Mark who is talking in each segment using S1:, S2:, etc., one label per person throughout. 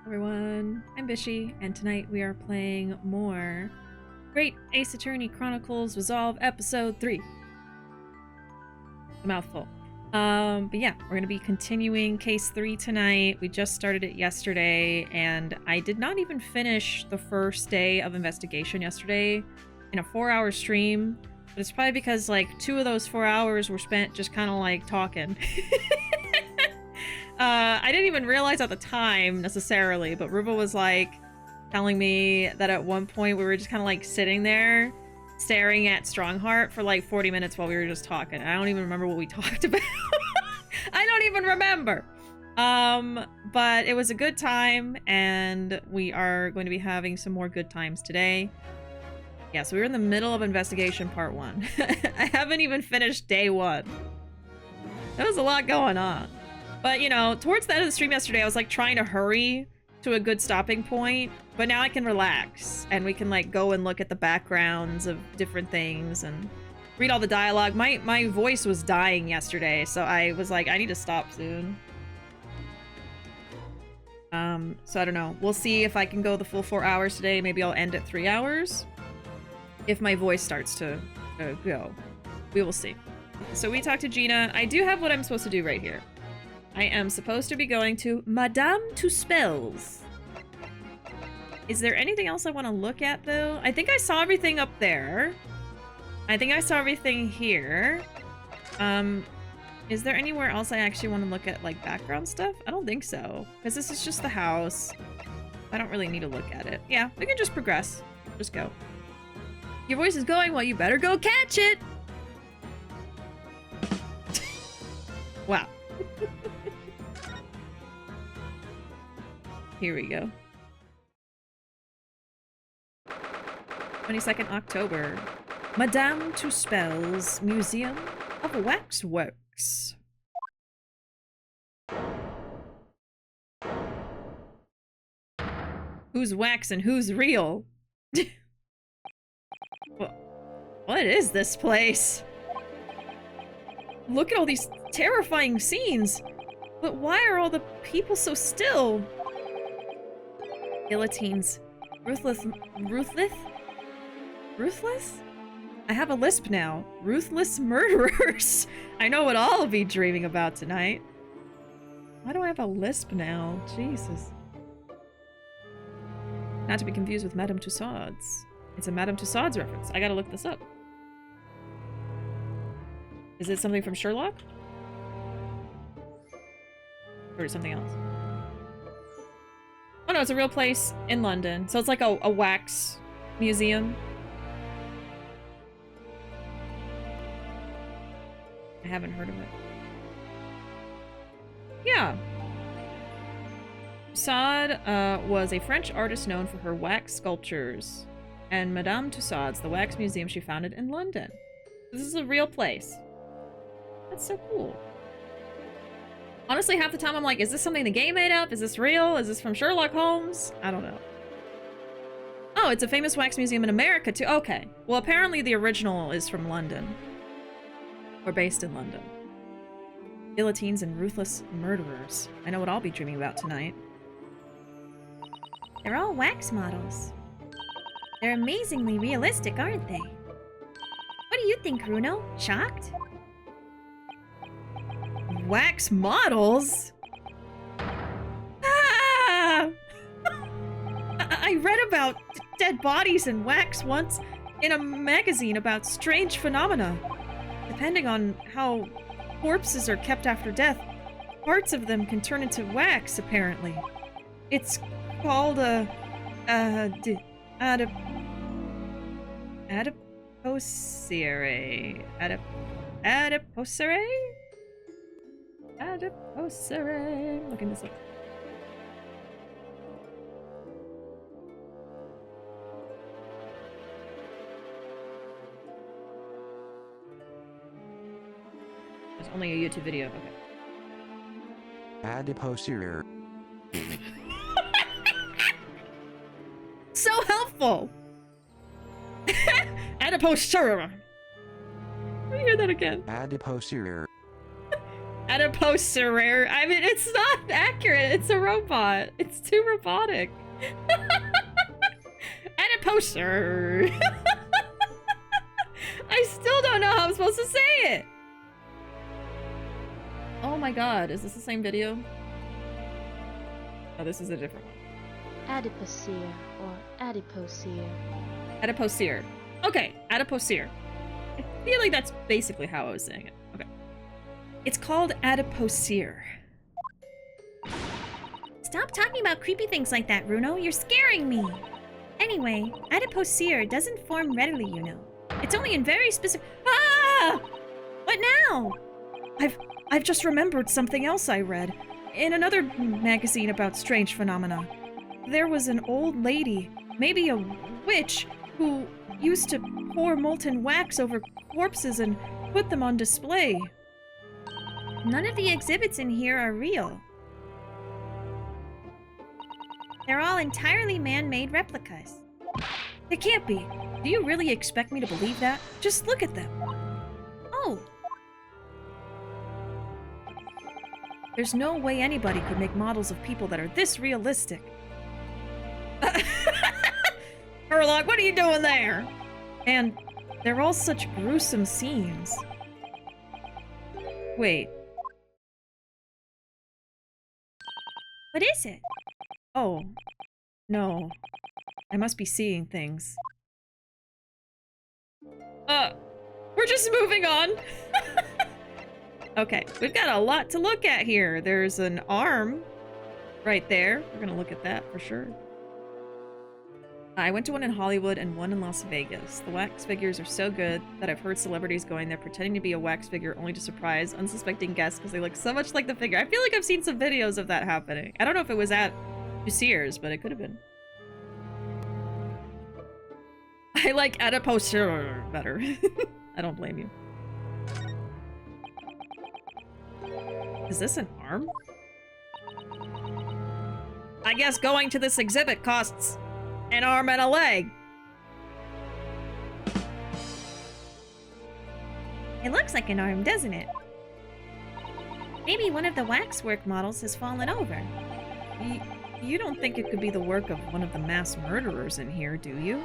S1: Everyone, I'm Bishi, and tonight we are playing more Great Ace Attorney Chronicles Resolve Episode 3. A mouthful. But yeah, we're going to be continuing Case 3 tonight. We just started it yesterday, and I did not even finish the first day of investigation yesterday in a 4-hour stream, but it's probably because, like, 2 of those 4 hours were spent just kind of, like, talking. I didn't even realize at the time, necessarily, but Ruuuvo was, like, telling me that at one point we were just kind of, like, sitting there staring at Strongheart for, like, 40 minutes while we were just talking. I don't even remember what we talked about. I don't even remember. But it was a good time, and we are going to be having some more good times today. Yeah, so we were in the middle of investigation part 1. I haven't even finished day 1. There was a lot going on. But, you know, towards the end of the stream yesterday, I was, like, trying to hurry to a good stopping point. But now I can relax, and we can, like, go and look at the backgrounds of different things and read all the dialogue. My voice was dying yesterday, so I was like, I need to stop soon. So I don't know. We'll see if I can go the full 4 hours today. Maybe I'll end at 3 hours. If my voice starts to go. We will see. So we talked to Gina. I do have what I'm supposed to do right here. I am supposed to be going to Madame Tusspells. Is there anything else I want to look at, though? I think I saw everything up there. I think I saw everything here. Is there anywhere else I actually want to look at, like, background stuff? I don't think so. Because this is just the house. I don't really need to look at it. Yeah, we can just progress. Just go. Your voice is going, well, you better go catch it! Wow. Here we go. 22nd October. Madame Tusspells Museum of Waxworks. Who's wax and who's real? What is this place? Look at all these terrifying scenes. But why are all the people so still? Guillotines. Ruthless? I have a lisp now. Ruthless murderers. I know what I'll be dreaming about tonight. Why do I have a lisp now? Jesus. Not to be confused with Madame Tussauds. It's a Madame Tussauds reference. I gotta look this up. Is it something from Sherlock? Or is it something else? Oh no, it's a real place in London. So it's like a wax museum. I haven't heard of it. Yeah. Tussaud was a French artist known for her wax sculptures. And Madame Tussauds, the wax museum she founded in London. This is a real place. That's so cool. Honestly, half the time I'm like, is this something the game made up? Is this real? Is this from Sherlock Holmes? I don't know. Oh, it's a famous wax museum in America too. Okay. Well, apparently the original is from London. Or based in London. Guillotines and ruthless murderers. I know what I'll be dreaming about tonight.
S2: They're all wax models. They're amazingly realistic, aren't they? What do you think, Runo? Shocked?
S1: Wax models? Ah! I read about dead bodies and wax once in a magazine about strange phenomena. Depending on how corpses are kept after death, parts of them can turn into wax, apparently. It's called adipocere. Adipocere? Adipocere. Looking this up. There's only a YouTube video. Okay.
S3: Adipocere.
S1: So helpful. Adipocere. Let me hear that again.
S3: Adipocere.
S1: Adiposaur. I mean, it's not accurate. It's a robot. It's too robotic. Adiposaur. I still don't know how I'm supposed to say it. Oh my god, is this the same video? Oh, this is a different one.
S3: Adiposaur or adiposaur.
S1: Adiposaur. Okay, adiposaur. I feel like that's basically how I was saying it. Okay. It's called adiposaur.
S2: Stop talking about creepy things like that, Ruuuvo. You're scaring me. Anyway, adiposaur doesn't form readily, you know. It's only in very specific— Ah! What now?
S4: I've just remembered something else I read in another magazine about strange phenomena. There was an old lady, maybe a witch, who used to pour molten wax over corpses and put them on display.
S2: None of the exhibits in here are real. They're all entirely man-made replicas.
S4: They can't be. Do you really expect me to believe that? Just look at them.
S2: Oh,
S4: There's no way anybody could make models of people that are this realistic.
S1: Herlock, what are you doing there?
S4: And they're all such gruesome scenes. Wait.
S2: what is it?
S4: Oh. No. I must be seeing things.
S1: We're just moving on. Okay, we've got a lot to look at here. There's an arm right there. We're gonna look at that for sure. I went to one in Hollywood and one in Las Vegas. The wax figures are so good that I've heard celebrities going there pretending to be a wax figure only to surprise unsuspecting guests because they look so much like the figure. I feel like I've seen some videos of that happening. I don't know if it was at Sears, but it could have been. I like Adiposaur better. I don't blame you. Is this an arm? I guess going to this exhibit costs an arm and a leg.
S2: It looks like an arm, doesn't it? Maybe one of the waxwork models has fallen over.
S4: You don't think it could be the work of one of the mass murderers in here, do you?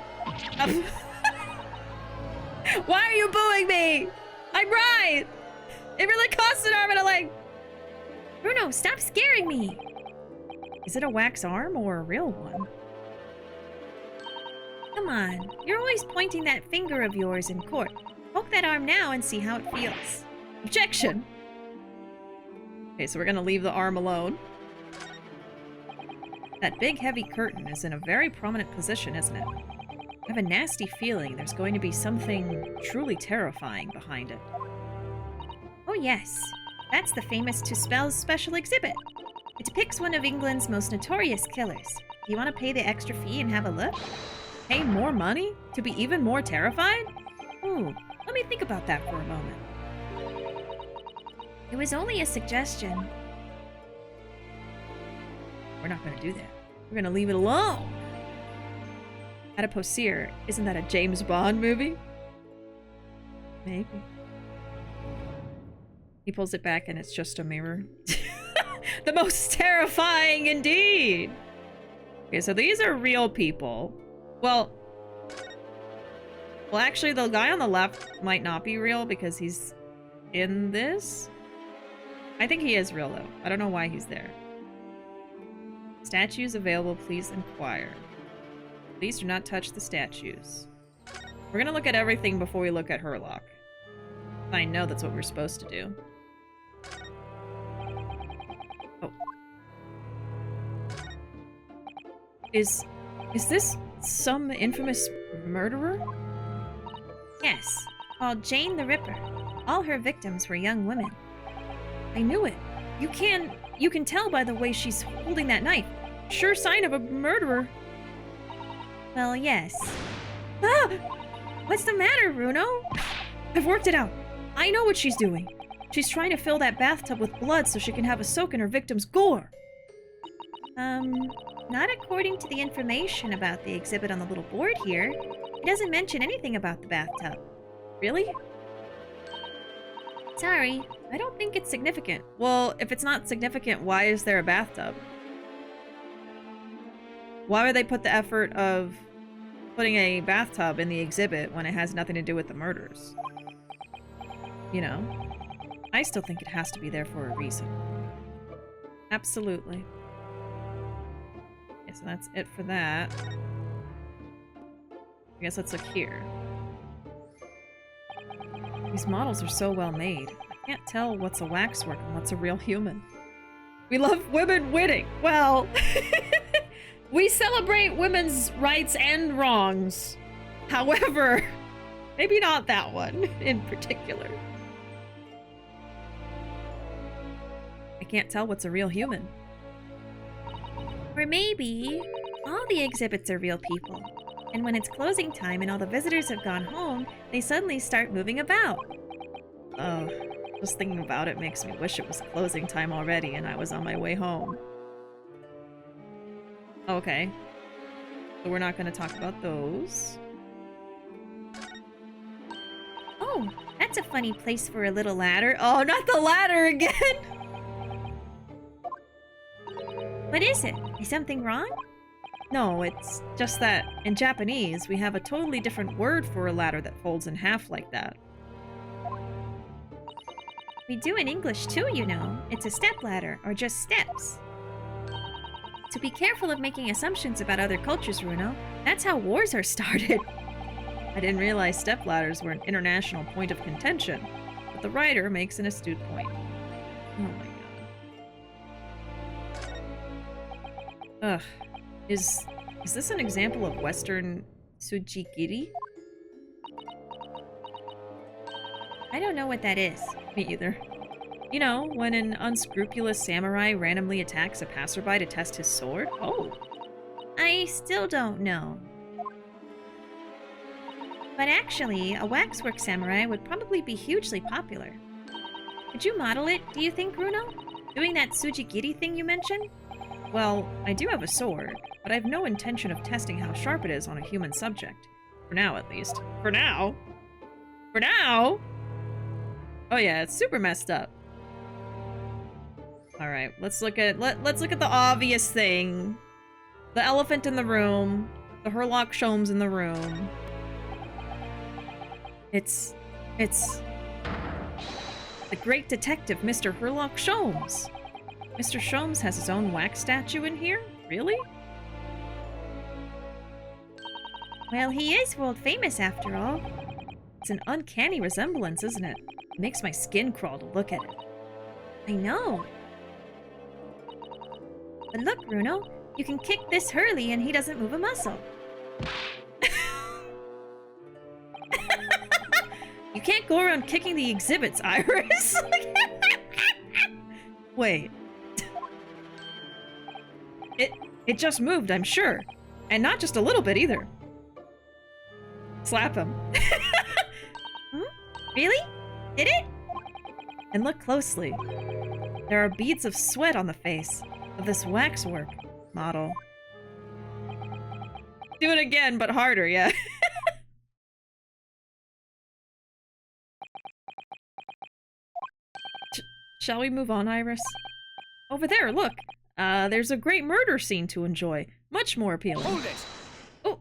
S1: Why are you booing me? I'm right! It really costs an arm and a leg!
S2: Ruuuvo, stop scaring me!
S4: Is it a wax arm or a real one?
S2: Come on, you're always pointing that finger of yours in court. Poke that arm now and see how it feels.
S1: Objection! Okay, so we're gonna leave the arm alone.
S4: That big heavy curtain is in a very prominent position, isn't it? I have a nasty feeling there's going to be something truly terrifying behind it.
S2: Oh yes, that's the famous Tusspells special exhibit. It depicts one of England's most notorious killers. You want to pay the extra fee and have a look?
S4: Pay more money? To be even more terrified? Ooh, let me think about that for a moment.
S2: It was only a suggestion.
S4: We're not going to do that. We're going to leave it alone.
S1: Adiposaur, isn't that a James Bond movie?
S4: Maybe. He pulls it back and it's just a mirror.
S1: The most terrifying indeed! Okay, so these are real people. Well, actually, the guy on the left might not be real because he's in this. I think he is real, though. I don't know why he's there. Statues available, please inquire. Please do not touch the statues. We're gonna look at everything before we look at Herlock. I know that's what we're supposed to do. Oh.
S4: Is this some infamous murderer?
S2: Yes, called Jane the Ripper. All her victims were young women.
S4: I knew it. You can tell by the way she's holding that knife. Sure sign of a murderer.
S2: Well, yes.
S4: Ah! What's the matter, Ruuuvo? I've worked it out. I know what she's doing. She's trying to fill that bathtub with blood so she can have a soak in her victim's gore.
S2: Not according to the information about the exhibit on the little board here. It doesn't mention anything about the bathtub.
S4: Really?
S2: Sorry,
S1: I don't think it's significant. Well, if it's not significant, why is there a bathtub? Why would they put the effort of putting a bathtub in the exhibit when it has nothing to do with the murders? You know? I still think it has to be there for a reason. Absolutely. Okay, so that's it for that. I guess let's look here. These models are so well made. I can't tell what's a waxwork and what's a real human. We love women winning. Well, we celebrate women's rights and wrongs. However, maybe not that one in particular. I can't tell what's a real human.
S2: Or maybe all the exhibits are real people. And when it's closing time and all the visitors have gone home, they suddenly start moving about.
S1: Oh, just thinking about it makes me wish it was closing time already and I was on my way home. Okay. So we're not going to talk about those.
S2: Oh, that's a funny place for a little ladder.
S1: Oh, not the ladder again!
S2: What is it? Is something wrong?
S1: No, it's just that in Japanese, we have a totally different word for a ladder that folds in half like that.
S2: We do in English too, you know. It's a step ladder, or just steps. So be careful of making assumptions about other cultures, Ruuuvo. That's how wars are started.
S1: I didn't realize step ladders were an international point of contention, but the writer makes an astute point. Oh my god. Ugh. Is this an example of Western tsujigiri?
S2: I don't know what that is.
S1: Me either. You know, when an unscrupulous samurai randomly attacks a passerby to test his sword? Oh.
S2: I still don't know. But actually, a waxwork samurai would probably be hugely popular. Could you model it, do you think, Ruuuvo? Doing that tsujigiri thing you mentioned?
S1: Well, I do have a sword, but I have no intention of testing how sharp it is on a human subject. For now, at least. For now? For now? Oh yeah, it's super messed up. Alright, let's look at the obvious thing. The elephant in the room. The Herlock Sholmes in the room. It's the great detective, Mr. Herlock Sholmes. Mr. Sholmes has his own wax statue in here? Really?
S2: Well, he is world famous after all.
S1: It's an uncanny resemblance, isn't it? It makes my skin crawl to look at it.
S2: I know. But look, Ruuuvo, you can kick this Hurley and he doesn't move a muscle.
S1: You can't go around kicking the exhibits, Iris. Wait. It just moved, I'm sure. And not just a little bit either. Slap him.
S2: Really? Did it?
S1: And look closely. There are beads of sweat on the face of this waxwork model. Do it again, but harder, yeah. Shall we move on, Iris? Over there, look. There's a great murder scene to enjoy. Much more appealing.
S5: Hold it!
S1: Oh.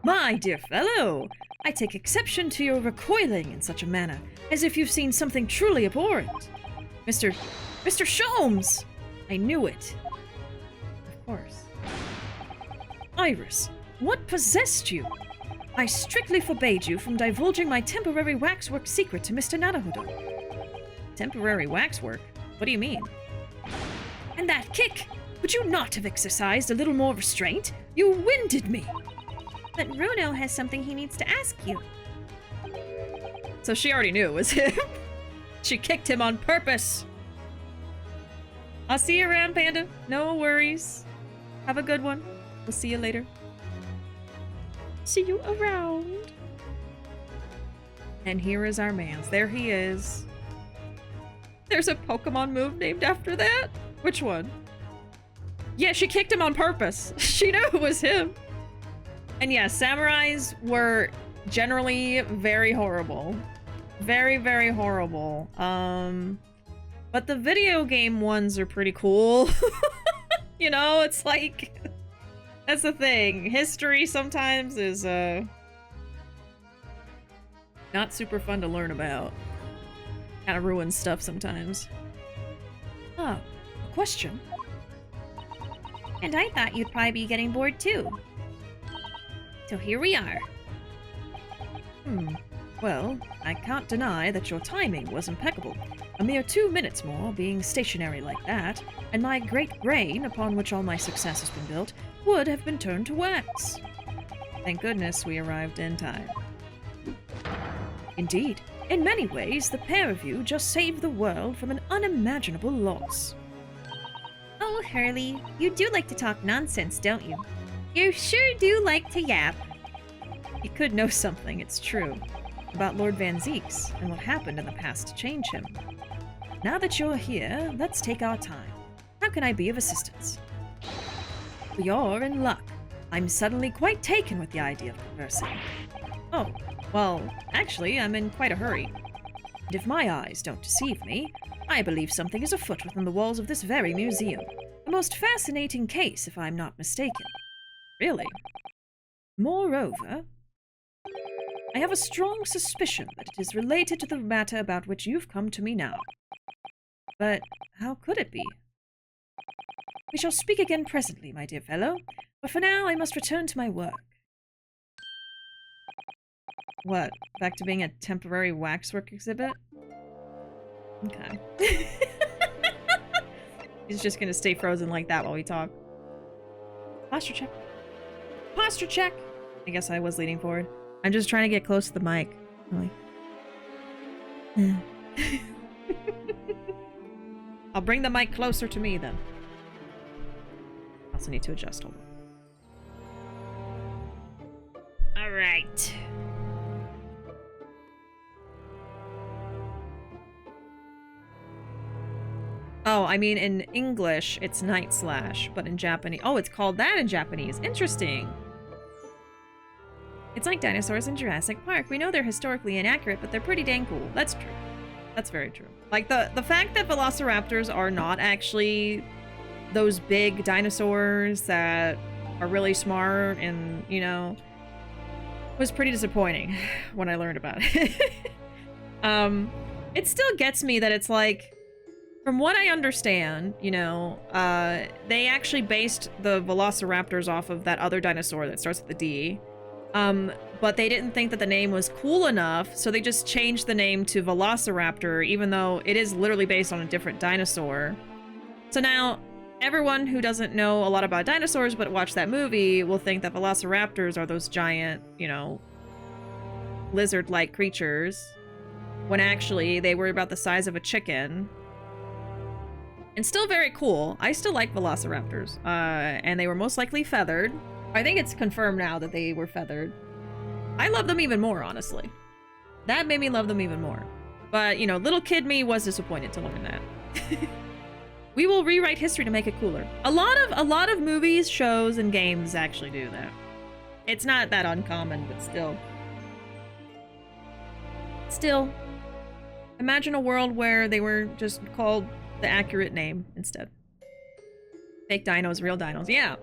S1: My dear fellow, I take exception to your recoiling in such a manner, as if you've seen something truly abhorrent. Mr. Sholmes! I knew it. Of course. Iris, what possessed you? I strictly forbade you from divulging my temporary waxwork secret to Mr. Naruhodo. Temporary waxwork? What do you mean? And that kick! Would you not have exercised a little more restraint? You winded me!
S2: But Ruuuvo has something he needs to ask you.
S1: So she already knew it was him. She kicked him on purpose. I'll see you around, Panda. No worries. Have a good one. We'll see you later. See you around. And here is our man's. There he is. There's a Pokemon move named after that? Which one? Yeah, she kicked him on purpose. She knew it was him. And yeah, samurais were generally very horrible. Very, very horrible. But the video game ones are pretty cool. You know, it's like... That's the thing. History sometimes is, not super fun to learn about. Kind of ruins stuff sometimes.
S4: Ah, a question.
S2: And I thought you'd probably be getting bored too. So here we are.
S4: Well, I can't deny that your timing was impeccable. A mere 2 minutes more, being stationary like that, and my great brain, upon which all my success has been built, would have been turned to wax.
S1: Thank goodness we arrived in time.
S4: Indeed, in many ways, the pair of you just saved the world from an unimaginable loss.
S2: Oh, Hurley, you do like to talk nonsense, don't you? You sure do like to yap.
S1: He could know something, it's true, about Lord Van Ziek's and what happened in the past to change him.
S4: Now that you're here, let's take our time. How can I be of assistance? You're in luck. I'm suddenly quite taken with the idea of conversing.
S1: Oh, well, actually, I'm in quite a hurry.
S4: And if my eyes don't deceive me, I believe something is afoot within the walls of this very museum. A most fascinating case, if I'm not mistaken.
S1: Really?
S4: Moreover, I have a strong suspicion that it is related to the matter about which you've come to me now. But how could it be? We shall speak again presently, my dear fellow, but for now I must return to my work.
S1: What? Back to being a temporary waxwork exhibit? Okay. He's just gonna stay frozen like that while we talk.
S4: Posture check. Posture check!
S1: I guess I was leaning forward. I'm just trying to get close to the mic. Really. I'll bring the mic closer to me then. I also need to adjust. Hold on.
S2: Alright.
S1: Oh, I mean in English it's night slash, but in Japanese... Oh, it's called that in Japanese. Interesting. It's like dinosaurs in Jurassic Park. We know they're historically inaccurate, but they're pretty dang cool. That's true. That's very true. Like, the fact that velociraptors are not actually those big dinosaurs that are really smart and, you know, was pretty disappointing when I learned about it. It still gets me that it's like, from what I understand, you know, they actually based the velociraptors off of that other dinosaur that starts with the D. But they didn't think that the name was cool enough, so they just changed the name to Velociraptor, even though it is literally based on a different dinosaur. So now, everyone who doesn't know a lot about dinosaurs but watched that movie will think that Velociraptors are those giant, you know, lizard-like creatures, when actually they were about the size of a chicken. And still very cool. I still like Velociraptors. And they were most likely feathered. I think it's confirmed now that they were feathered. I love them even more, honestly. That made me love them even more. But, you know, little kid me was disappointed to learn that. We will rewrite history to make it cooler. A lot of movies, shows, and games actually do that. It's not that uncommon, but still. Still, imagine a world where they were just called the accurate name instead. Fake dinos, real dinos. Yeah.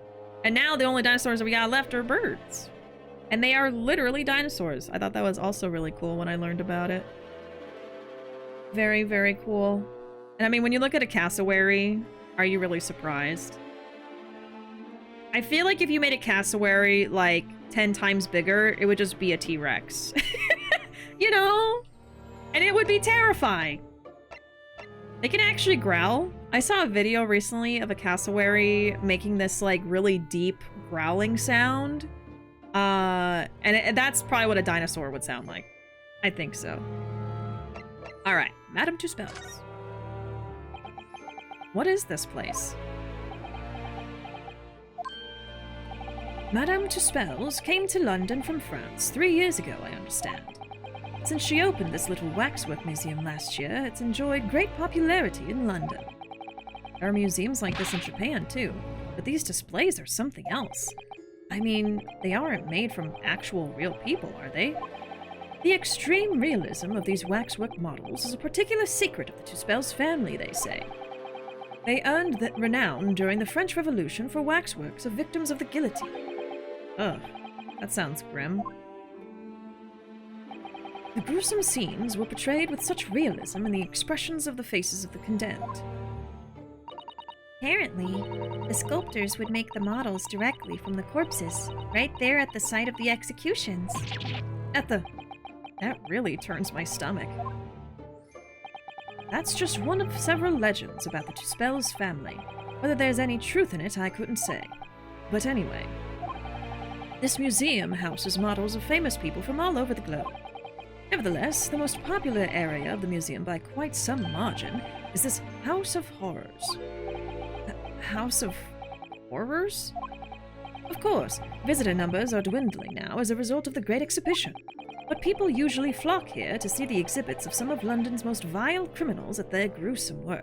S1: And now the only dinosaurs that we got left are birds. And they are literally dinosaurs. I thought that was also really cool when I learned about it. Very, very cool. And I mean, when you look at a cassowary, are you really surprised? I feel like if you made a cassowary like 10 times bigger, it would just be a T-Rex. You know? And it would be terrifying. They can actually growl. I saw a video recently of a cassowary making this like really deep growling sound. And that's probably what a dinosaur would sound like. I think so. All right, Madame Tusspells. What is this place?
S4: Madame Tusspells came to London from France 3 years ago, I understand. Since she opened this little waxwork museum last year, it's enjoyed great popularity in London. There are museums like this in Japan, too, but these displays are something else. I mean, they aren't made from actual real people, are they? The extreme realism of these waxwork models is a particular secret of the Tusspells family, they say. They earned that renown during the French Revolution for waxworks of victims of the guillotine. Ugh, that sounds grim. The gruesome scenes were portrayed with such realism in the expressions of the faces of the condemned.
S2: Apparently, the sculptors would make the models directly from the corpses, right there at the site of the executions.
S4: That really turns my stomach. That's just one of several legends about the Tusspells family. Whether there's any truth in it, I couldn't say. But anyway, this museum houses models of famous people from all over the globe. Nevertheless, the most popular area of the museum by quite some margin is this House of Horrors. House of Horrors? Of course, visitor numbers are dwindling now as a result of the Great Exhibition, but people usually flock here to see the exhibits of some of London's most vile criminals at their gruesome work.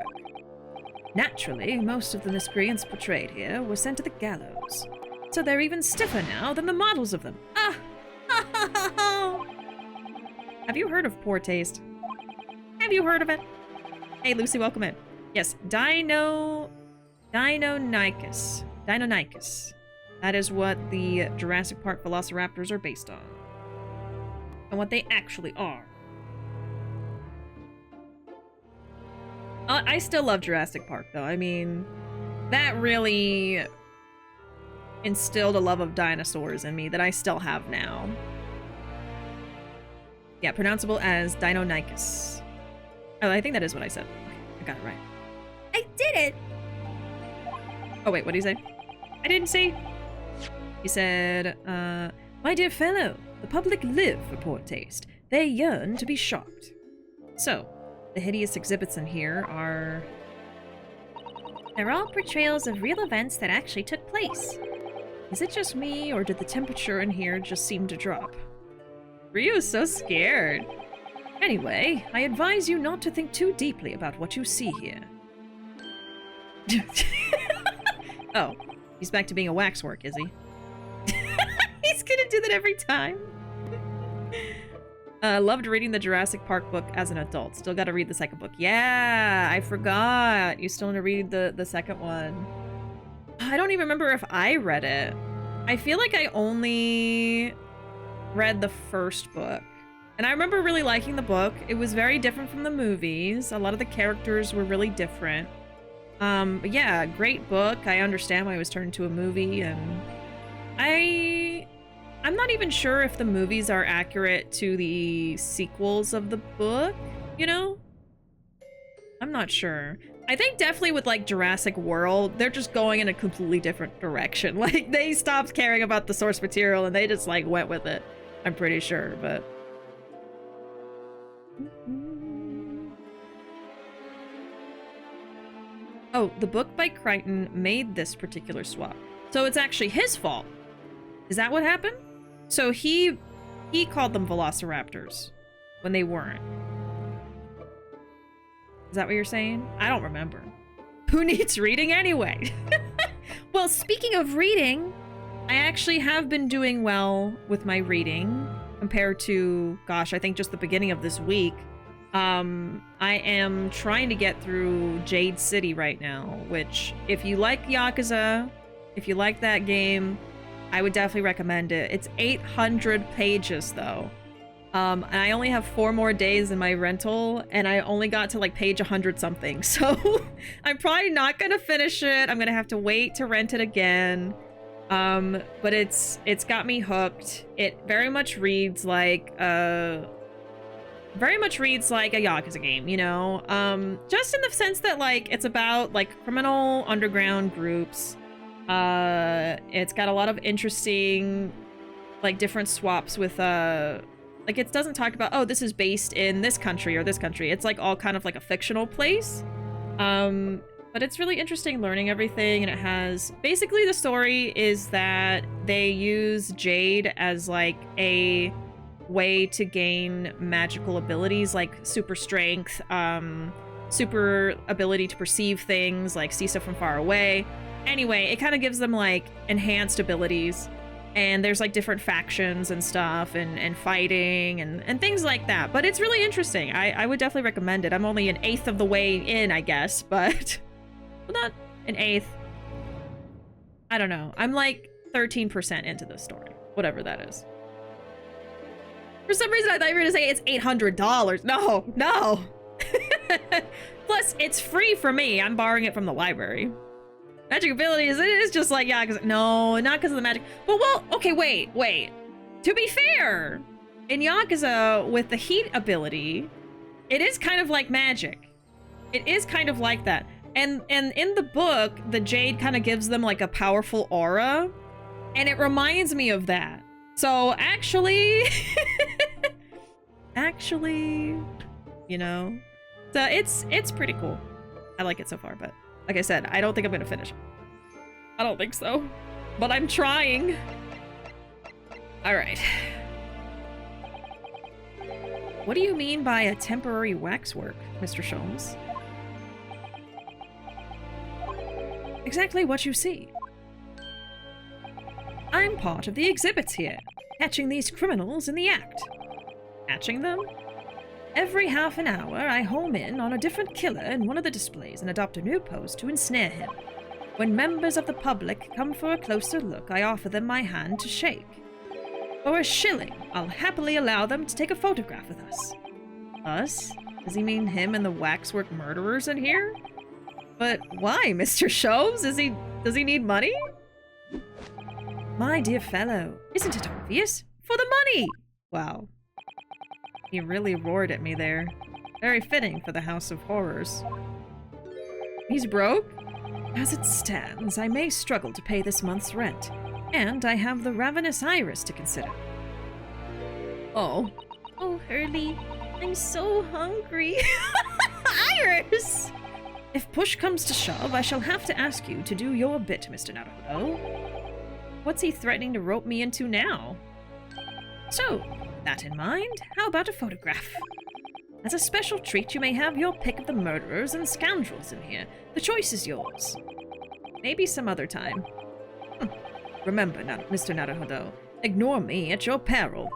S4: Naturally, most of the miscreants portrayed here were sent to the gallows, so they're even stiffer now than the models of them. Ah!
S1: Have you heard of poor taste? Have you heard of it? Hey, Lucy, welcome in. Yes, Deinonychus. That is what the Jurassic Park velociraptors are based on. And what they actually are. I still love Jurassic Park, though. I mean, that really instilled a love of dinosaurs in me that I still have now. Yeah, pronounceable as Deinonychus. Oh, I think that is what I said. Okay, I got it right.
S2: I did it!
S1: Oh, wait, what did he say? I didn't say. He said,
S4: My dear fellow, the public live for poor taste. They yearn to be shocked.
S1: So, the hideous exhibits in here are...
S2: They're all portrayals of real events that actually took place.
S1: Is it just me, or did the temperature in here just seem to drop? Ryu is so scared.
S4: Anyway, I advise you not to think too deeply about what you see here.
S1: Oh, he's back to being a waxwork, is he? He's gonna do that every time. Loved reading the Jurassic Park book as an adult. Still gotta read the second book. Yeah, I forgot. You still want to read the second one. I don't even remember if I read it. I feel like I only read the first book. And I remember really liking the book. It was very different from the movies. A lot of the characters were really different. But yeah, great book. I understand why it was turned into a movie, and I'm not even sure if the movies are accurate to the sequels of the book, you know? I'm not sure. I think definitely with like Jurassic World, they're just going in a completely different direction. Like they stopped caring about the source material and they just like went with it. I'm pretty sure, but... Oh, the book by Crichton made this particular swap. So it's actually his fault. Is that what happened? So he called them velociraptors when they weren't. Is that what you're saying? I don't remember. Who needs reading anyway? Well, speaking of reading, I actually have been doing well with my reading compared to, gosh, I think just the beginning of this week. I am trying to get through Jade City right now, which if you like Yakuza, if you like that game, I would definitely recommend it. It's 800 pages though. And I only have 4 more days in my rental, and I only got to like page 100 something. So I'm probably not gonna finish it. I'm gonna have to wait to rent it again. But it's got me hooked. It very much reads like a Yakuza game, you know? Just in the sense that like it's about like criminal underground groups. It's got a lot of interesting like different swaps with like it doesn't talk about, oh, this is based in this country or this country. It's like all kind of like a fictional place. But it's really interesting learning everything, and it has... Basically, the story is that they use Jade as, like, a way to gain magical abilities, like super strength, super ability to perceive things, like see stuff from far away. Anyway, it kind of gives them, like, enhanced abilities. And there's like different factions and stuff and fighting and things like that. But it's really interesting. I would definitely recommend it. I'm only an eighth of the way in, I guess, but well, not an eighth. I don't know. I'm like 13% into this story, whatever that is. For some reason, I thought you were gonna say it's $800. No, no. Plus, it's free for me. I'm borrowing it from the library. Magic abilities, it is just like, yeah, no, not because of the magic. Well, okay, wait. To be fair, in Yakuza, with the heat ability, it is kind of like magic. It is kind of like that. And in the book, the jade kind of gives them like a powerful aura, and it reminds me of that. So actually, you know, so it's pretty cool. I like it so far, but like I said, I don't think I'm gonna finish. I don't think so, but I'm trying. All right. What do you mean by a temporary waxwork, Mr. Sholmes? Exactly what you see. I'm part of the exhibits here, catching these criminals in the act. Catching them? Every half an hour, I home in on a different killer in one of the displays and adopt a new pose to ensnare him. When members of the public come for a closer look, I offer them my hand to shake. For a shilling, I'll happily allow them to take a photograph with us. Us? Does he mean him and the waxwork murderers in here? But why, Mr. Sholmes? Does he need money? My dear fellow, isn't it obvious? For the money! Wow. He really roared at me there. Very fitting for the House of Horrors. He's broke? As it stands, I may struggle to pay this month's rent, and I have the ravenous Iris to consider. Oh.
S2: Oh, Hurley, I'm so hungry. Iris!
S4: If push comes to shove, I shall have to ask you to do your bit, Mr. Naruto.
S1: What's he threatening to rope me into now?
S4: So, that in mind, how about a photograph? As a special treat, you may have your pick of the murderers and scoundrels in here. The choice is yours.
S1: Maybe some other time.
S4: Remember, Mr. Naruto, ignore me at your peril.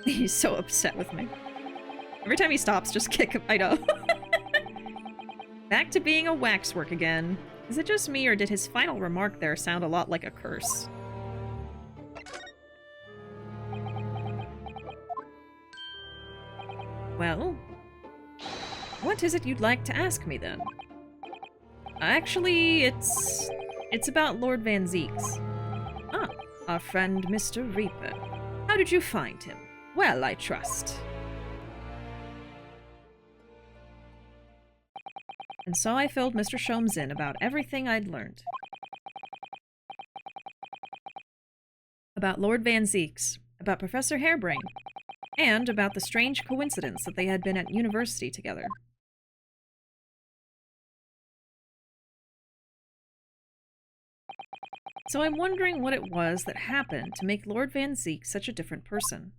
S1: He's so upset with me. Every time he stops, just kick him. I know. Back to being a waxwork again. Is it just me, or did his final remark there sound a lot like a curse? Well, what is it you'd like to ask me, then? Actually, it's about Lord Van Ziek's. Ah, our friend Mr. Reaper. How did you find him? Well, I trust. And so I filled Mr. Sholmes in about everything I'd learned. About Lord Van Ziek's, about Professor Harebrain, and about the strange coincidence that they had been at university together. So I'm wondering what it was that happened to make Lord Van Ziek such a different person.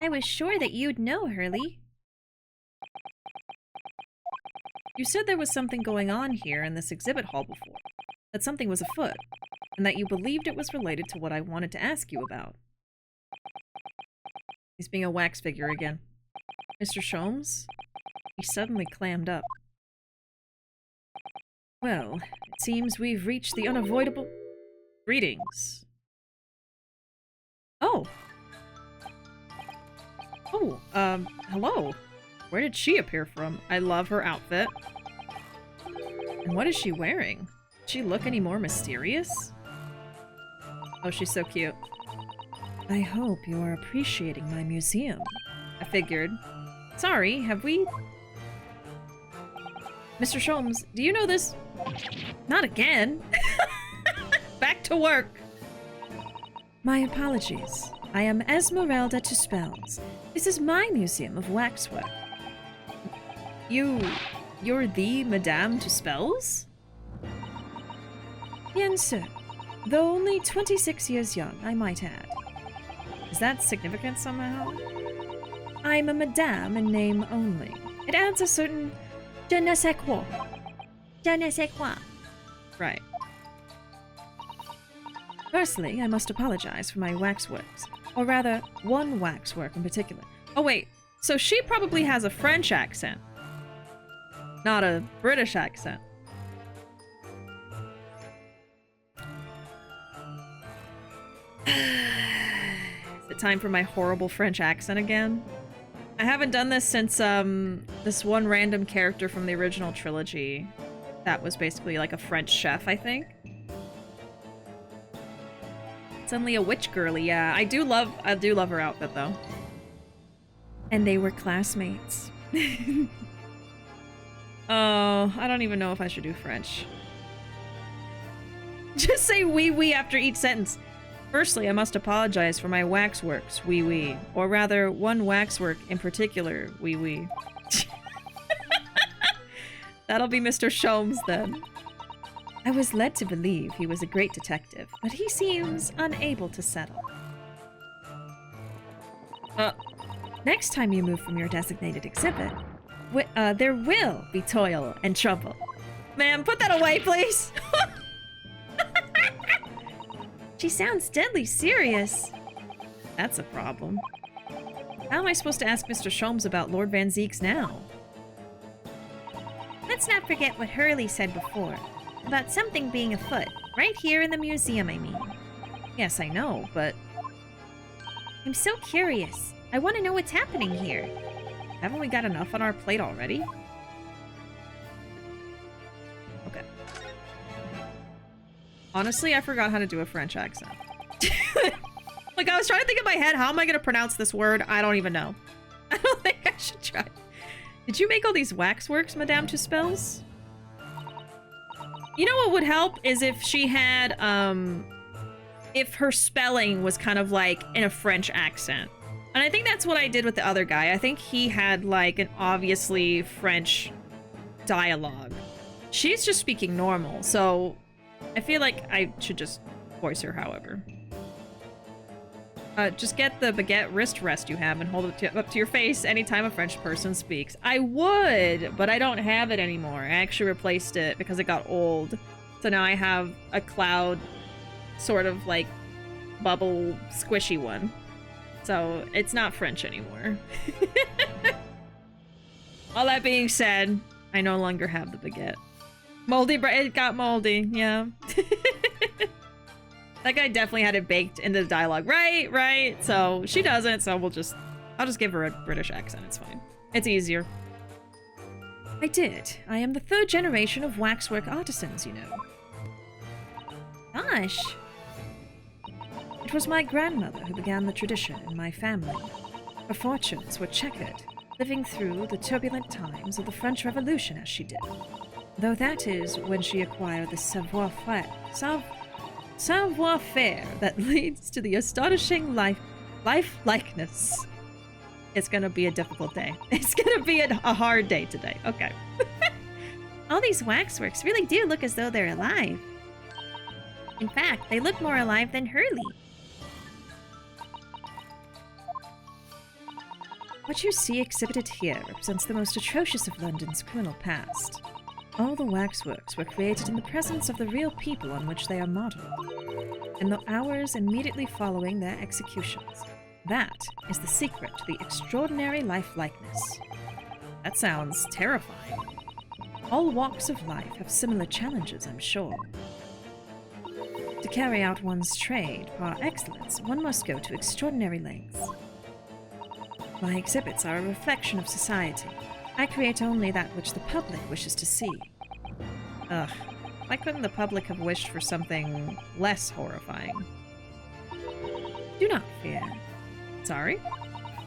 S2: I was sure that you'd know, Hurley.
S1: You said there was something going on here in this exhibit hall before, that something was afoot, and that you believed it was related to what I wanted to ask you about. He's being a wax figure again. Mr. Sholmes? He suddenly clammed up. Well, it seems we've reached the unavoidable... Greetings. Oh. Oh, hello. Where did she appear from? I love her outfit. And what is she wearing? Does she look any more mysterious? Oh, she's so cute. I hope you are appreciating my museum. I figured. Sorry, have we... Mr. Sholmes, do you know this? Not again! Back to work! My apologies. I am Esmeralda Tusspells. This is my museum of waxwork. You're the Madame Tusspells? Bien sûr. Though only 26 years young, I might add. Is that significant somehow? I'm a madame in name only. It adds a certain je ne sais quoi.
S2: Je ne sais quoi.
S1: Right.
S4: Firstly, I must apologize for my waxworks. Or rather, one waxwork in particular.
S1: Oh, wait. So she probably has a French accent. Not a British accent. Is it time for my horrible French accent again? I haven't done this since this one random character from the original trilogy that was basically like a French chef, I think. Suddenly a witch girly, yeah. I do love her outfit though.
S4: And they were classmates.
S1: Oh, I don't even know if I should do French. Just say oui oui after each sentence. Firstly, I must apologize for my waxworks, oui oui. Or rather, one waxwork in particular, oui oui. That'll be Mr. Sholmes then.
S4: I was led to believe he was a great detective, but he seems unable to settle. Next time you move from your designated exhibit, there will be toil and trouble.
S1: Ma'am, put that away, please!
S2: She sounds deadly serious.
S1: That's a problem. How am I supposed to ask Mr. Sholmes about Lord Van Ziek's now?
S2: Let's not forget what Hurley said before. About something being afoot. Right here in the museum, I mean.
S1: Yes, I know, but...
S2: I'm so curious. I want to know what's happening here.
S1: Haven't we got enough on our plate already? Okay. Honestly, I forgot how to do a French accent. Like, I was trying to think in my head, how am I going to pronounce this word? I don't even know. I don't think I should try. Did you make all these waxworks, Madame Tusspells? You know what would help is if she had, if her spelling was kind of like in a French accent. And I think that's what I did with the other guy. I think he had like an obviously French dialogue. She's just speaking normal, so I feel like I should just voice her, however. Just get the baguette wrist rest you have and hold it up to your face anytime a French person speaks. I would, but I don't have it anymore. I actually replaced it because it got old. So now I have a cloud sort of like bubble squishy one. So it's not French anymore. All that being said, I no longer have the baguette. Moldy bread, it got moldy, yeah. That guy definitely had it baked into the dialogue. Right, right. So she doesn't, so I'll just give her a British accent, it's fine. It's easier.
S4: I did. I am the third generation of waxwork artisans, you know.
S2: Gosh.
S4: It was my grandmother who began the tradition in my family. Her fortunes were checkered, living through the turbulent times of the French Revolution as she did. Though that is when she acquired the savoir-faire that leads to the astonishing life-likeness. It's gonna be a difficult day. It's gonna be a hard day today. Okay.
S2: All these waxworks really do look as though they're alive. In fact, they look more alive than Hurley.
S4: What you see exhibited here represents the most atrocious of London's criminal past. All the waxworks were created in the presence of the real people on which they are modeled, in the hours immediately following their executions. That is the secret to the extraordinary life-likeness.
S1: That sounds terrifying.
S4: All walks of life have similar challenges, I'm sure. To carry out one's trade par excellence, one must go to extraordinary lengths. My exhibits are a reflection of society. I create only that which the public wishes to see.
S1: Ugh. Why couldn't the public have wished for something less horrifying?
S4: Do not fear.
S1: Sorry?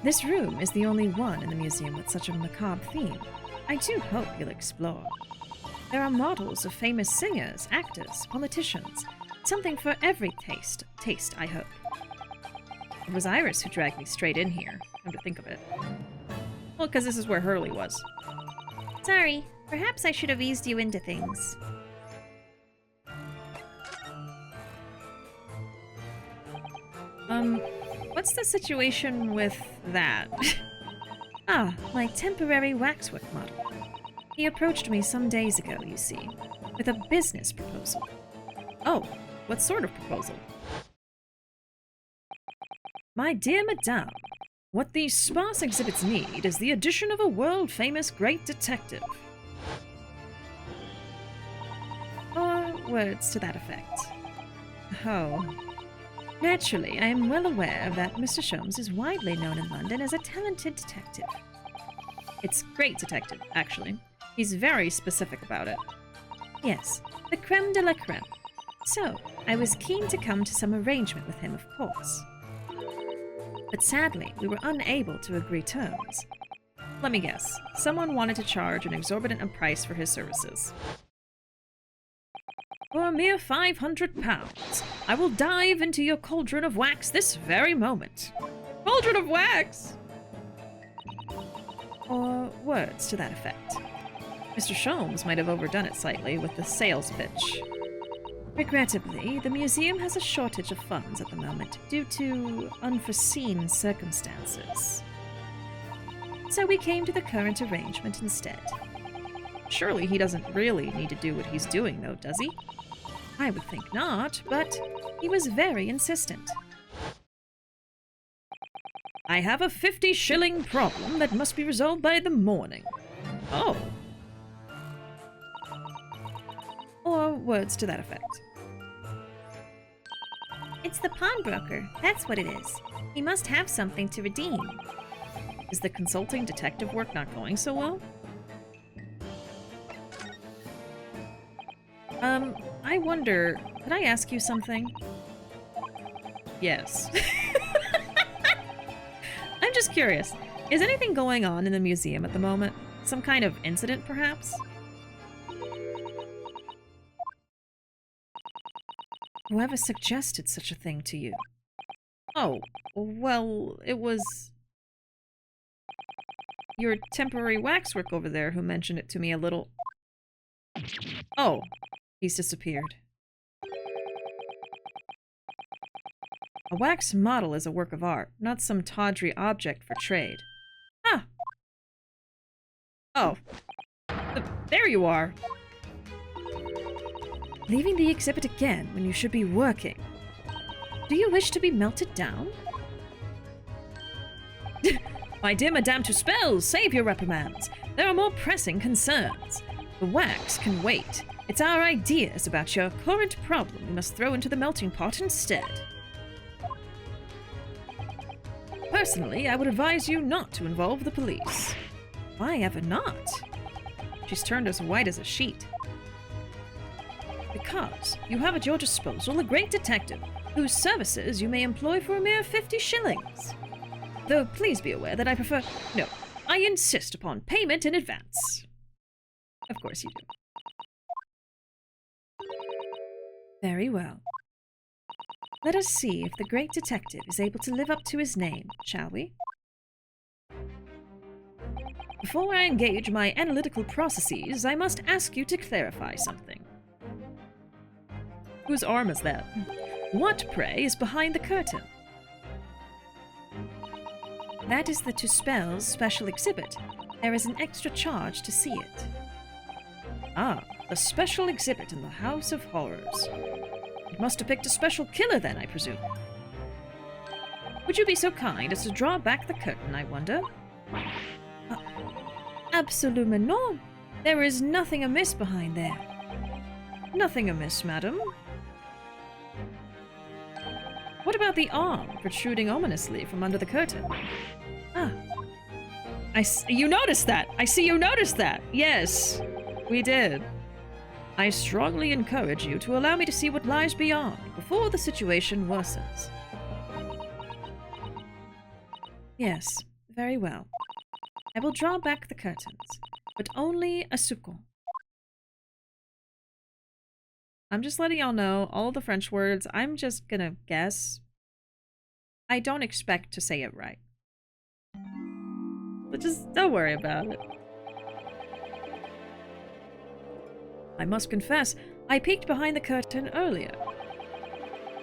S4: This room is the only one in the museum with such a macabre theme. I do hope you'll explore. There are models of famous singers, actors, politicians. Something for every taste, I hope.
S1: It was Iris who dragged me straight in here, come to think of it. Well, because this is where Hurley was.
S2: Sorry, perhaps I should have eased you into things.
S1: What's the situation with that?
S4: Ah, my temporary waxwork model. He approached me some days ago, you see, with a business proposal.
S1: Oh,
S4: What sort of proposal? My dear Madame, what these sparse exhibits need is the addition of a world-famous great detective. Or words to that effect. Oh. Naturally, I am well aware that Mr. Sholmes is widely known in London as a talented detective. It's great detective, actually. He's very specific about it. Yes, the creme de la creme. So, I was keen to come to some arrangement with him, of course. But sadly, we were unable to agree terms. Let me guess. Someone wanted to charge an exorbitant price for his services. For a mere £500, I will dive into your cauldron of wax this very moment.
S1: Cauldron of wax!
S4: Or words to that effect. Mr. Sholmes might have overdone it slightly with the sales pitch. Regrettably, the museum has a shortage of funds at the moment due to unforeseen circumstances. So we came to the current arrangement instead.
S1: Surely he doesn't really need to do what he's doing, though, does he?
S4: I would think not, but he was very insistent. I have a 50-shilling problem that must be resolved by the morning.
S1: Oh.
S4: Or words to that effect.
S2: It's the pawnbroker. That's what it is. He must have something to redeem.
S1: Is the consulting detective work not going so well?
S4: I wonder, could I ask you something?
S1: Yes. I'm just curious. Is anything going on in the museum at the moment? Some kind of incident, perhaps?
S4: Whoever suggested such a thing to you?
S1: Oh, well, it was your temporary waxwork over there who mentioned it to me a little... Oh, he's disappeared.
S4: A wax model is a work of art, not some tawdry object for trade.
S1: Ah! Oh. There you are!
S4: Leaving the exhibit again when you should be working. Do you wish to be melted down? My dear Madame Tusspells, save your reprimands. There are more pressing concerns. The wax can wait. It's our ideas about your current problem we must throw into the melting pot instead. Personally, I would advise you not to involve the police. Why ever not?
S1: She's turned as white as a sheet.
S4: Because you have at your disposal a great detective, whose services you may employ for a mere 50 shillings. Though please be aware that I prefer... No, I insist upon payment in advance.
S1: Of course you do.
S4: Very well. Let us see if the great detective is able to live up to his name, shall we? Before I engage my analytical processes, I must ask you to clarify something.
S1: Whose arm is that?
S4: What, pray, is behind the curtain? That is the Tusspells special exhibit. There is an extra charge to see it. Ah, a special exhibit in the House of Horrors. It must depict a special killer then, I presume. Would you be so kind as to draw back the curtain, I wonder? Absolument non. There is nothing amiss behind there. Nothing amiss, madam. What about the arm protruding ominously from under the curtain? Ah. You noticed that! I see you noticed that! Yes, we did. I strongly encourage you to allow me to see what lies beyond before the situation worsens. Yes, very well. I will draw back the curtains, but only a second.
S1: I'm just letting y'all know all the French words. I'm just gonna guess. I don't expect to say it right. But just don't worry about it.
S4: I must confess, I peeked behind the curtain earlier.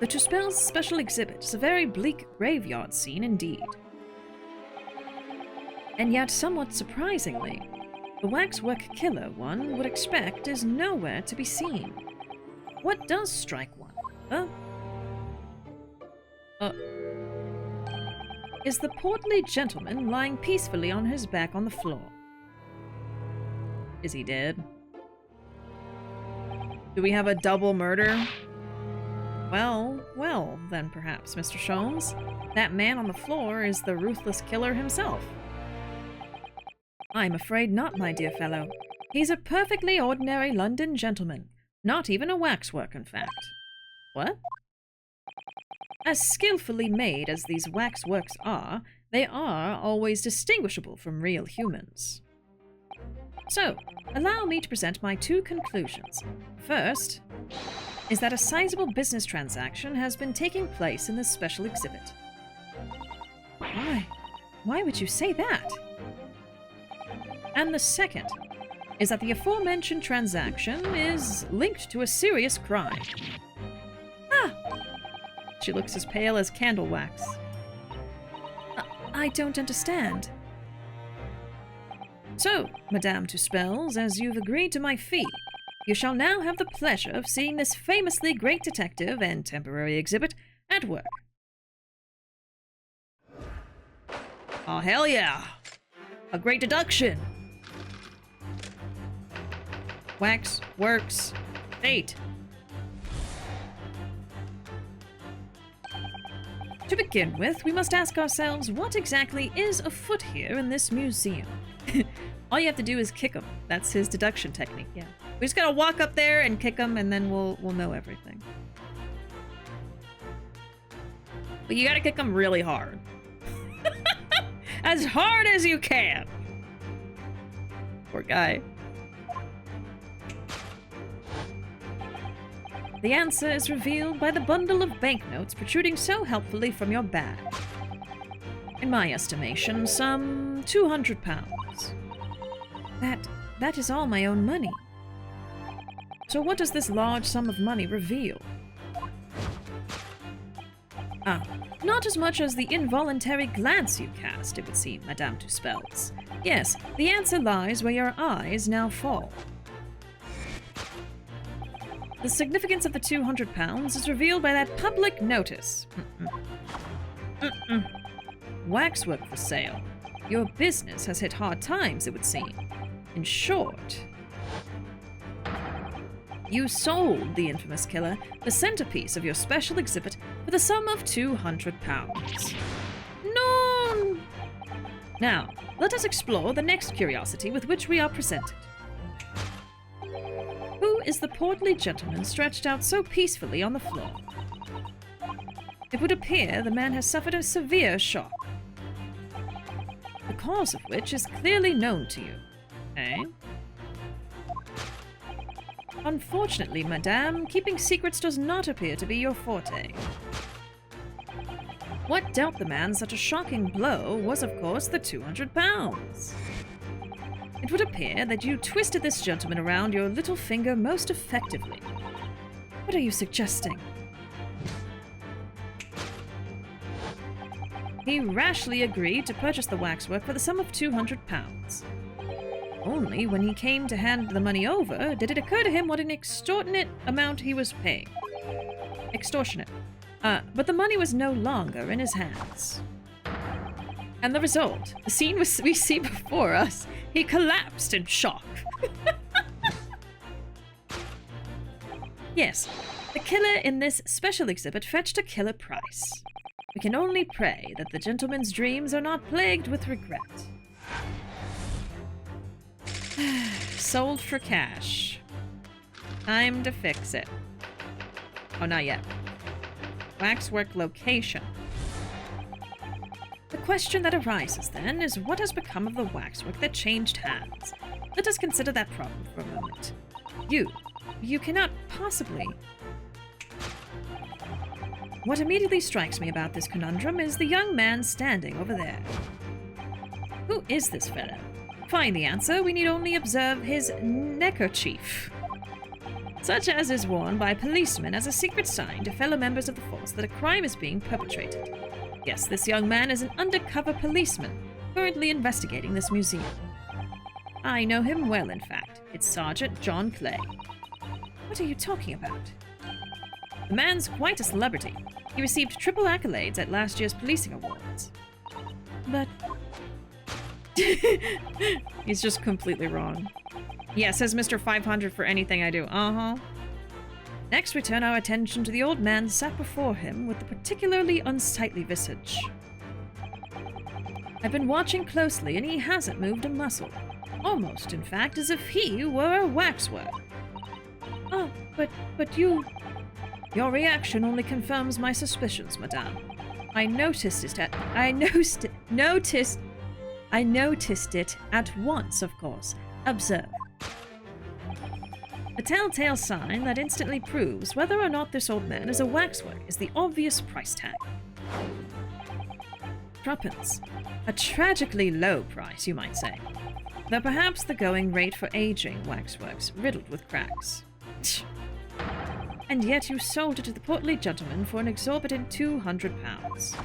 S4: The Tusspells special exhibit is a very bleak graveyard scene indeed. And yet, somewhat surprisingly, the waxwork killer one would expect is nowhere to be seen. What does strike one? Is the portly gentleman lying peacefully on his back on the floor? Is he dead? Do we have a double murder? Well, then perhaps, Mr. Sholmes. That man on the floor is the ruthless killer himself. I'm afraid not, my dear fellow. He's a perfectly ordinary London gentleman. Not even a waxwork, in fact. What? As skillfully made as these waxworks are, they are always distinguishable from real humans. So, allow me to present my two conclusions. First, is that a sizable business transaction has been taking place in this special exhibit. Why? Why would you say that? And the second is that the aforementioned transaction is linked to a serious crime. Ah! She looks as pale as candle wax. I don't understand. So, Madame Tusspells, as you've agreed to my fee, you shall now have the pleasure of seeing this famously great detective and temporary exhibit at work. Oh, hell yeah! A great deduction! Wax, works, fate. To begin with, we must ask ourselves what exactly is afoot here in this museum. All you have to do is kick him. That's his deduction technique, yeah. We just gotta walk up there and kick him, and then we'll know everything. But you gotta kick him really hard. As hard as you can! Poor guy. The answer is revealed by the bundle of banknotes protruding so helpfully from your bag. In my estimation, some 200 pounds. That is all my own money. So what does this large sum of money reveal? Ah, not as much as the involuntary glance you cast, it would seem, Madame Tusspells. Yes, the answer lies where your eyes now fall. The significance of the 200 pounds is revealed by that public notice. Waxwork for sale. Your business has hit hard times, it would seem. In short, you sold the infamous killer the centerpiece of your special exhibit for the sum of 200 pounds. No! Now, let us explore the next curiosity with which we are presented. Who is the portly gentleman stretched out so peacefully on the floor? It would appear the man has suffered a severe shock, the cause of which is clearly known to you. Eh? Unfortunately, madame, keeping secrets does not appear to be your forte. What dealt the man such a shocking blow was, of course, the 200 pounds. It would appear that you twisted this gentleman around your little finger most effectively. What are you suggesting? He rashly agreed to purchase the waxwork for the sum of 200 pounds. Only when he came to hand the money over did it occur to him what an extortionate amount he was paying. Extortionate. But the money was no longer in his hands. And the result, the scene we see before us, he collapsed in shock. Yes, the killer in this special exhibit fetched a killer price. We can only pray that the gentleman's dreams are not plagued with regret. Sold for cash. Time to fix it. Oh, not yet. Waxwork location. The question that arises, then, is what has become of the waxwork that changed hands? Let us consider that problem for a moment. You cannot possibly... What immediately strikes me about this conundrum is the young man standing over there. Who is this fellow? Find the answer, we need only observe his neckerchief, such as is worn by policemen as a secret sign to fellow members of the force that a crime is being perpetrated. Yes, this young man is an undercover policeman, currently investigating this museum. I know him well, in fact. It's Sergeant John Clay. What are you talking about? The man's quite a celebrity. He received triple accolades at last year's policing awards. But...
S1: He's just completely wrong. Yeah, says Mr. 500 for anything I do. Uh-huh.
S4: Next, we turn our attention to the old man sat before him with a particularly unsightly visage. I've been watching closely, and he hasn't moved a muscle. Almost, in fact, as if he were a waxwork. Oh, but you... Your reaction only confirms my suspicions, madame. I noticed it at once, of course. Observe. The telltale sign that instantly proves whether or not this old man is a waxwork is the obvious price tag. Threepence. A tragically low price, you might say. Though perhaps the going rate for aging waxworks riddled with cracks. And yet you sold it to the portly gentleman for an exorbitant £200.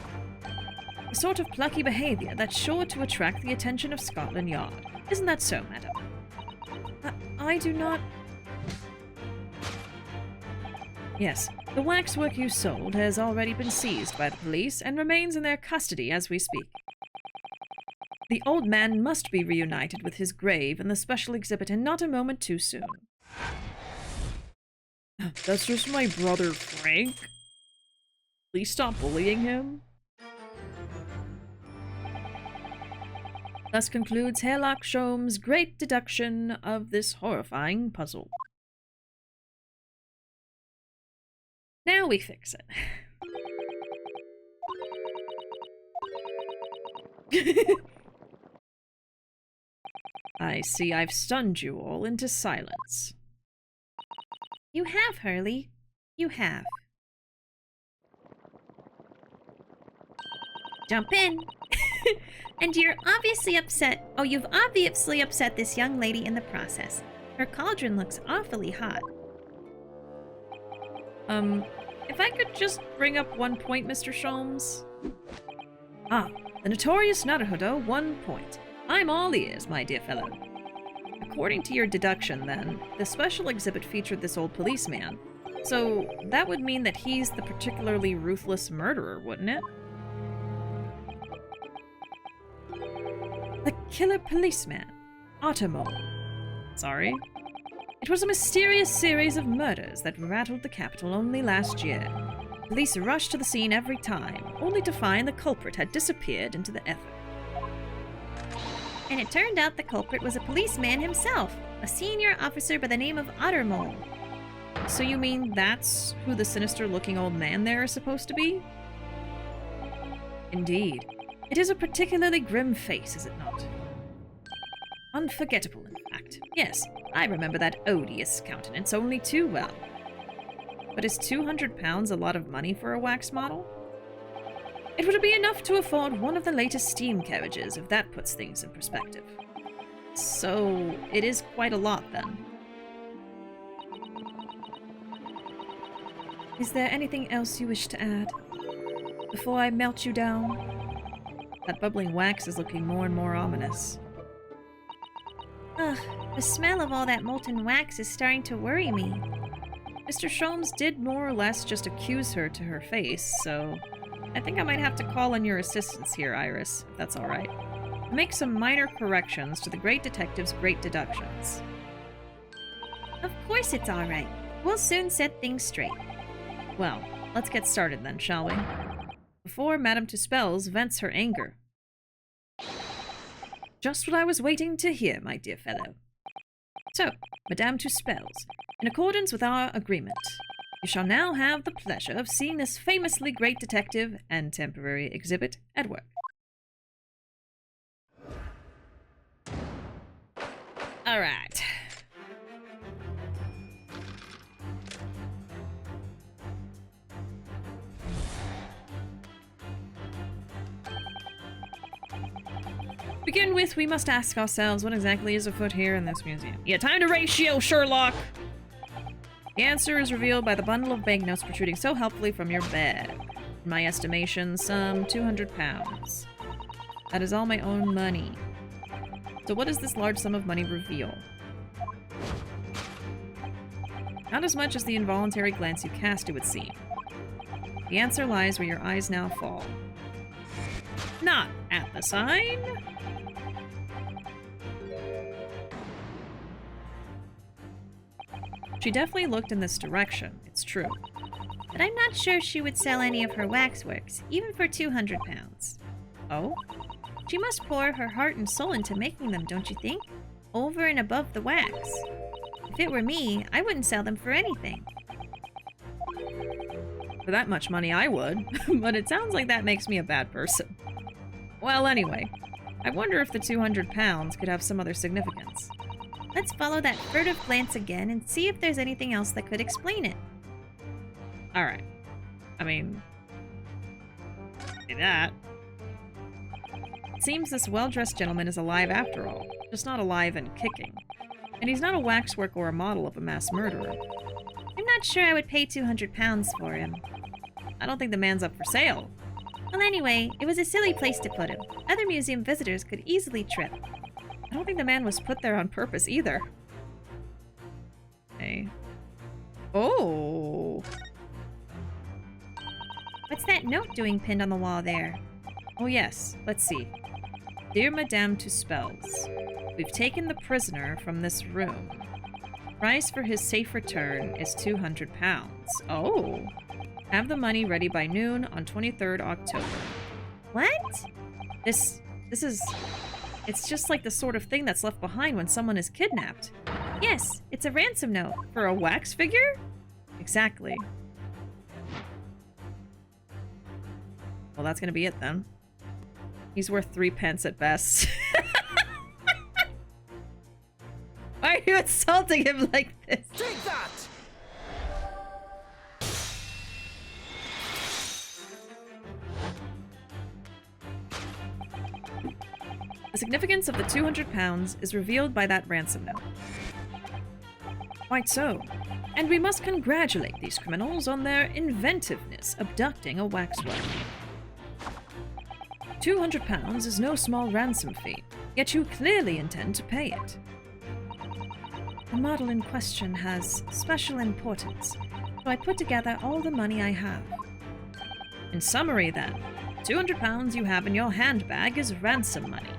S4: A sort of plucky behavior that's sure to attract the attention of Scotland Yard. Isn't that so, madam? I do not... Yes, the waxwork you sold has already been seized by the police and remains in their custody as we speak. The old man must be reunited with his grave in the special exhibit, and not a moment too soon.
S1: That's just my brother Frank. Please stop bullying him.
S4: Thus concludes Herlock Sholmes's great deduction of this horrifying puzzle. Now we fix it. I see I've stunned you all into silence.
S2: You have, Hurley. You have. Jump in. And you're obviously upset. Oh, you've obviously upset this young lady in the process. Her cauldron looks awfully hot.
S1: If I could just bring up 1 point, Mr. Sholmes.
S4: Ah, the notorious Naruhodo, 1 point. I'm all ears, my dear fellow.
S1: According to your deduction, then, the special exhibit featured this old policeman. So that would mean that he's the particularly ruthless murderer, wouldn't it?
S4: The killer policeman. Automole.
S1: Sorry?
S4: It was a mysterious series of murders that rattled the capital only last year. Police rushed to the scene every time, only to find the culprit had disappeared into the ether.
S2: And it turned out the culprit was a policeman himself, a senior officer by the name of Ottermole.
S1: So you mean that's who the sinister-looking old man there is supposed to be?
S4: Indeed. It is a particularly grim face, is it not? Unforgettable, in fact. Yes, I remember that odious countenance only too well.
S1: But is £200 a lot of money for a wax model?
S4: It would be enough to afford one of the latest steam carriages, if that puts things in perspective.
S1: So, it is quite a lot, then.
S4: Is there anything else you wish to add? Before I melt you down?
S1: That bubbling wax is looking more and more ominous.
S2: Ugh, the smell of all that molten wax is starting to worry me.
S1: Mr. Sholmes did more or less just accuse her to her face, so I think I might have to call on your assistance here, Iris, if that's alright. Make some minor corrections to the great detective's great deductions.
S2: Of course it's alright. We'll soon set things straight.
S1: Well, let's get started then, shall we? Before Madame Tusspells vents her anger.
S4: Just what I was waiting to hear, my dear fellow. So, Madame Tusspells, in accordance with our agreement, you shall now have the pleasure of seeing this famously great detective and temporary exhibit at work.
S1: Alright. To begin with, we must ask ourselves what exactly is afoot here in this museum. Yeah, time to ratio, Sherlock! The answer is revealed by the bundle of banknotes protruding so helpfully from your bag. In my estimation, some £200. That is all my own money. So what does this large sum of money reveal?
S4: Not as much as the involuntary glance you cast, it would seem. The answer lies where your eyes now fall. Not at the sign. She definitely looked in this direction, it's true.
S2: But I'm not sure she would sell any of her waxworks, even for 200 pounds.
S4: Oh?
S2: She must pour her heart and soul into making them, don't you think? Over and above the wax. If it were me, I wouldn't sell them for anything.
S4: For that much money, I would. But it sounds like that makes me a bad person. Well, anyway, I wonder if the 200 pounds could have some other significance.
S2: Let's follow that furtive glance again and see if there's anything else that could explain it.
S4: Alright. I mean... say that. It seems this well-dressed gentleman is alive after all. Just not alive and kicking. And he's not a waxwork or a model of a mass murderer.
S2: I'm not sure I would pay 200 pounds for him.
S4: I don't think the man's up for sale.
S2: Well, anyway, it was a silly place to put him. Other museum visitors could easily trip.
S4: I don't think the man was put there on purpose either. Okay. Oh!
S2: What's that note doing pinned on the wall there?
S4: Oh yes, let's see. Dear Madame Tusspells, we've taken the prisoner from this room. Price for his safe return is 200 pounds. Oh! Have the money ready by noon on 23rd October.
S2: What?
S4: This is... it's just like the sort of thing that's left behind when someone is kidnapped.
S2: Yes, it's a ransom note.
S4: For a wax figure? Exactly. Well, that's gonna be it then. He's worth 3 pence at best. Why are you insulting him like this?
S5: Take that!
S4: The significance of the 200 pounds is revealed by that ransom note. Quite so. And we must congratulate these criminals on their inventiveness abducting a waxwork. 200 pounds is no small ransom fee, yet you clearly intend to pay it. The model in question has special importance, so I put together all the money I have. In summary then, 200 pounds you have in your handbag is ransom money.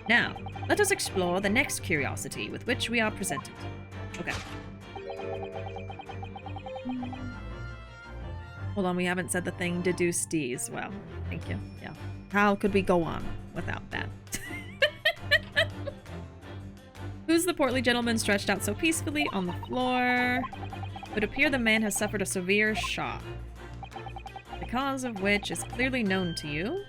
S4: Now, let us explore the next curiosity with which we are presented. Okay. Hold on, we haven't said the thing deduce D's. Well, thank you. Yeah. How could we go on without that? Who's the portly gentleman stretched out so peacefully on the floor? It would appear the man has suffered a severe shock, the cause of which is clearly known to you.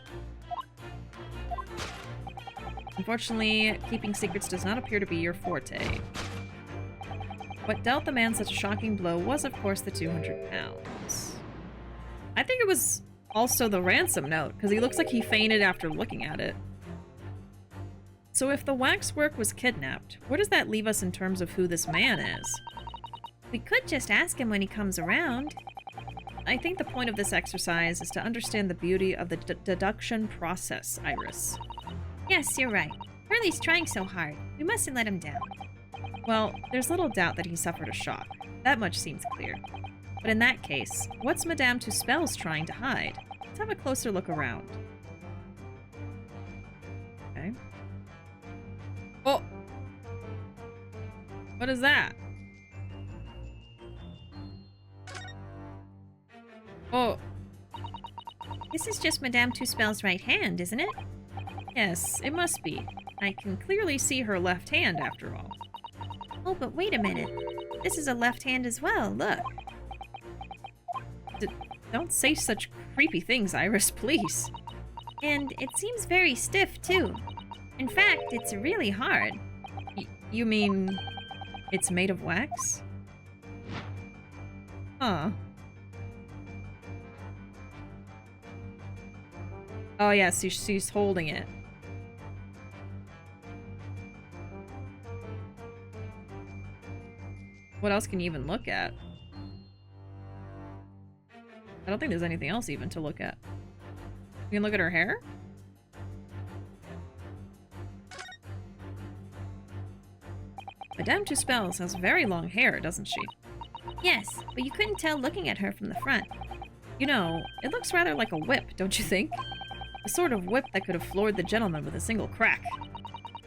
S4: Unfortunately, keeping secrets does not appear to be your forte. What dealt the man such a shocking blow was, of course, the 200 pounds. I think it was also the ransom note, because he looks like he fainted after looking at it. So if the waxwork was kidnapped, where does that leave us in terms of who this man is?
S2: We could just ask him when he comes around.
S4: I think the point of this exercise is to understand the beauty of the deduction process, Iris.
S2: Yes, you're right. Hurley's trying so hard. We mustn't let him down.
S4: Well, there's little doubt that he suffered a shock. That much seems clear. But in that case, what's Madame Tusspells trying to hide? Let's have a closer look around. Okay. Oh! What is that? Oh.
S2: This is just Madame Tusspells' right hand, isn't it?
S4: Yes, it must be. I can clearly see her left hand, after all.
S2: Oh, but wait a minute. This is a left hand as well, look.
S4: Don't say such creepy things, Iris, please.
S2: And it seems very stiff, too. In fact, it's really hard.
S4: You mean it's made of wax? Huh. Oh, yes, she's holding it. What else can you even look at? I don't think there's anything else even to look at. You can look at her hair? Madame Tusspells has very long hair, doesn't she?
S2: Yes, but you couldn't tell looking at her from the front.
S1: You know, it looks rather like a whip, don't you think? The sort of whip that could have floored the gentleman with a single crack.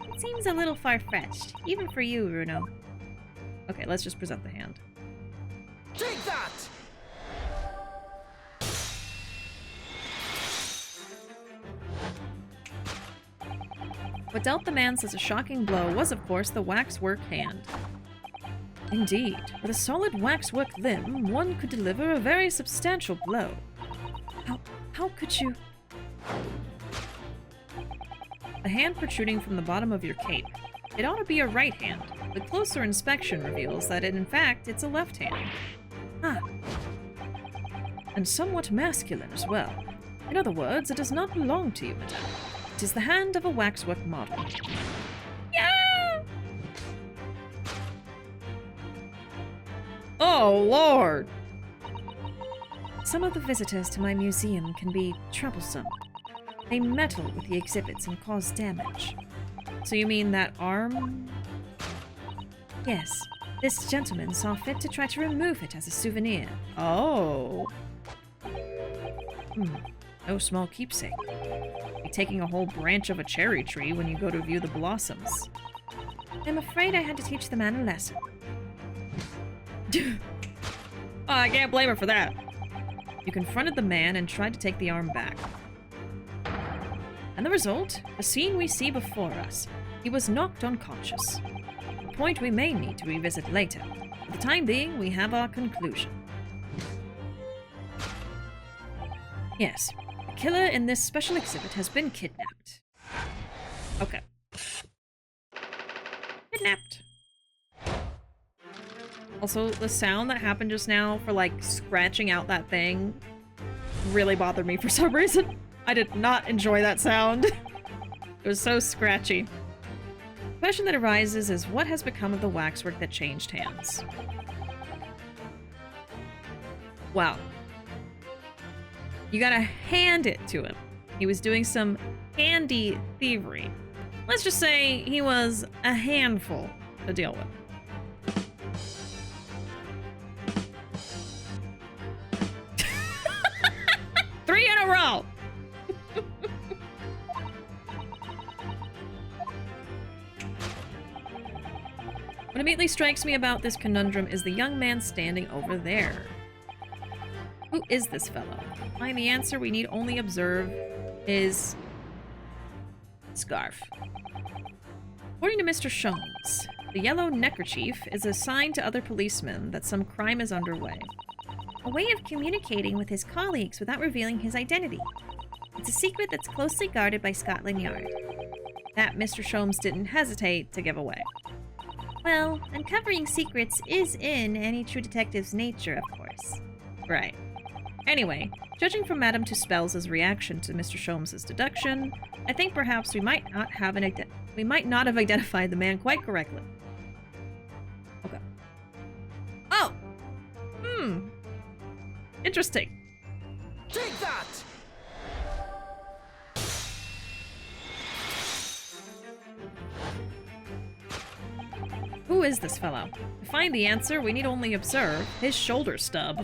S2: It seems a little far-fetched, even for you, Runo.
S1: Okay, let's just present the hand.
S5: Take that!
S1: What dealt the man such a shocking blow was, of course, the waxwork hand. Indeed, with a solid waxwork limb, one could deliver a very substantial blow. How could you... The hand protruding from the bottom of your cape. It ought to be a right hand, but closer inspection reveals that in fact it's a left hand. Ah. And somewhat masculine as well. In other words, it does not belong to you, madame. It is the hand of a waxwork model.
S2: Yeah!
S1: Oh, Lord!
S4: Some of the visitors to my museum can be troublesome. They meddle with the exhibits and cause damage.
S1: So you mean that arm?
S4: Yes, this gentleman saw fit to try to remove it as a souvenir.
S1: Oh. No small keepsake. Be taking a whole branch of a cherry tree when you go to view the blossoms.
S4: I'm afraid I had to teach the man a lesson.
S1: Oh, I can't blame her for that. You confronted the man and tried to take the arm back. And the result? The scene we see before us. He was knocked unconscious. A point we may need to revisit later. For the time being, we have our conclusion. Yes, the killer in this special exhibit has been kidnapped. Okay. Kidnapped. Also, the sound that happened just now for, like, scratching out that thing really bothered me for some reason. I did not enjoy that sound. It was so scratchy. The question that arises is what has become of the waxwork that changed hands? Wow. You gotta hand it to him. He was doing some handy thievery. Let's just say he was a handful to deal with. Three in a row! What immediately strikes me about this conundrum is the young man standing over there. Who is this fellow? Find the answer, we need only observe his scarf. According to Mr. Sholmes, the yellow neckerchief is a sign to other policemen that some crime is underway.
S2: A way of communicating with his colleagues without revealing his identity. It's a secret that's closely guarded by Scotland Yard.
S1: That Mr. Sholmes didn't hesitate to give away.
S2: Well, uncovering secrets is in any true detective's nature, of course.
S1: Right. Anyway, judging from Madame Tusspells' reaction to Mr. Sholmes' deduction, I think perhaps we might not have identified the man quite correctly. Okay. Oh! Interesting.
S5: Take that!
S1: Who is this fellow? To find the answer, we need only observe his shoulder stub.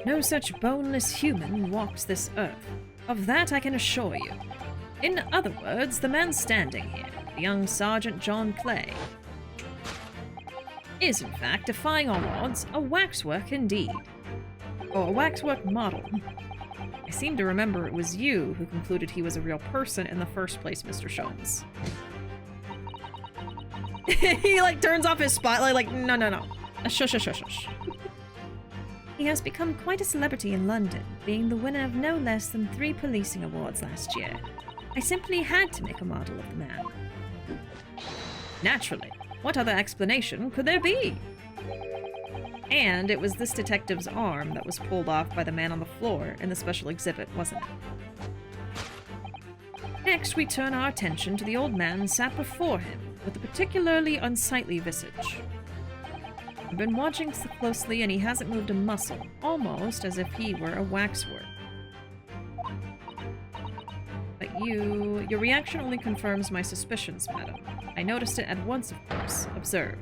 S1: No such boneless human walks this earth. Of that I can assure you. In other words, the man standing here, the young Sergeant John Clay, is in fact, defying all odds, a waxwork indeed. Or a waxwork model. I seem to remember it was you who concluded he was a real person in the first place, Mr. Sholmes. He, like, turns off his spotlight, like, no. Shush.
S2: He has become quite a celebrity in London, being the winner of no less than 3 policing awards last year. I simply had to make a model of the man.
S1: Naturally. What other explanation could there be? And it was this detective's arm that was pulled off by the man on the floor in the special exhibit, wasn't it? Next, we turn our attention to the old man sat before him, with a particularly unsightly visage. I've been watching closely and he hasn't moved a muscle, almost as if he were a waxwork. But your reaction only confirms my suspicions, madam. I noticed it at once, of course. Observe.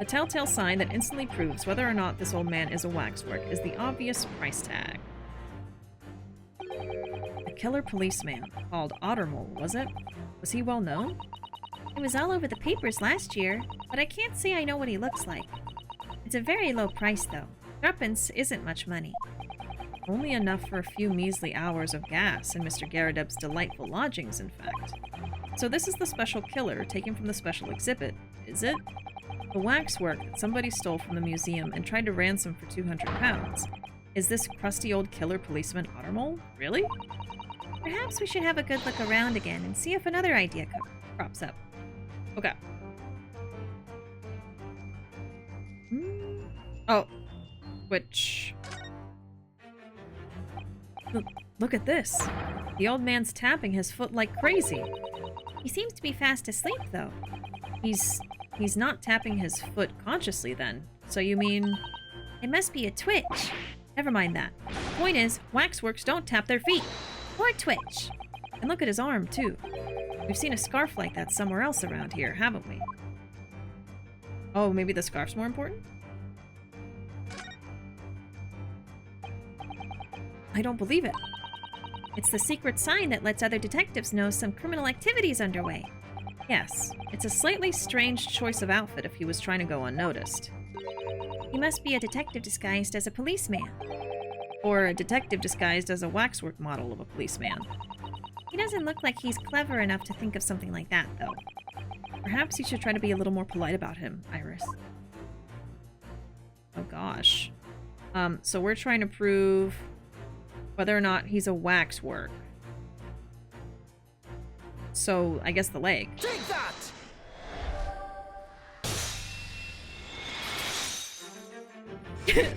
S1: The telltale sign that instantly proves whether or not this old man is a waxwork is the obvious price tag. A killer policeman called Ottermole, was it? Was he well known?
S2: It was all over the papers last year, but I can't say I know what he looks like. It's a very low price, though. Threepence isn't much money.
S1: Only enough for a few measly hours of gas in Mr. Garrideb's delightful lodgings, in fact. So this is the special killer taken from the special exhibit, is it? The waxwork that somebody stole from the museum and tried to ransom for 200 pounds. Is this crusty old killer policeman Ottermole? Really?
S2: Perhaps we should have a good look around again and see if another idea crops up.
S1: Okay. Oh. Which... Look at this. The old man's tapping his foot like crazy.
S2: He seems to be fast asleep, though.
S1: He's not tapping his foot consciously then. So you mean...
S2: It must be a twitch.
S1: Never mind that. Point is, waxworks don't tap their feet.
S2: Or twitch.
S1: And look at his arm, too. We've seen a scarf like that somewhere else around here, haven't we? Oh, maybe the scarf's more important? I don't believe it.
S2: It's the secret sign that lets other detectives know some criminal activity is underway.
S1: Yes, it's a slightly strange choice of outfit if he was trying to go unnoticed.
S2: He must be a detective disguised as a policeman.
S1: Or a detective disguised as a waxwork model of a policeman.
S2: He doesn't look like he's clever enough to think of something like that, though.
S1: Perhaps you should try to be a little more polite about him, Iris. Oh gosh. So we're trying to prove whether or not he's a waxwork. So, I guess the leg.
S5: Take that!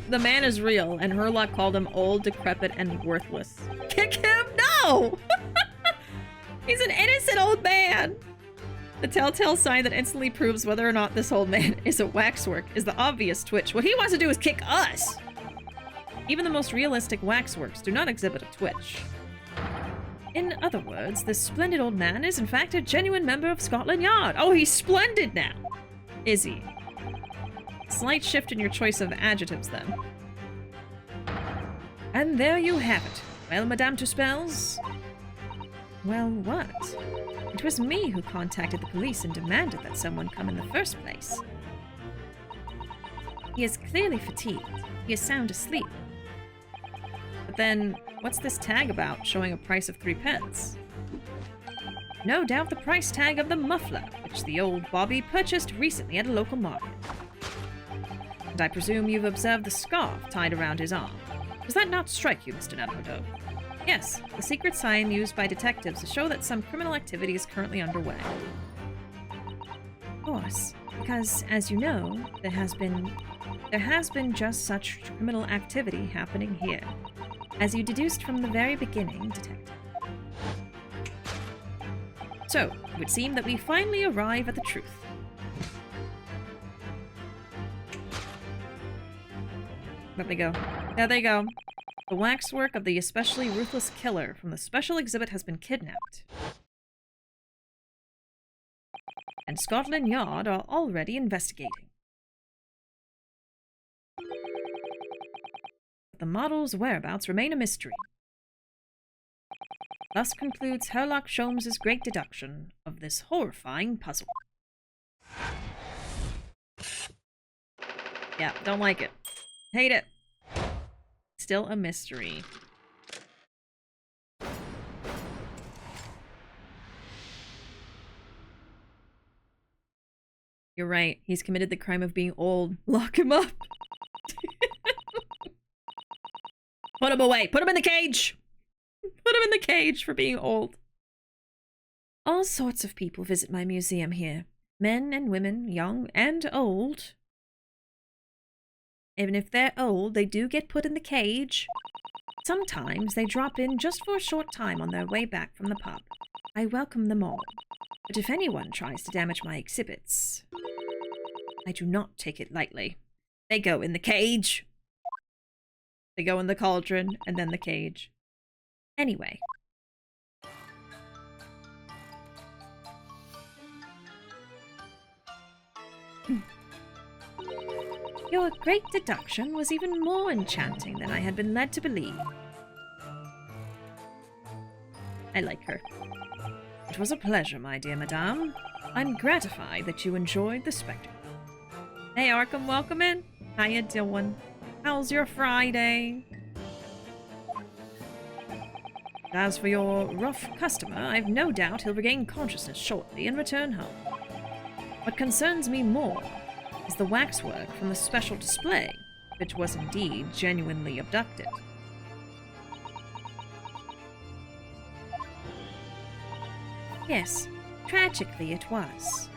S1: The man is real, and Herlock called him old, decrepit, and worthless. Kick him? No! He's an innocent old man! The telltale sign that instantly proves whether or not this old man is a waxwork is the obvious twitch. What he wants to do is kick us! Even the most realistic waxworks do not exhibit a twitch. In other words, this splendid old man is in fact a genuine member of Scotland Yard. Oh, he's splendid now! Is he? Slight shift in your choice of adjectives, then. And there you have it. Well, Madame Tusspells? Well, what? It was me who contacted the police and demanded that someone come in the first place.
S2: He is clearly fatigued. He is sound asleep.
S1: But then, what's this tag about, showing a price of 3 pence? No doubt the price tag of the muffler, which the old Bobby purchased recently at a local market. And I presume you've observed the scarf tied around his arm. Does that not strike you, Mr. Naruto? Yes, the secret sign used by detectives to show that some criminal activity is currently underway.
S2: Of course, because, as you know,
S1: there has been just such criminal activity happening here.
S2: As you deduced from the very beginning, Detective.
S1: So, it would seem that we finally arrive at the truth. There they go. There they go. The waxwork of the especially ruthless killer from the special exhibit has been kidnapped. And Scotland Yard are already investigating. But the model's whereabouts remain a mystery. Thus concludes Herlock Sholmes' great deduction of this horrifying puzzle. Yeah, don't like it. Hate it. Still a mystery. You're right. He's committed the crime of being old. Lock him up. Put him away. Put him in the cage. Put him in the cage for being old. All sorts of people visit my museum here. Men and women, young and old. Even if they're old, they do get put in the cage. Sometimes they drop in just for a short time on their way back from the pub. I welcome them all. But if anyone tries to damage my exhibits, I do not take it lightly. They go in the cage. They go in the cauldron, and then the cage. Anyway.
S4: Your great deduction was even more enchanting than I had been led to believe. I like her. It was a pleasure, my dear madame. I'm gratified that you enjoyed the spectacle.
S1: Hey, Arkham, welcome in. How you doing? How's your Friday?
S4: As for your rough customer, I've no doubt he'll regain consciousness shortly and return home. What concerns me more is the waxwork from the special display, which was indeed genuinely abducted. Yes, tragically it was.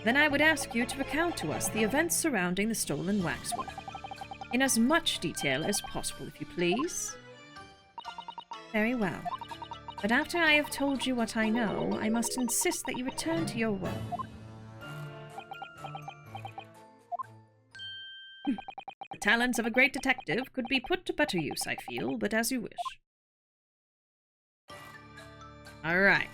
S4: Then I would ask you to recount to us the events surrounding the stolen waxwork, in as much detail as possible, if you please. Very well. But after I have told you what I know, I must insist that you return to your work. The talents of a great detective could be put to better use, I feel, but as you wish.
S1: Alright.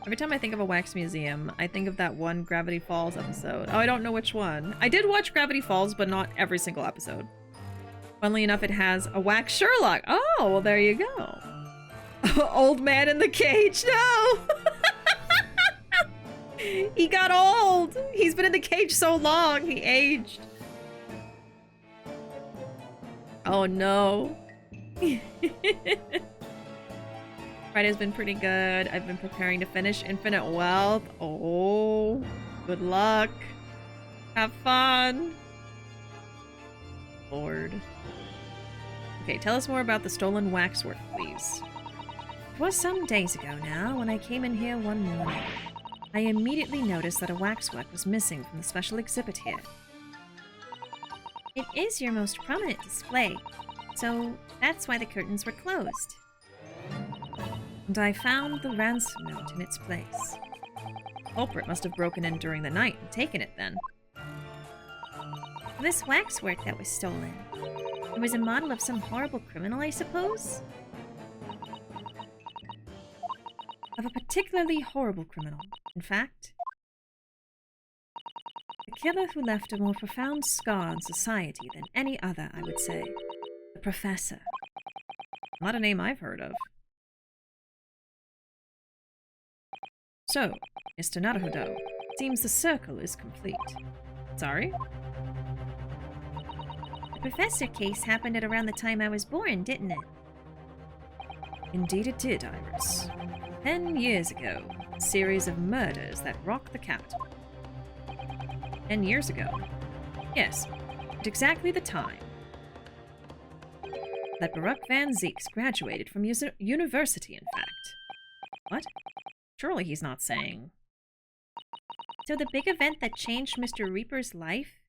S1: Every time I think of a wax museum, I think of that one Gravity Falls episode. Oh, I don't know which one. I did watch Gravity Falls, but not every single episode. Funnily enough, it has a wax Sherlock. Oh, well, there you go. Old man in the cage. No! He got old. He's been in the cage so long. He aged. Oh, no. Friday's been pretty good. I've been preparing to finish Infinite Wealth. Oh, good luck. Have fun. Lord. Okay, tell us more about the stolen waxwork, please.
S4: It was some days ago now when I came in here one morning. I immediately noticed that a waxwork was missing from the special exhibit here.
S2: It is your most prominent display, so that's why the curtains were closed.
S4: And I found the ransom note in its place.
S1: The culprit must have broken in during the night and taken it then.
S2: This waxwork that was stolen. It was a model of some horrible criminal, I suppose?
S4: Of a particularly horrible criminal, in fact. A killer who left a more profound scar on society than any other, I would say. The Professor.
S1: Not a name I've heard of.
S4: So, Mr. Naruhodo, it seems the circle is complete.
S1: Sorry?
S2: The Professor case happened at around the time I was born, didn't it?
S4: Indeed it did, Iris. 10 years ago, a series of murders that rocked the capital.
S1: 10 years ago?
S4: Yes, at exactly the time that Baruch Van Zieks graduated from university, in fact.
S1: What? Surely he's not saying.
S2: So the big event that changed Mr. Reaper's life?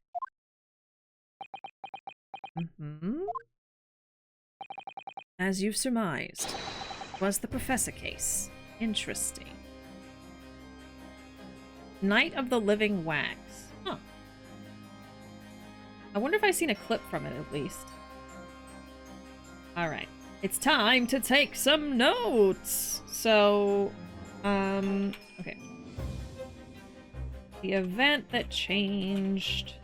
S1: Mm-hmm.
S4: As you've surmised, was the Professor case.
S1: Interesting. Night of the Living Wax. Huh. I wonder if I've seen a clip from it at least. Alright. It's time to take some notes! So, okay. The event that changed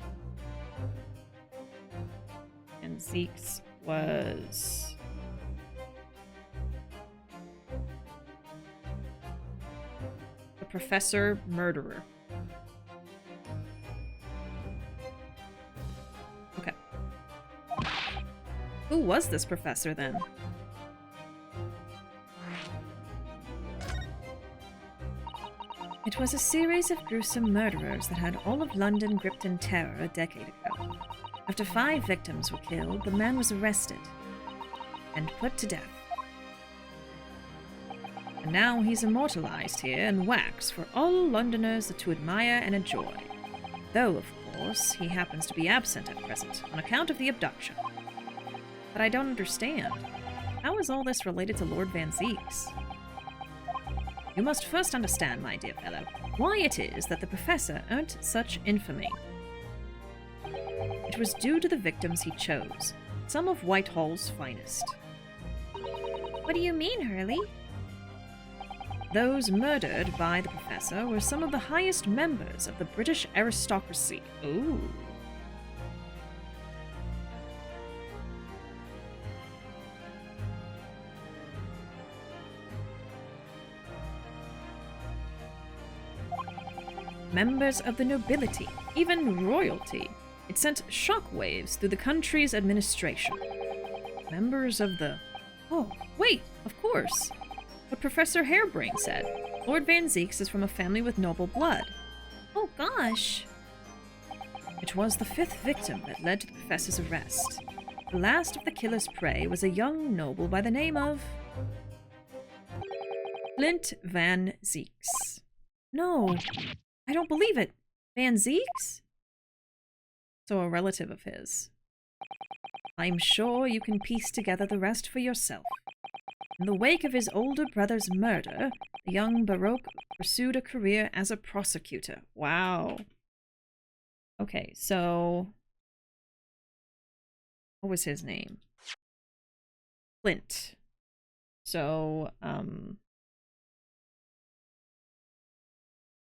S1: and Ziek's was the Professor Murderer. Okay. Who was this professor then?
S4: It was a series of gruesome murderers that had all of London gripped in terror a decade ago. After 5 victims were killed, the man was arrested and put to death. And now he's immortalized here in wax for all Londoners to admire and enjoy. Though, of course, he happens to be absent at present on account of the abduction.
S1: But I don't understand. How is all this related to Lord Van Zieks?
S4: You must first understand, my dear fellow, why it is that the Professor earned such infamy. It was due to the victims he chose, some of Whitehall's finest.
S2: What do you mean, Hurley?
S4: Those murdered by the professor were some of the highest members of the British aristocracy.
S1: Ooh.
S4: Members of the nobility, even royalty. It sent shockwaves through the country's administration. Members of the... Oh, wait, of course. What Professor Harebrain said. Lord Van Zieks is from a family with noble blood.
S2: Oh gosh.
S4: It was the 5th victim that led to the professor's arrest. The last of the killer's prey was a young noble by the name of... Flint Van Zieks. No, I don't believe it. Van Zieks? So a relative of his. I'm sure you can piece together the rest for yourself. In the wake of his older brother's murder, the young Baroque pursued a career as a prosecutor.
S1: Wow. Okay, so... what was his name? Flint. So,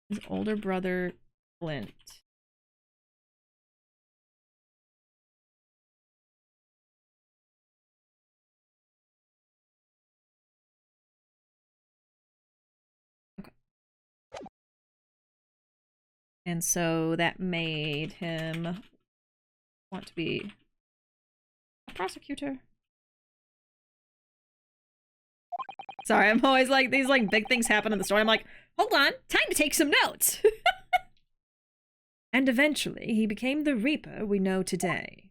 S1: his older brother, Flint. Okay. And so that made him want to be a prosecutor. Sorry, I'm always like, these like big things happen in the story. I'm like, hold on, time to take some notes.
S4: And eventually, he became the Reaper we know today.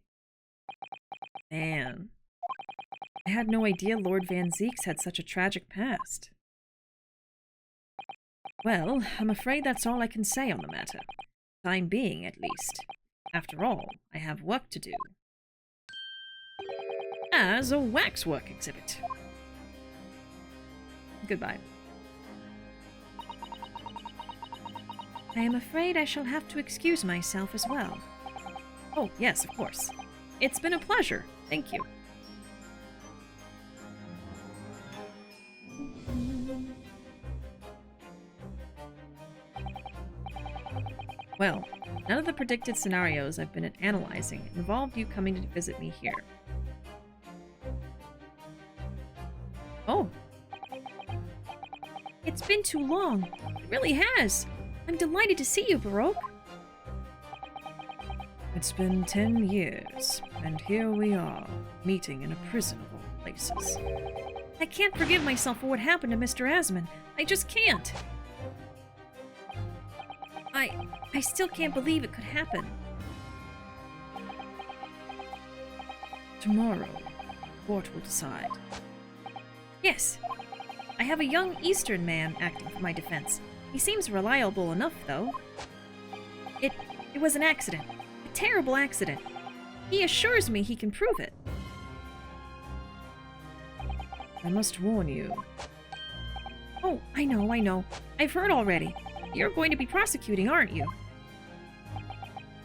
S4: Man, I had no idea Lord Van Zieks had such a tragic past. Well, I'm afraid that's all I can say on the matter. Time being, at least. After all, I have work to do. As a waxwork exhibit.
S1: Goodbye.
S4: I am afraid I shall have to excuse myself as well. Oh, yes, of course. It's been a pleasure. Thank you.
S1: Well, none of the predicted scenarios I've been analyzing involved you coming to visit me here.
S4: Oh. It's been too long. It really has. I'm delighted to see you, Baroque. It's been 10 years, and here we are, meeting in a prison of all places. I can't forgive myself for what happened to Mr. Asman. I just can't. I still can't believe it could happen. Tomorrow, the court will decide. Yes. I have a young Eastern man acting for my defense. He seems reliable enough, though. It was an accident. A terrible accident. He assures me he can prove it. I must warn you. Oh, I know. I've heard already. You're going to be prosecuting, aren't you?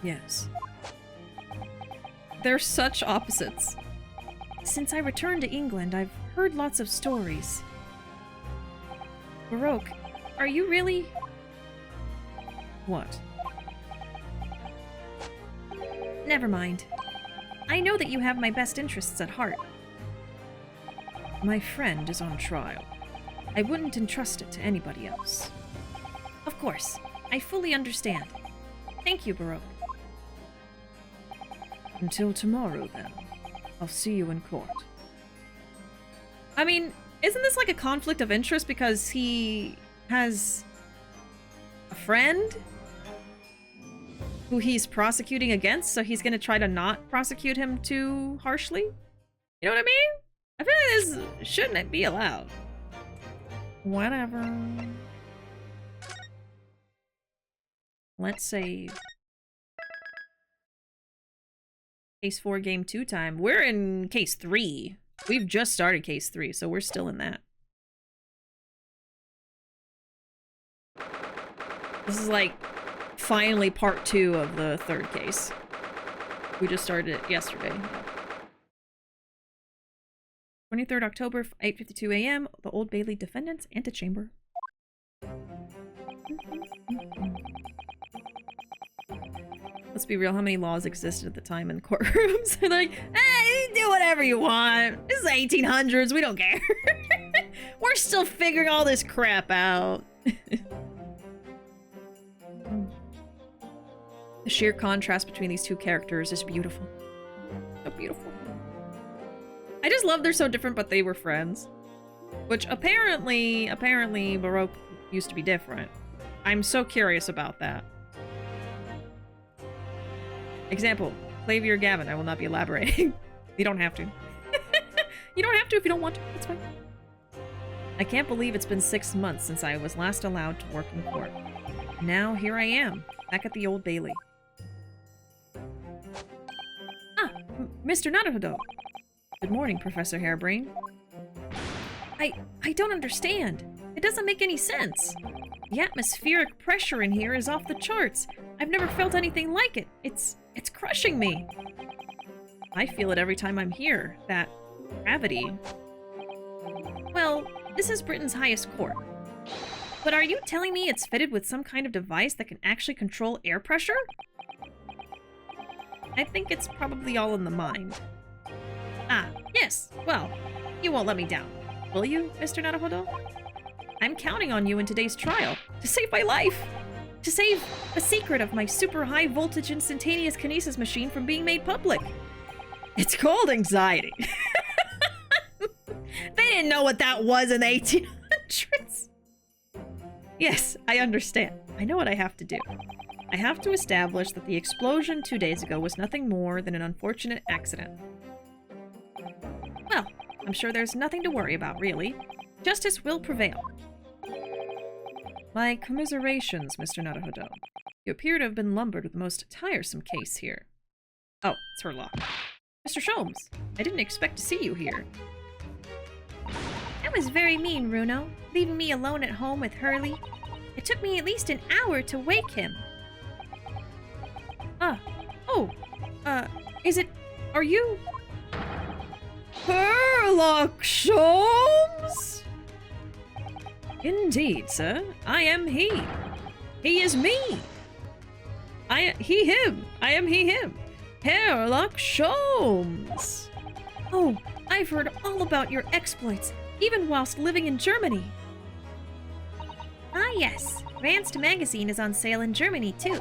S4: Yes.
S1: They're such opposites.
S4: Since I returned to England, I've heard lots of stories. Baroque, are you really... What? Never mind. I know that you have my best interests at heart. My friend is on trial. I wouldn't entrust it to anybody else. Of course. I fully understand. Thank you, Baroque. Until tomorrow, then. I'll see you in court.
S1: I mean, isn't this like a conflict of interest because he has a friend who he's prosecuting against, so he's gonna try to not prosecute him too harshly? You know what I mean? I feel like this shouldn't be allowed. Whatever. Let's save. Case 4, game 2 time. We're in case 3. We've just started case 3, so we're still in that. This is like finally part 2 of the 3rd case. We just started it yesterday. 23rd October, 8:52 a.m. The Old Bailey Defendant's Antechamber. Let's be real, how many laws existed at the time in courtrooms? They're like, you do whatever you want. This is the 1800s, we don't care. We're still figuring all this crap out. The sheer contrast between these two characters is beautiful. So beautiful. I just love they're so different, but they were friends. Which apparently Baroque used to be different. I'm so curious about that. Example, Flavia or Gavin. I will not be elaborating. You don't have to. You don't have to if you don't want to. That's fine. I can't believe it's been 6 months since I was last allowed to work in court. Now here I am, back at the Old Bailey. Ah, Mr. Naruhodo. Good morning, Professor Harebrain. I don't understand. It doesn't make any sense. The atmospheric pressure in here is off the charts. I've never felt anything like it. It's crushing me. I feel it every time I'm here. That gravity. Well, this is Britain's highest court. But are you telling me it's fitted with some kind of device that can actually control air pressure? I think it's probably all in the mind. Ah, yes. Well, you won't let me down. Will you, Mr. Naruhodo? I'm counting on you in today's trial to save my life. To save a secret of my super high voltage instantaneous kinesis machine from being made public. It's called anxiety. They didn't know what that was in the 1800s. Yes, I understand. I know what I have to do. I have to establish that the explosion 2 days ago was nothing more than an unfortunate accident. Well, I'm sure there's nothing to worry about, really. Justice will prevail. My commiserations, Mr. Naruhodo. You appear to have been lumbered with the most tiresome case here. Oh, it's Herlock. Mr. Sholmes, I didn't expect to see you here.
S2: That was very mean, Runo, leaving me alone at home with Hurley. It took me at least an hour to wake him.
S4: Are you... Herlock Sholmes? Indeed, sir. I am he. He is me. He, him. I am he, him. Herlock Sholmes. Oh, I've heard all about your exploits, even whilst living in Germany.
S2: Ah, yes. Ranst magazine is on sale in Germany, too.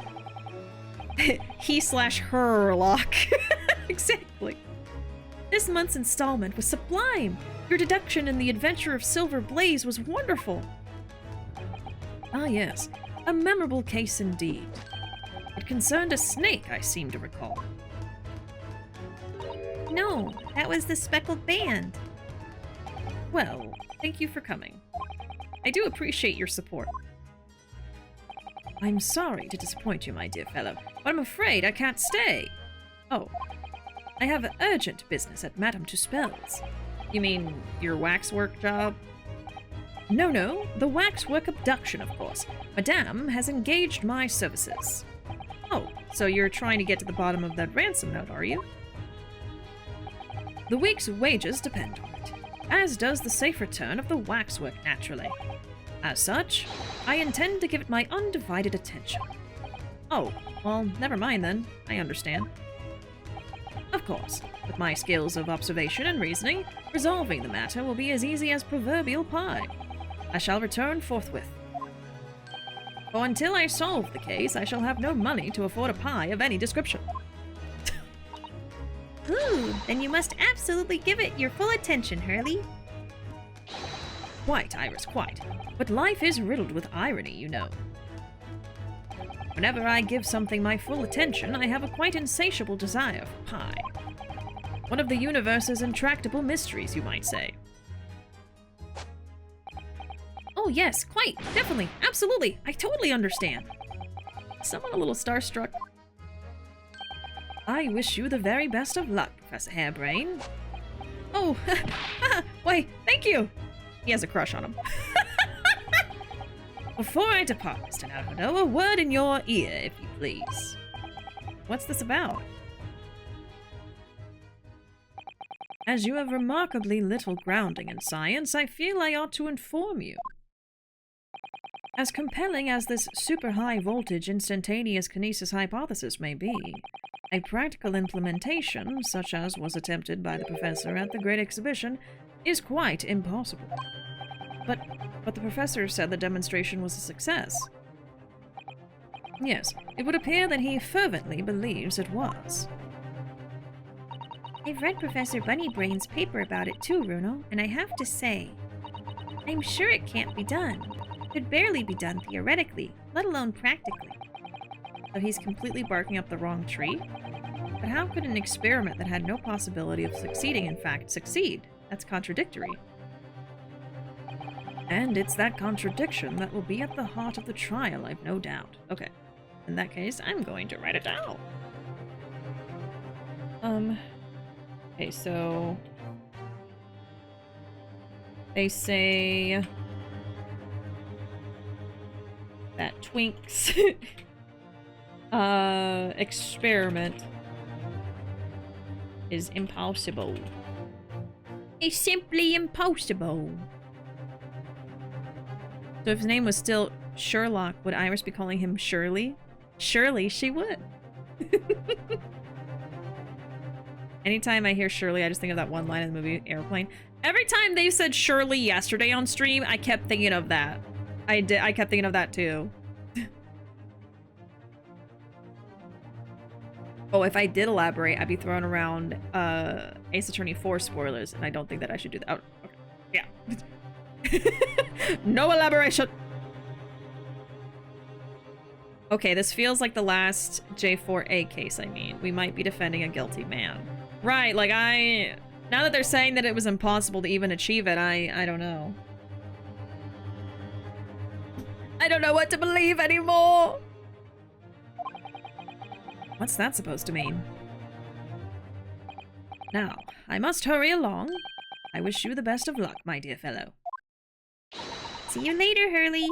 S4: He/Herlock. Exactly. This month's installment was sublime. Your deduction in The Adventure of Silver Blaze was wonderful. Ah, yes. A memorable case indeed. It concerned a snake, I seem to recall.
S2: No, that was the speckled band.
S4: Well, thank you for coming. I do appreciate your support. I'm sorry to disappoint you, my dear fellow, but I'm afraid I can't stay. Oh, I have urgent business at Madame Tusspells. You mean your waxwork job? No, the waxwork abduction, of course. Madame has engaged my services. Oh, so you're trying to get to the bottom of that ransom note, are you? The week's wages depend on it, as does the safe return of the waxwork, naturally. As such, I intend to give it my undivided attention. Oh, well, never mind then. I understand. Of course, with my skills of observation and reasoning, resolving the matter will be as easy as proverbial pie. I shall return forthwith. For until I solve the case, I shall have no money to afford a pie of any description.
S2: Ooh, then you must absolutely give it your full attention, Hurley.
S4: Quite, Iris, quite. But life is riddled with irony, you know. Whenever I give something my full attention, I have a quite insatiable desire for pie. One of the universe's intractable mysteries, you might say. Oh yes, quite, definitely, absolutely, I totally understand. Someone a little starstruck. I wish you the very best of luck, Professor Harebrain. Oh, why, thank you! He has a crush on him. Before I depart, Mr. Naruhodo, a word in your ear, if you please. What's this about? As you have remarkably little grounding in science, I feel I ought to inform you. As compelling as this super high voltage instantaneous kinesis hypothesis may be, a practical implementation, such as was attempted by the professor at the Great Exhibition, is quite impossible. But the professor said the demonstration was a success. Yes, it would appear that he fervently believes it was.
S2: I've read Professor Bunnybrain's paper about it too, Runo, and I have to say, I'm sure it can't be done. It could barely be done theoretically, let alone practically.
S4: So he's completely barking up the wrong tree? But how could an experiment that had no possibility of succeeding in fact succeed? That's contradictory. And it's that contradiction that will be at the heart of the trial, I've no doubt. Okay. In that case, I'm going to write it down. Okay, so... They say... that Twink's... experiment... is impossible.
S2: It's simply impossible.
S4: So if his name was still Sherlock, would Iris be calling him Shirley? Surely she would. Anytime I hear Shirley, I just think of that one line in the movie Airplane. Every time they said Shirley yesterday on stream, I kept thinking of that. I kept thinking of that too. Oh, if I did elaborate, I'd be throwing around Ace Attorney 4 spoilers, and I don't think that I should do that. Oh, okay. Yeah. No elaboration! Okay, this feels like the last J4A case, I mean. We might be defending a guilty man. Right, like now that they're saying that it was impossible to even achieve it, I don't know. I don't know what to believe anymore! What's that supposed to mean? Now, I must hurry along. I wish you the best of luck, my dear fellow.
S2: See you later, Hurley.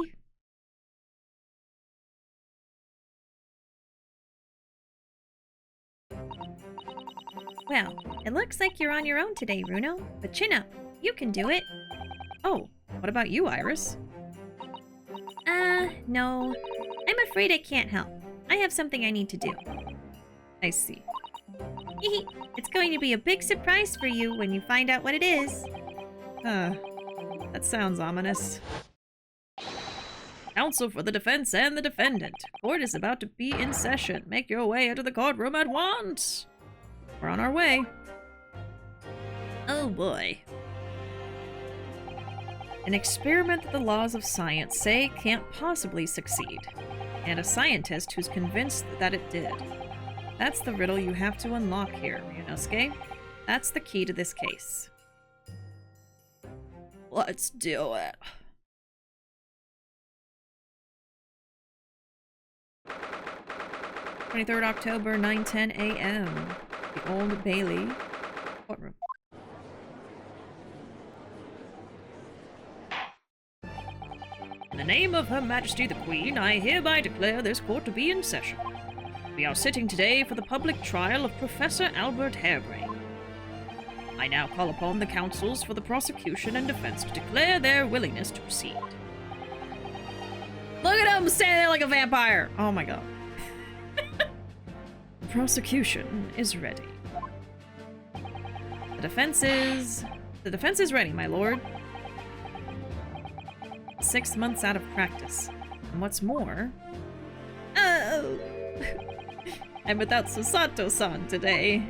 S2: Well, it looks like you're on your own today, Runo, but chin up. You can do it.
S4: Oh, what about you, Iris?
S2: No. I'm afraid I can't help. I have something I need to do.
S4: I see.
S2: It's going to be a big surprise for you when you find out what it is.
S4: That sounds ominous. Counsel for the defense and the defendant. Court is about to be in session. Make your way into the courtroom at once. We're on our way. Oh boy. An experiment that the laws of science say can't possibly succeed. And a scientist who's convinced that it did. That's the riddle you have to unlock here, Ryunosuke. That's the key to this case. Let's do it. 23rd October, 9:10 a.m. The Old Bailey courtroom. In the name of Her Majesty the Queen, I hereby declare this court to be in session. We are sitting today for the public trial of Professor Albert Harebrain. I now call upon the counsels for the prosecution and defense to declare their willingness to proceed. Look at him standing there like a vampire! Oh my god. The prosecution is ready. The defense is ready, my lord. 6 months out of practice. And what's more... Oh! I'm without Susato-san today.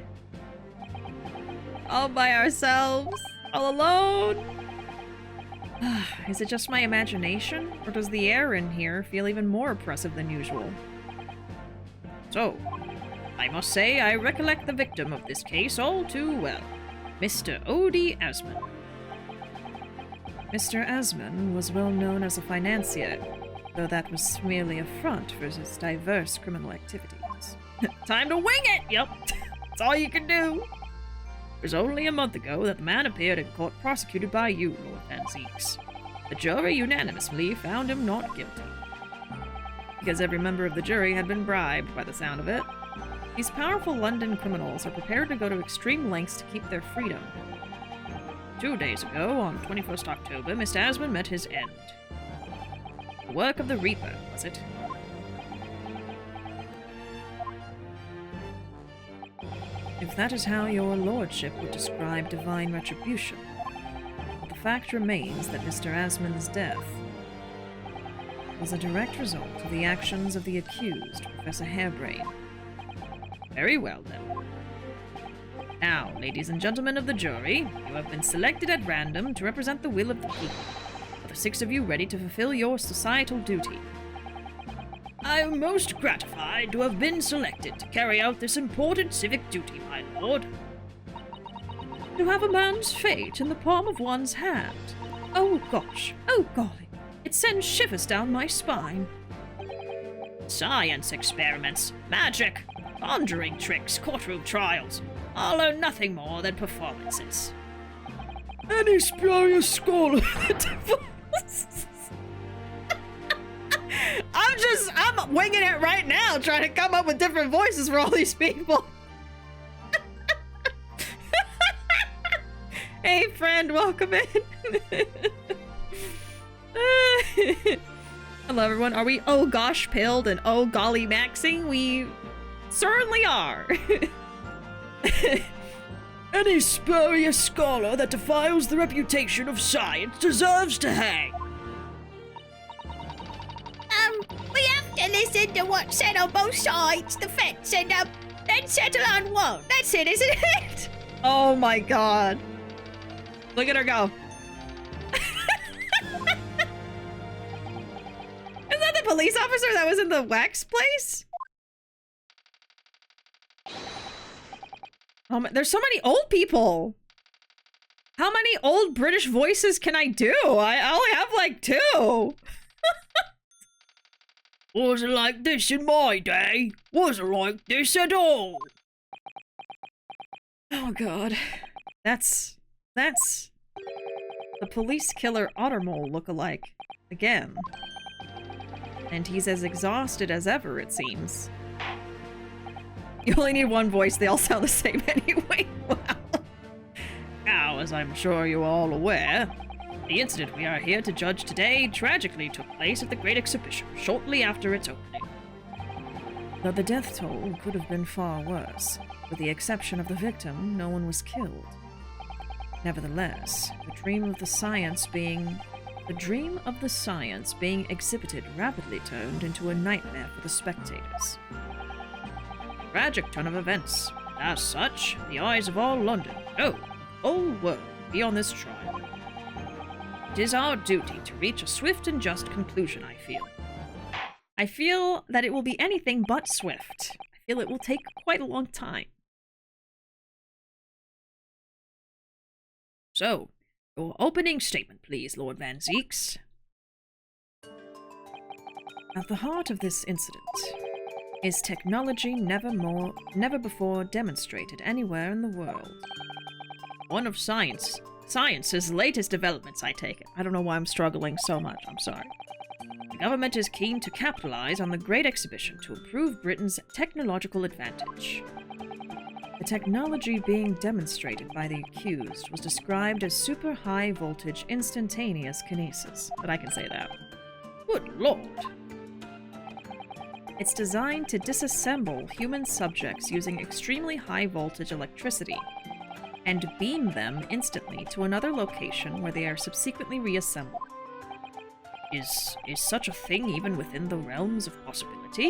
S4: All by ourselves? All alone? Is it just my imagination? Or does the air in here feel even more oppressive than usual? So, I must say I recollect the victim of this case all too well. Mr. Odie Asman. Mr. Asman was well known as a financier, though that was merely a front for his diverse criminal activities. Time to wing it! Yep, that's all you can do. It was only a month ago that the man appeared in court prosecuted by you, Lord Van Zieks. The jury unanimously found him not guilty. Because every member of the jury had been bribed by the sound of it. These powerful London criminals are prepared to go to extreme lengths to keep their freedom. 2 days ago, on 21st October, Mr. Asman met his end.
S1: The work of the Reaper, was it?
S4: If that is how your lordship would describe divine retribution, the fact remains that Mr. Asmund's death was a direct result of the actions of the accused, Professor Harebrain.
S1: Very well, then. Now, ladies and gentlemen of the jury, you have been selected at random to represent the will of the people. Are the 6 of you ready to fulfill your societal duty? I am most gratified to have been selected to carry out this important civic duty, my lord.
S4: To have a man's fate in the palm of one's hand. Oh gosh, oh golly, it sends shivers down my spine.
S1: Science experiments, magic, conjuring tricks, courtroom trials, all are nothing more than performances.
S5: Any spurious scholar.
S1: I'm winging it right now, trying to come up with different voices for all these people. Hey, friend, welcome in. Hello, everyone. Are we oh gosh pilled and oh golly maxing? We certainly are.
S5: Any spurious scholar that defiles the reputation of science deserves to hang.
S2: We have to listen to what's said on both sides, the fence, and, then settle on one. That's it, isn't it?
S1: Oh my god. Look at her go. Is that the police officer that was in the wax place? Oh my, there's so many old people. How many old British voices can I do? I only have like 2.
S5: Wasn't like this in my day. Wasn't like this at all.
S1: Oh god. That's the police killer Ottermole look-alike. Again. And he's as exhausted as ever, it seems. You only need one voice, they all sound the same anyway. Wow. Now, as I'm sure you're all aware, the incident we are here to judge today tragically took place at the Great Exhibition shortly after its opening.
S4: Though the death toll could have been far worse, with the exception of the victim, no one was killed. Nevertheless, the dream of the science being exhibited rapidly turned into a nightmare for the spectators.
S1: Tragic turn of events. As such, the eyes of all London, no, the whole world, will be on this trial. It is our duty to reach a swift and just conclusion, I feel. I feel that it will be anything but swift. I feel it will take quite a long time. So, your opening statement, please, Lord Van Zieks.
S4: At the heart of this incident is technology never before demonstrated anywhere in the world.
S1: One of science's latest developments, I take it. I don't know why I'm struggling so much, I'm sorry. The government is keen to capitalize on the Great Exhibition to improve Britain's technological advantage.
S4: The technology being demonstrated by the accused was described as super high voltage instantaneous kinesis.
S1: But I can say that.
S5: Good lord.
S4: It's designed to disassemble human subjects using extremely high voltage electricity and beam them instantly to another location where they are subsequently reassembled.
S1: Is such a thing even within the realms of possibility?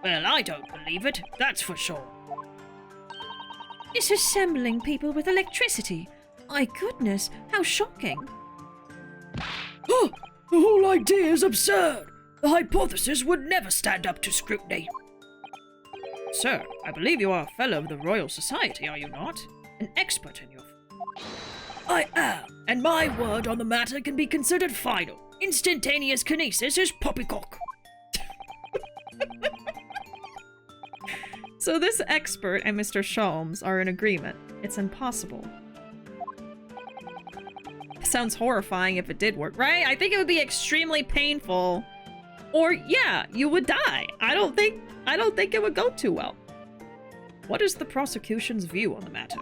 S5: Well, I don't believe it, that's for sure.
S4: Disassembling people with electricity? My goodness, how shocking!
S5: Oh, the whole idea is absurd! The hypothesis would never stand up to scrutiny.
S1: Sir, I believe you are a fellow of the Royal Society, are you not? An expert in your field.
S5: I am, and my word on the matter can be considered final. Instantaneous kinesis is poppycock.
S1: So this expert and Mr. Sholmes are in agreement. It's impossible. Sounds horrifying if it did work, right? I think it would be extremely painful. Or, yeah, you would die. I don't think it would go too well. What is the prosecution's view on the matter?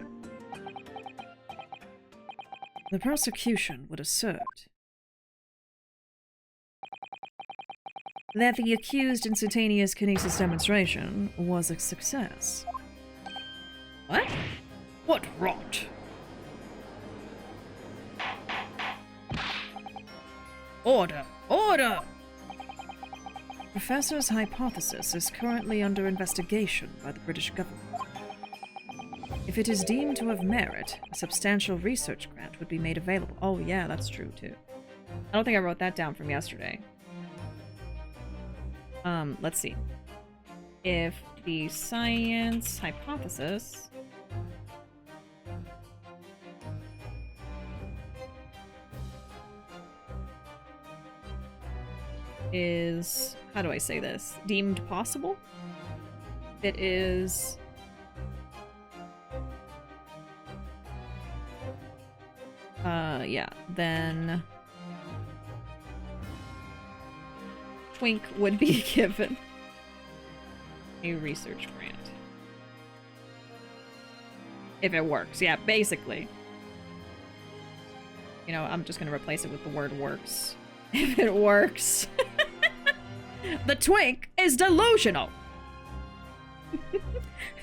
S4: The prosecution would assert that the accused instantaneous kinesis demonstration was a success.
S1: What?
S5: What rot! Order! Order!
S4: Professor's hypothesis is currently under investigation by the British government. If it is deemed to have merit, a substantial research grant would be made available.
S1: Oh yeah, that's true too. I don't think I wrote that down from yesterday. Let's see. If the science hypothesis is, how do I say this? Deemed possible? It is... yeah, then... Twink would be given a research grant. If it works. Yeah, basically. You know, I'm just gonna replace it with the word works. If it works.
S4: The Twink is delusional!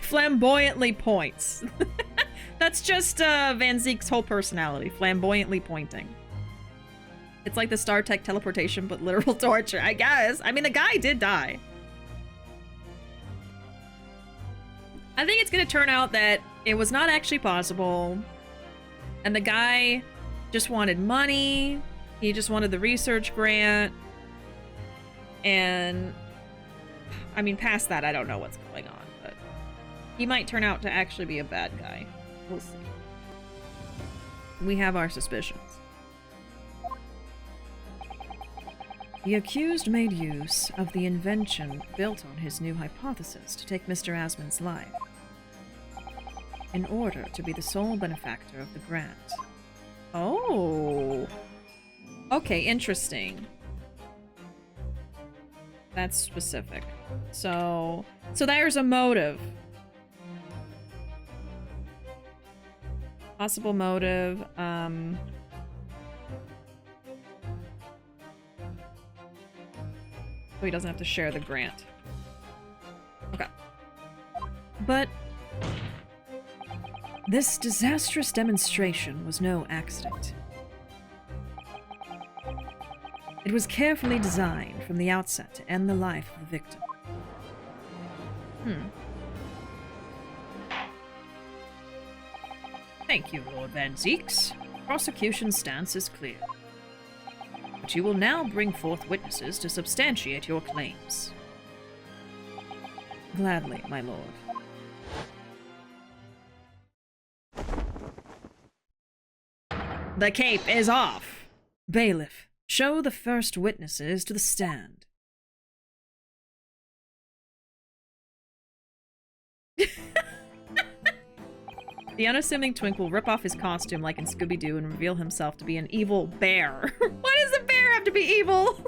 S1: Flamboyantly points. That's just Van Ziek's whole personality. Flamboyantly pointing. It's like the Star Trek teleportation, but literal torture, I guess. I mean, the guy did die. I think it's gonna turn out that it was not actually possible. And the guy just wanted money. He just wanted the research grant. And I mean, past that, I don't know what's going on, but he might turn out to actually be a bad guy. We'll see. We have our suspicions.
S4: The accused made use of the invention built on his new hypothesis to take Mr. Asmund's life, in order to be the sole benefactor of the grant.
S1: Oh. Okay, interesting. That's specific. So there's a motive. Possible motive. So he doesn't have to share the grant. Okay.
S4: But this disastrous demonstration was no accident. It was carefully designed from the outset to end the life of the victim.
S5: Thank you, Lord Van Zieks. Prosecution's stance is clear. But you will now bring forth witnesses to substantiate your claims.
S4: Gladly, my lord.
S1: The cape is off.
S4: Bailiff, show the first witnesses to the stand.
S1: The unassuming Twink will rip off his costume like in Scooby-Doo and reveal himself to be an evil bear. Why does the bear have to be evil?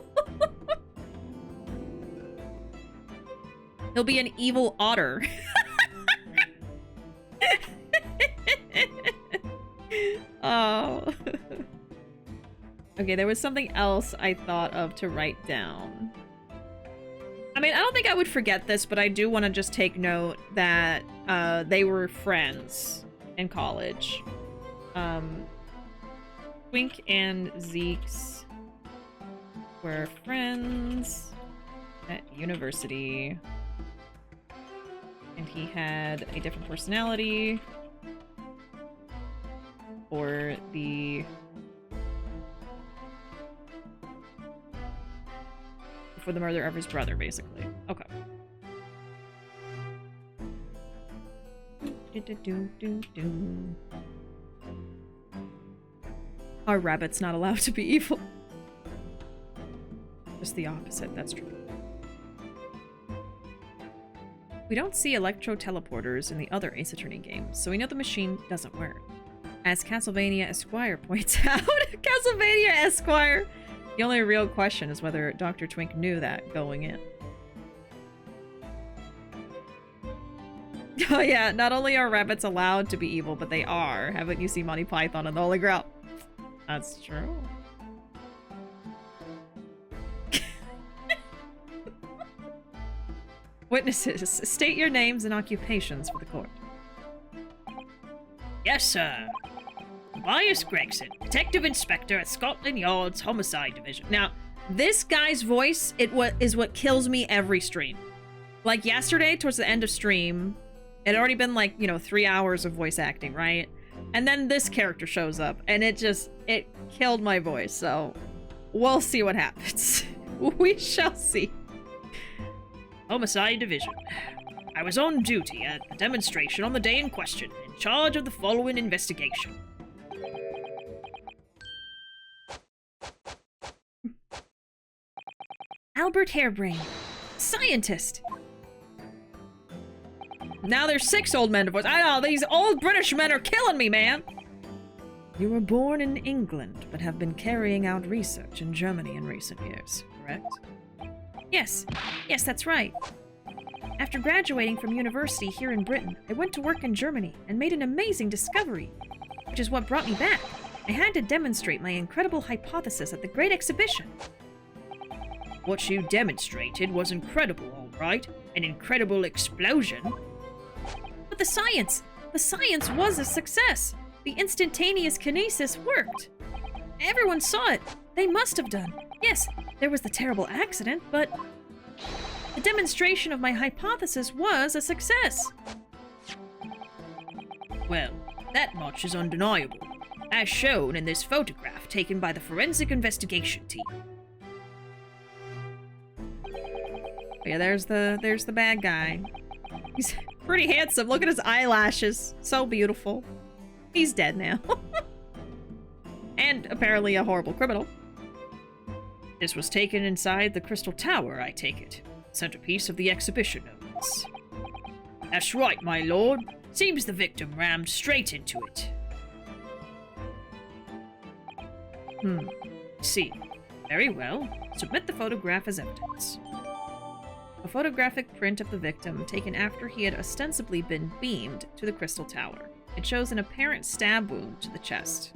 S1: He'll be an evil otter. Oh. Okay, there was something else I thought of to write down. I mean, I don't think I would forget this, but I do want to just take note that they were friends in college. Twink and Zeeks were friends at university. And he had a different personality for the murder of his brother, basically. Okay. Are rabbits not allowed to be evil? Just the opposite, that's true. We don't see electro-teleporters in the other Ace Attorney games, so we know the machine doesn't work. As Castlevania Esquire points out, Castlevania Esquire! The only real question is whether Dr. Twink knew that going in. Oh yeah, not only are rabbits allowed to be evil, but they are. Haven't you seen Monty Python and the Holy Grail? That's true. Witnesses, state your names and occupations for the court.
S5: Yes, sir. Tobias Gregson, Detective Inspector at Scotland Yard's Homicide Division.
S1: Now, this guy's voice is what kills me every stream. Like yesterday, towards the end of stream, it had already been like, 3 hours of voice acting, right? And then this character shows up, and it killed my voice, so we'll see what happens. We shall see.
S5: Homicide Division. I was on duty at the demonstration on the day in question, in charge of the following investigation.
S4: Albert Harebrain. Scientist.
S1: Now there's 6 old men to voice. I know, these old British men are killing me, man!
S4: You were born in England, but have been carrying out research in Germany in recent years, correct? Yes, that's right. After graduating from university here in Britain, I went to work in Germany and made an amazing discovery, which is what brought me back. I had to demonstrate my incredible hypothesis at the Great Exhibition.
S5: What you demonstrated was incredible, all right. An incredible explosion.
S4: But the science was a success. The instantaneous kinesis worked. Everyone saw it. They must have done. Yes, there was the terrible accident, but the demonstration of my hypothesis was a success.
S5: Well, that much is undeniable, as shown in this photograph taken by the forensic investigation team.
S1: Yeah, there's the bad guy. He's pretty handsome. Look at his eyelashes. So beautiful. He's dead now. And apparently a horrible criminal.
S5: This was taken inside the Crystal Tower, I take it. Centerpiece of the exhibition, no less. That's right, my lord. Seems the victim rammed straight into it. See. Very well. Submit the photograph as evidence.
S1: A photographic print of the victim taken after he had ostensibly been beamed to the Crystal Tower. It shows an apparent stab wound to the chest.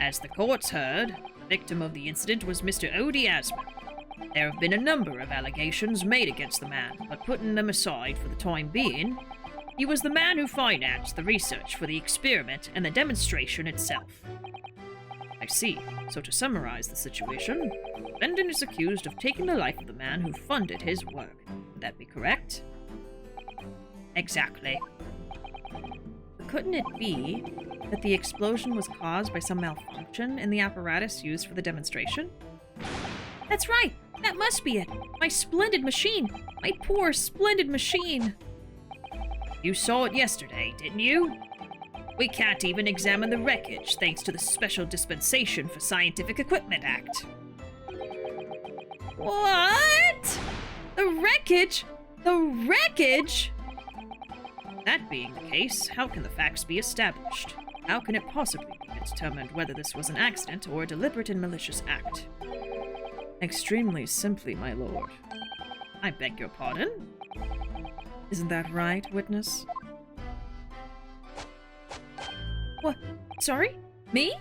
S5: As the courts heard, the victim of the incident was Mr. Odie Asman. There have been a number of allegations made against the man, but putting them aside for the time being, he was the man who financed the research for the experiment and the demonstration itself. I see. So to summarize the situation, the defendant is accused of taking the life of the man who funded his work. Would that be correct? Exactly.
S1: But couldn't it be that the explosion was caused by some malfunction in the apparatus used for the demonstration?
S4: That's right! That must be it! My splendid machine! My poor, splendid machine!
S5: You saw it yesterday, didn't you? We can't even examine the wreckage thanks to the Special Dispensation for Scientific Equipment Act.
S4: What? The wreckage? The wreckage?
S5: That being the case, how can the facts be established? How can it possibly be determined whether this was an accident or a deliberate and malicious act?
S1: Extremely simply, my lord.
S5: I beg your pardon?
S1: Isn't that right, witness?
S4: What? Sorry? Me?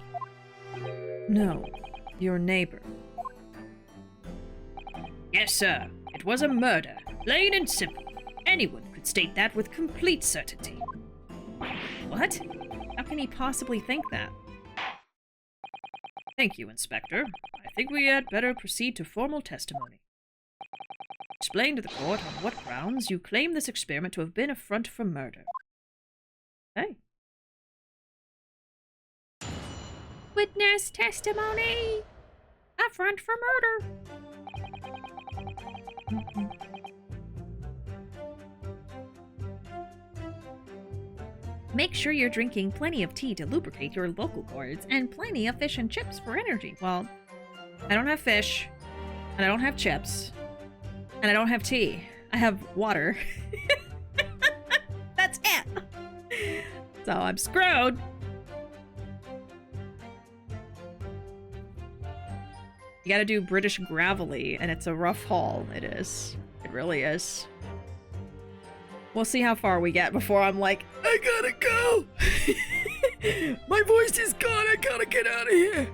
S1: No, your neighbor.
S5: Yes, sir. It was a murder. Plain and simple. Anyone could state that with complete certainty.
S1: What? How can he possibly think that?
S5: Thank you, Inspector. I think we had better proceed to formal testimony. Explain to the court on what grounds you claim this experiment to have been a front for murder.
S1: Hey.
S4: Witness testimony! A front for murder! Make sure you're drinking plenty of tea to lubricate your local cords and plenty of fish and chips for energy.
S1: Well, I don't have fish, and I don't have chips, and I don't have tea. I have water. That's it! So I'm screwed. You gotta do British Gravelly, and it's a rough haul. It is. It really is. We'll see how far we get before I'm like, I gotta go! My voice is gone, I gotta get out of here!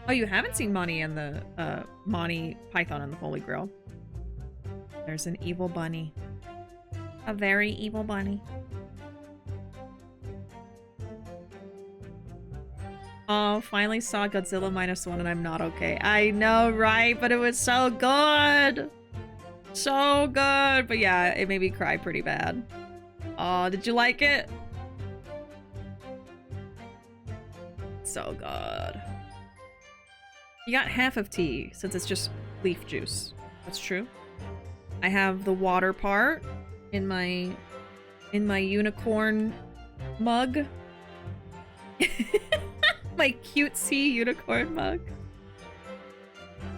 S1: Oh, you haven't seen Monty and the Monty Python and the Holy Grail. There's an evil bunny. A very evil bunny. Oh, finally saw Godzilla -1 and I'm not okay. I know, right? But it was so good. So good. But yeah, it made me cry pretty bad. Oh, did you like it? So good. You got half of tea since it's just leaf juice. That's true. I have the water part in my unicorn mug. My cutesy unicorn mug.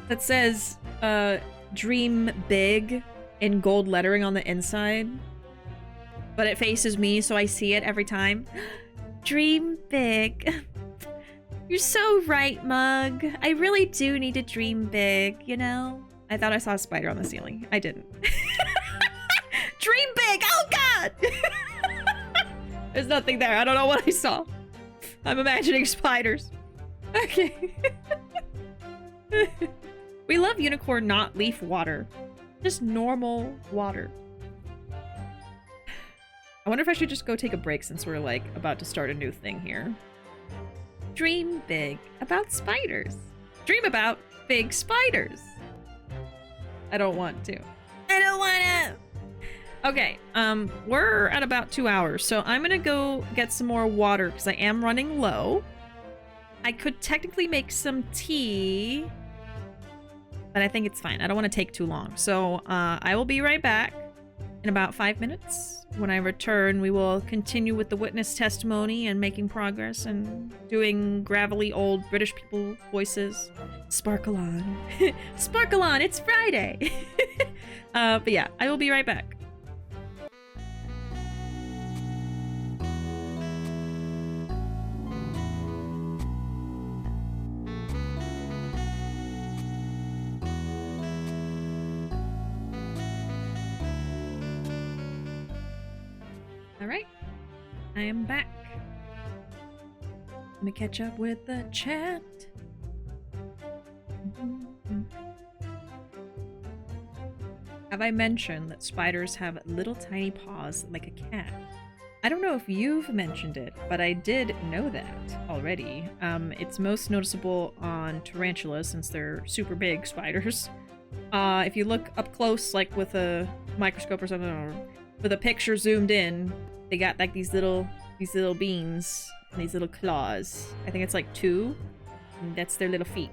S1: That says dream big in gold lettering on the inside. But it faces me so I see it every time. Dream big. You're so right, Mug. I really do need to dream big, you know? I thought I saw a spider on the ceiling. I didn't. Dream big! Oh, God! There's nothing there. I don't know what I saw. I'm imagining spiders. Okay. We love unicorn, not leaf water. Just normal water. I wonder if I should just go take a break since we're, like, about to start a new thing here. Dream big about spiders. Dream about big spiders. I don't want to. I don't want to. Okay, we're at about 2 hours, so I'm gonna go get some more water because I am running low. I could technically make some tea, but I think it's fine. I don't want to take too long. So I will be right back in about 5 minutes. When I return, we will continue with the witness testimony and making progress and doing gravelly old British people voices. Sparkle on. Sparkle on, it's Friday. But yeah, I will be right back. Alright, I am back. Let me catch up with the chat. Have I mentioned that spiders have little tiny paws like a cat? I don't know if you've mentioned it, but I did know that already. It's most noticeable on tarantulas since they're super big spiders. If you look up close, like with a microscope or something, or with a picture zoomed in, they got like these little beans and these little claws. I think it's like 2, and that's their little feet.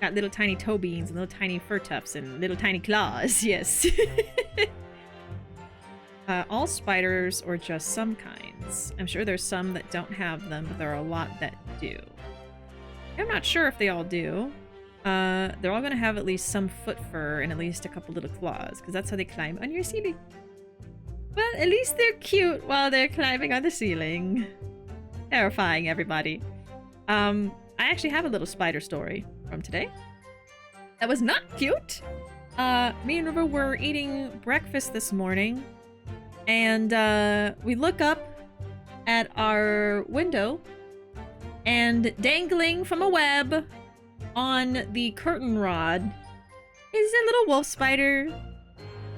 S1: Got little tiny toe beans and little tiny fur tufts and little tiny claws. Yes. All spiders or just some kinds? I'm sure there's some that don't have them, but there are a lot that do. I'm not sure if they all do. They're all gonna have at least some foot fur and at least a couple little claws, because that's how they climb on your ceiling. Well, at least they're cute while they're climbing on the ceiling. Terrifying, everybody. I actually have a little spider story from today. That was not cute. Me and Ruuuvo were eating breakfast this morning, and we look up at our window, and dangling from a web on the curtain rod is a little wolf spider,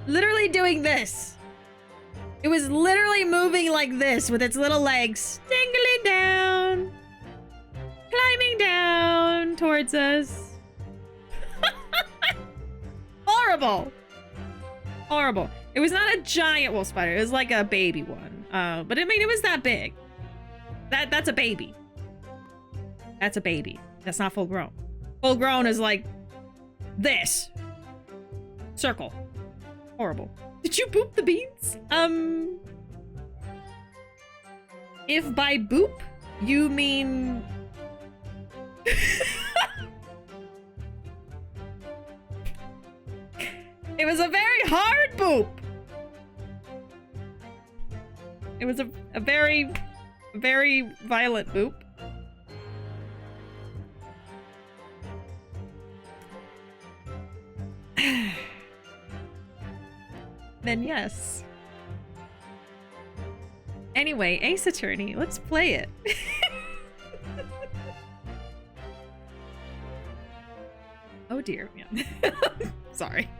S1: literally doing this. It was literally moving like this with its little legs, dangling down, climbing down towards us. Horrible. Horrible. It was not a giant wolf spider. It was like a baby one. But I mean, it was that big. That's a baby. That's a baby. That's not full grown. Full grown is like this. Circle. Horrible. Did you boop the beans? If by boop you mean... It was a very hard boop. It was a very, very violent boop. Then yes. Anyway, Ace Attorney, let's play it. deer. Yeah. Sorry.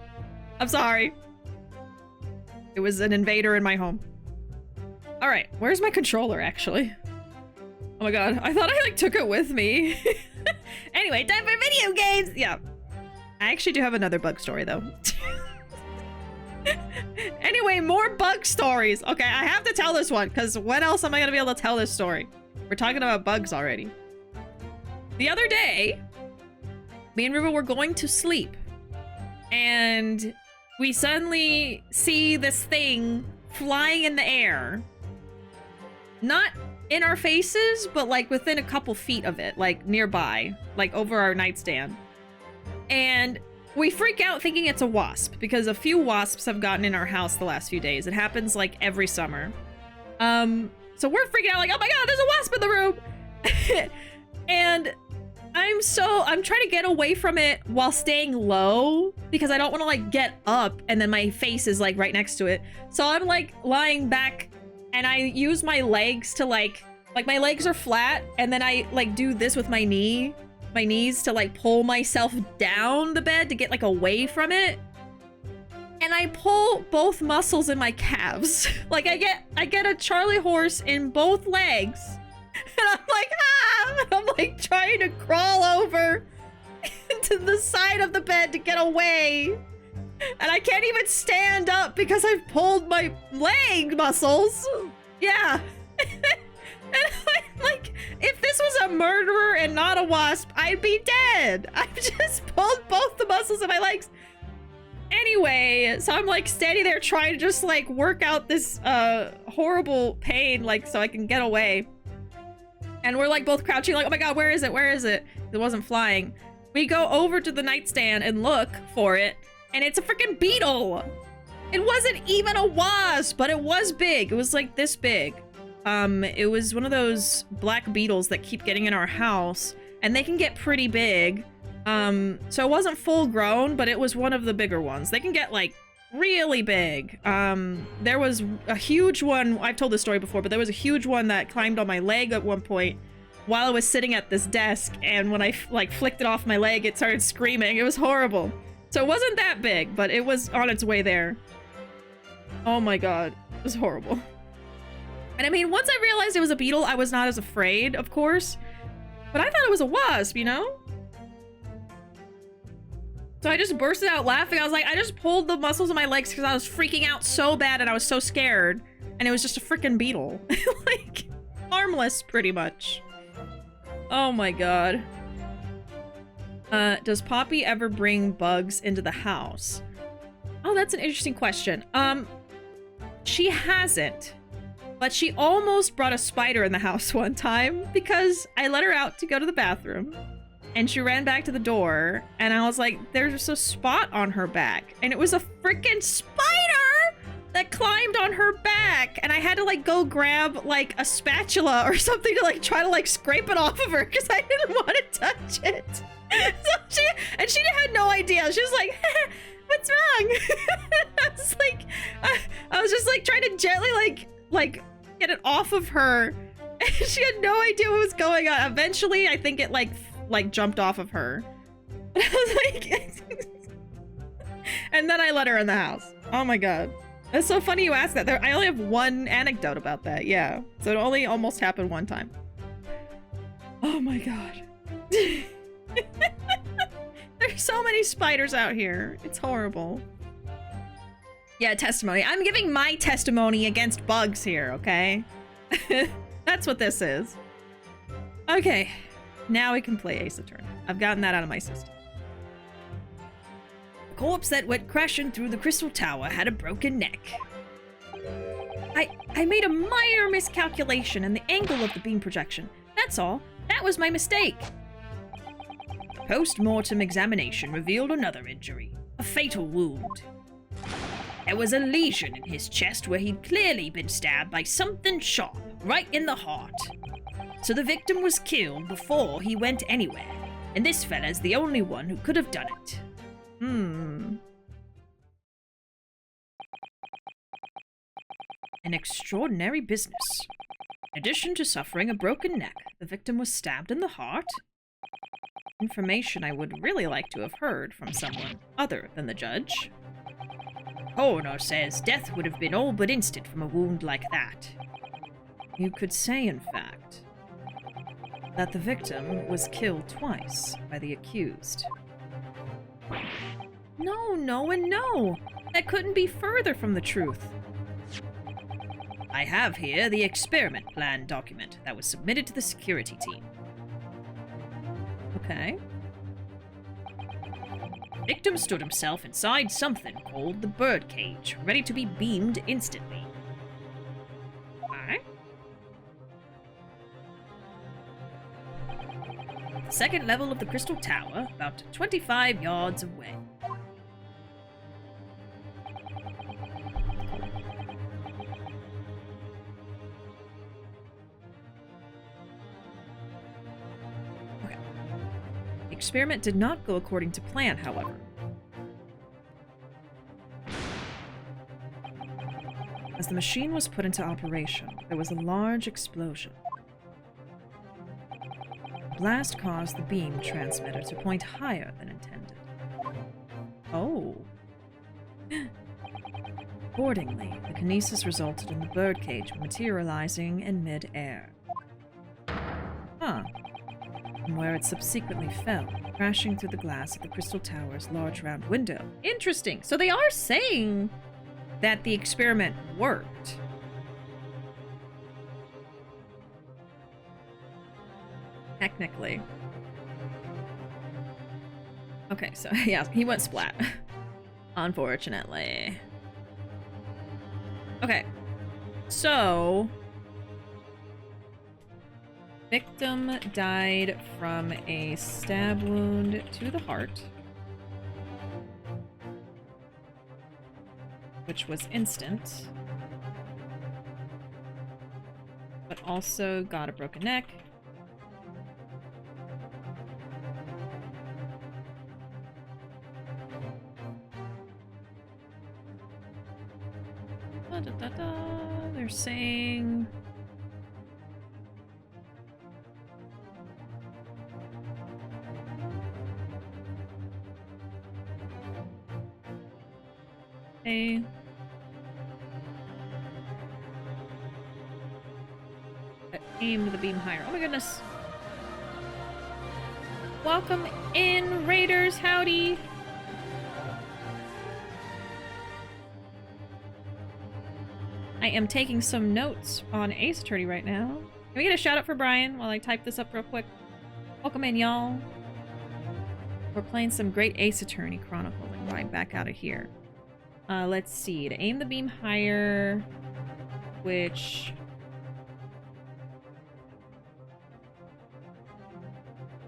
S1: I'm sorry. It was an invader in my home. All right, where's my controller actually? Oh my god, I thought I like took it with me. Anyway, time for video games. Yeah. I actually do have another bug story though. Anyway, more bug stories. Okay, I have to tell this one because when else am I gonna be able to tell this story? We're talking about bugs already. The other day, me and Ruuuvo were going to sleep and we suddenly see this thing flying in the air. Not in our faces, but like within a couple feet of it, like nearby, like over our nightstand. And we freak out thinking it's a wasp because a few wasps have gotten in our house the last few days. It happens like every summer. So we're freaking out like, oh my god, there's a wasp in the room. And I'm trying to get away from it while staying low because I don't want to like get up and then my face is like right next to it. So I'm like lying back and I use my legs to like my legs are flat and then I like do this with my knees to like pull myself down the bed to get like away from it. And I pull both muscles in my calves. Like I get a Charlie horse in both legs. And I'm like, ah! And I'm like trying to crawl over to the side of the bed to get away. And I can't even stand up because I've pulled my leg muscles. Yeah. And I'm like, if this was a murderer and not a wasp, I'd be dead. I've just pulled both the muscles in my legs. Anyway, so I'm like standing there trying to just like work out this horrible pain, like so I can get away. And we're like both crouching like, oh my god, where is it? Where is it? It wasn't flying. We go over to the nightstand and look for it, and it's a freaking beetle. It wasn't even a wasp, but it was big. It was like this big. It was one of those black beetles that keep getting in our house, and they can get pretty big. So it wasn't full grown, but it was one of the bigger ones. They can get like really big. There was a huge one, I've told this story before, but there was a huge one that climbed on my leg at one point while I was sitting at this desk, and when I like flicked it off my leg, it started screaming. It was horrible. So it wasn't that big, but it was on its way there. Oh my god, it was horrible. And I mean, once I realized it was a beetle, I was not as afraid, of course, but I thought it was a wasp, you know? So I just bursted out laughing. I was like, I just pulled the muscles of my legs because I was freaking out so bad and I was so scared. And it was just a freaking beetle. Like, harmless, pretty much. Oh my god. Does Poppy ever bring bugs into the house? Oh, that's an interesting question. She hasn't. But she almost brought a spider in the house one time because I let her out to go to the bathroom. And she ran back to the door, and I was like, there's just a spot on her back. And it was a freaking spider that climbed on her back. And I had to like go grab like a spatula or something to like try to like scrape it off of her because I didn't want to touch it. So she had no idea. She was like, what's wrong? I was just like trying to gently like get it off of her. And she had no idea what was going on. Eventually, I think it like jumped off of her. I was like, and then I let her in the house. Oh my god. That's so funny you asked that. I only have one anecdote about that. Yeah. So it only almost happened one time. Oh my god. There's so many spiders out here. It's horrible. Yeah, testimony. I'm giving my testimony against bugs here, okay? That's what this is. Okay. Now we can play Ace Attorney. I've gotten that out of my system.
S5: The corpse that went crashing through the crystal tower had a broken neck.
S2: I made a minor miscalculation in the angle of the beam projection. That's all. That was my mistake.
S5: Post-mortem examination revealed another injury, a fatal wound. There was a lesion in his chest where he'd clearly been stabbed by something sharp, right in the heart. So the victim was killed before he went anywhere, and this fella's the only one who could have done it. An extraordinary business. In addition to suffering a broken neck, the victim was stabbed in the heart.
S1: Information I would really like to have heard from someone other than the judge.
S5: Coroner says death would have been all but instant from a wound like that.
S1: You could say, in fact, that the victim was killed twice by the accused. No, and no! That couldn't be further from the truth.
S5: I have here the experiment plan document that was submitted to the security team.
S1: Okay.
S5: Victim stood himself inside something called the birdcage, ready to be beamed instantly.
S1: Alright.
S5: The second level of the Crystal Tower, about 25 yards away.
S1: The experiment did not go according to plan, however. As the machine was put into operation, there was a large explosion. The blast caused the beam transmitter to point higher than intended. Oh. Accordingly, the kinesis resulted in the birdcage materializing in mid-air. Huh. From where it subsequently fell, crashing through the glass of the Crystal Tower's large round window. Interesting. So they are saying that the experiment worked. Technically. Okay, so yeah, he went splat. Unfortunately. Okay. So victim died from a stab wound to the heart, which was instant, but also got a broken neck. They're saying aim the beam higher. Oh my goodness. Welcome in, Raiders. Howdy. I am taking some notes on Ace Attorney right now. Can we get a shout out for Brian while I type this up real quick? Welcome in, y'all. We're playing some great Ace Attorney Chronicles and right back out of here. Let's see. To aim the beam higher, which...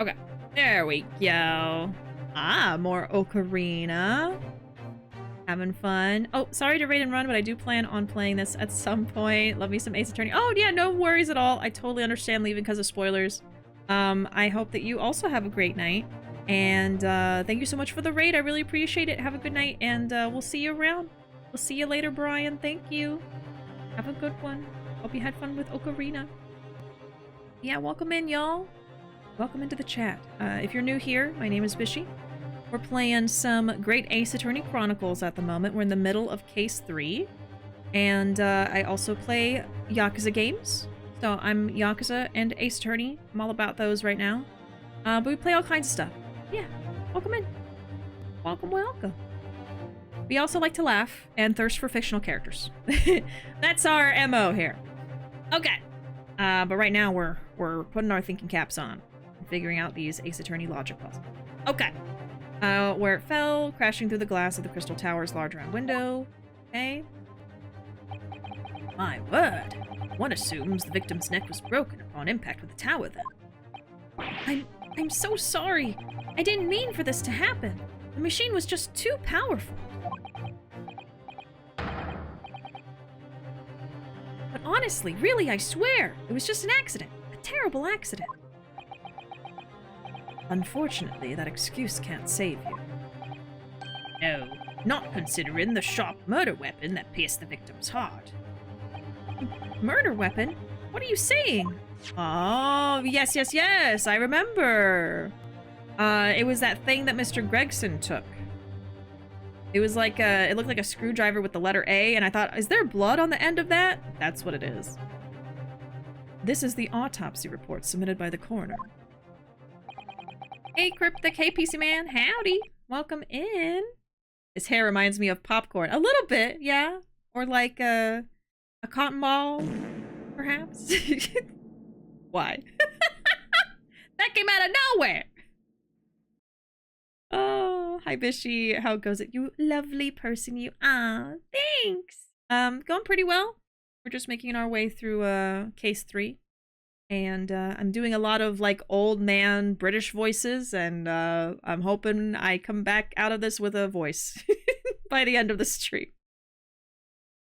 S1: Okay. There we go. Ah, more Ocarina. Having fun. Oh, sorry to raid and run, but I do plan on playing this at some point. Love me some Ace Attorney. Oh, yeah, no worries at all. I totally understand leaving because of spoilers. I hope that you also have a great night. And thank you so much for the raid. I really appreciate it. Have a good night, and we'll see you around. We'll see you later, Brian. Thank you. Have a good one. Hope you had fun with Ocarina. Yeah, welcome in, y'all. Welcome into the chat. If you're new here, my name is Bishi. We're playing some great Ace Attorney Chronicles at the moment. We're in the middle of Case 3. And I also play Yakuza games. So I'm Yakuza and Ace Attorney. I'm all about those right now. But we play all kinds of stuff. Yeah, welcome in. Welcome, welcome. We also like to laugh and thirst for fictional characters. That's our MO here. Okay. But right now we're putting our thinking caps on and figuring out these Ace Attorney logic puzzles. Okay. Where it fell, crashing through the glass of the Crystal Tower's large round window. Okay.
S5: My word. One assumes the victim's neck was broken upon impact with the tower then.
S4: I'm so sorry. I didn't mean for this to happen. The machine was just too powerful. But honestly, really, I swear, it was just an accident. A terrible accident.
S1: Unfortunately, that excuse can't save you.
S5: No, not considering the sharp murder weapon that pierced the victim's heart.
S4: Murder weapon? What are you saying?
S1: Oh, yes, I remember. It was that thing that Mr. Gregson took. It was like it looked like a screwdriver with the letter A, and I thought, is there blood on the end of that? That's what it is.
S4: This is the autopsy report submitted by the coroner.
S1: Hey, Cryptic. Hey, PC Man. Howdy. Welcome in. His hair reminds me of popcorn. A little bit, yeah. Or like a cotton ball, perhaps. Why? That came out of nowhere. Oh, hi, Bishi. How goes it? You lovely person you are. Thanks. Going pretty well. We're just making our way through case 3. And I'm doing a lot of like old man British voices, and I'm hoping I come back out of this with a voice by the end of the stream.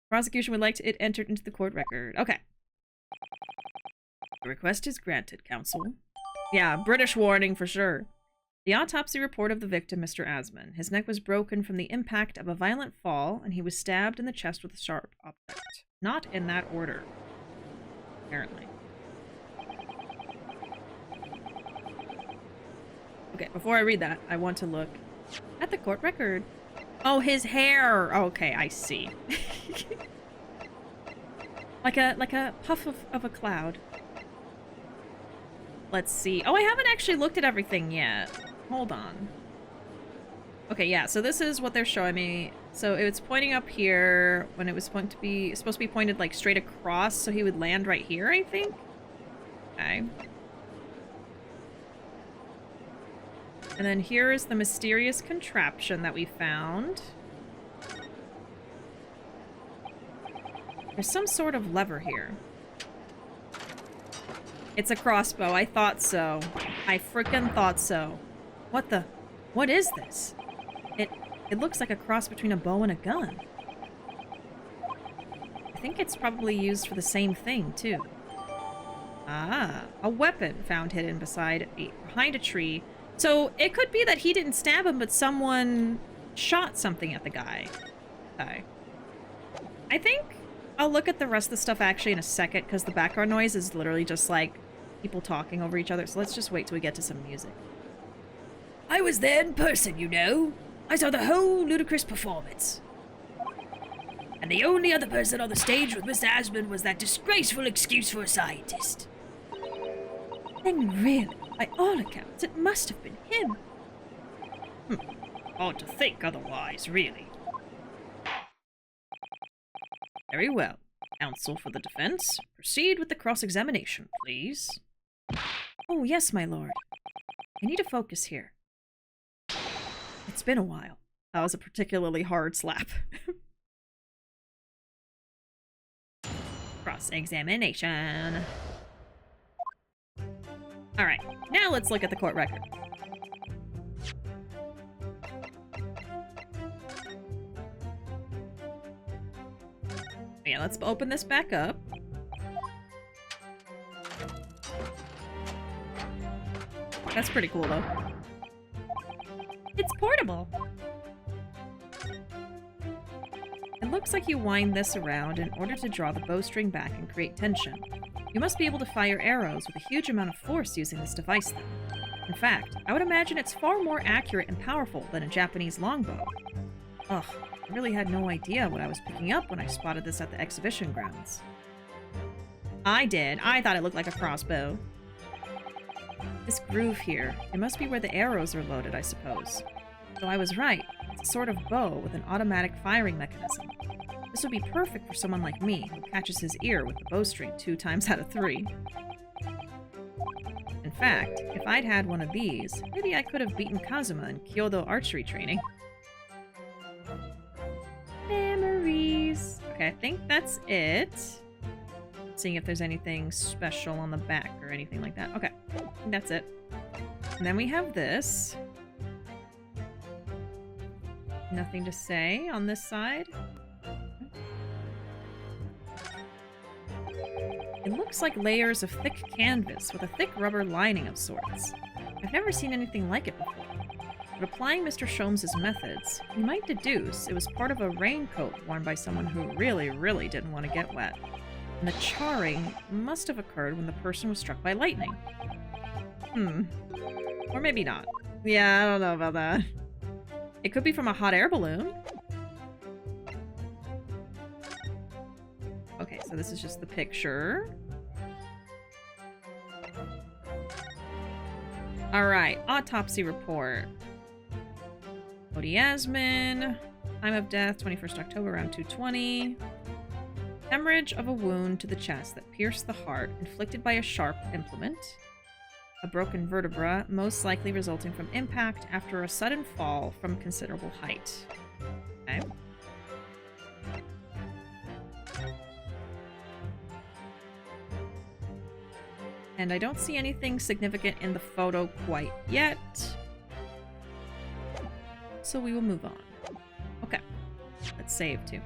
S1: Prosecution would like it entered into the court record. Okay. The request is granted, counsel. Yeah, British warning for sure. The autopsy report of the victim, Mr. Asman. His neck was broken from the impact of a violent fall, and he was stabbed in the chest with a sharp object. Not in that order, apparently. Okay, before I read that, I want to look at the court record. Oh, his hair! Okay, I see. like a puff of a cloud. Let's see. Oh, I haven't actually looked at everything yet. Hold on. Okay, yeah, so this is what they're showing me. So it's pointing up here when it was supposed to be pointed like straight across, so he would land right here, I think. Okay. And then here is the mysterious contraption that we found. There's some sort of lever here. It's a crossbow. I thought so. I frickin' thought so. What is this? It looks like a cross between a bow and a gun. I think it's probably used for the same thing, too. Ah, a weapon found hidden behind a tree. So it could be that he didn't stab him, but someone shot something at the guy. Okay. I think I'll look at the rest of the stuff actually in a second, because the background noise is literally just like people talking over each other. So let's just wait till we get to some music.
S5: I was there in person, you know. I saw the whole ludicrous performance. And the only other person on the stage with Mr. Asman was that disgraceful excuse for a scientist.
S4: Then really, by all accounts, it must have been him.
S5: Hard to think otherwise, really. Very well. Counsel for the defense, proceed with the cross-examination, please.
S4: Oh, yes, my lord. I need to focus here. It's been a while.
S1: That was a particularly hard slap. Cross-examination. Alright, now let's look at the court record. Yeah, let's open this back up. That's pretty cool, though. It's portable. It looks like you wind this around in order to draw the bowstring back and create tension. You must be able to fire arrows with a huge amount of force using this device, then. In fact, I would imagine it's far more accurate and powerful than a Japanese longbow. Ugh, I really had no idea what I was picking up when I spotted this at the exhibition grounds. I did. I thought it looked like a crossbow. This groove here, it must be where the arrows are loaded, I suppose. So I was right. It's a sort of bow with an automatic firing mechanism. This would be perfect for someone like me, who catches his ear with the bowstring 2 times out of 3. In fact, if I'd had one of these, maybe I could have beaten Kazuma in Kyoto archery training. Memories. Okay, I think that's it. Seeing if there's anything special on the back or anything like that. Okay, I think that's it. And then we have this. Nothing to say on this side. It looks like layers of thick canvas with a thick rubber lining of sorts. I've never seen anything like it before. But applying Mr. Sholmes' methods, you might deduce it was part of a raincoat worn by someone who really, really didn't want to get wet. And the charring must have occurred when the person was struck by lightning. Or maybe not. Yeah, I don't know about that. It could be from a hot air balloon. Okay, so this is just the picture. Alright, autopsy report. Odiasmin. Time of death, 21st October, around 2:20. Hemorrhage of a wound to the chest that pierced the heart, inflicted by a sharp implement. A broken vertebra, most likely resulting from impact after a sudden fall from considerable height. Okay. And I don't see anything significant in the photo quite yet. So we will move on. Okay. Let's save too.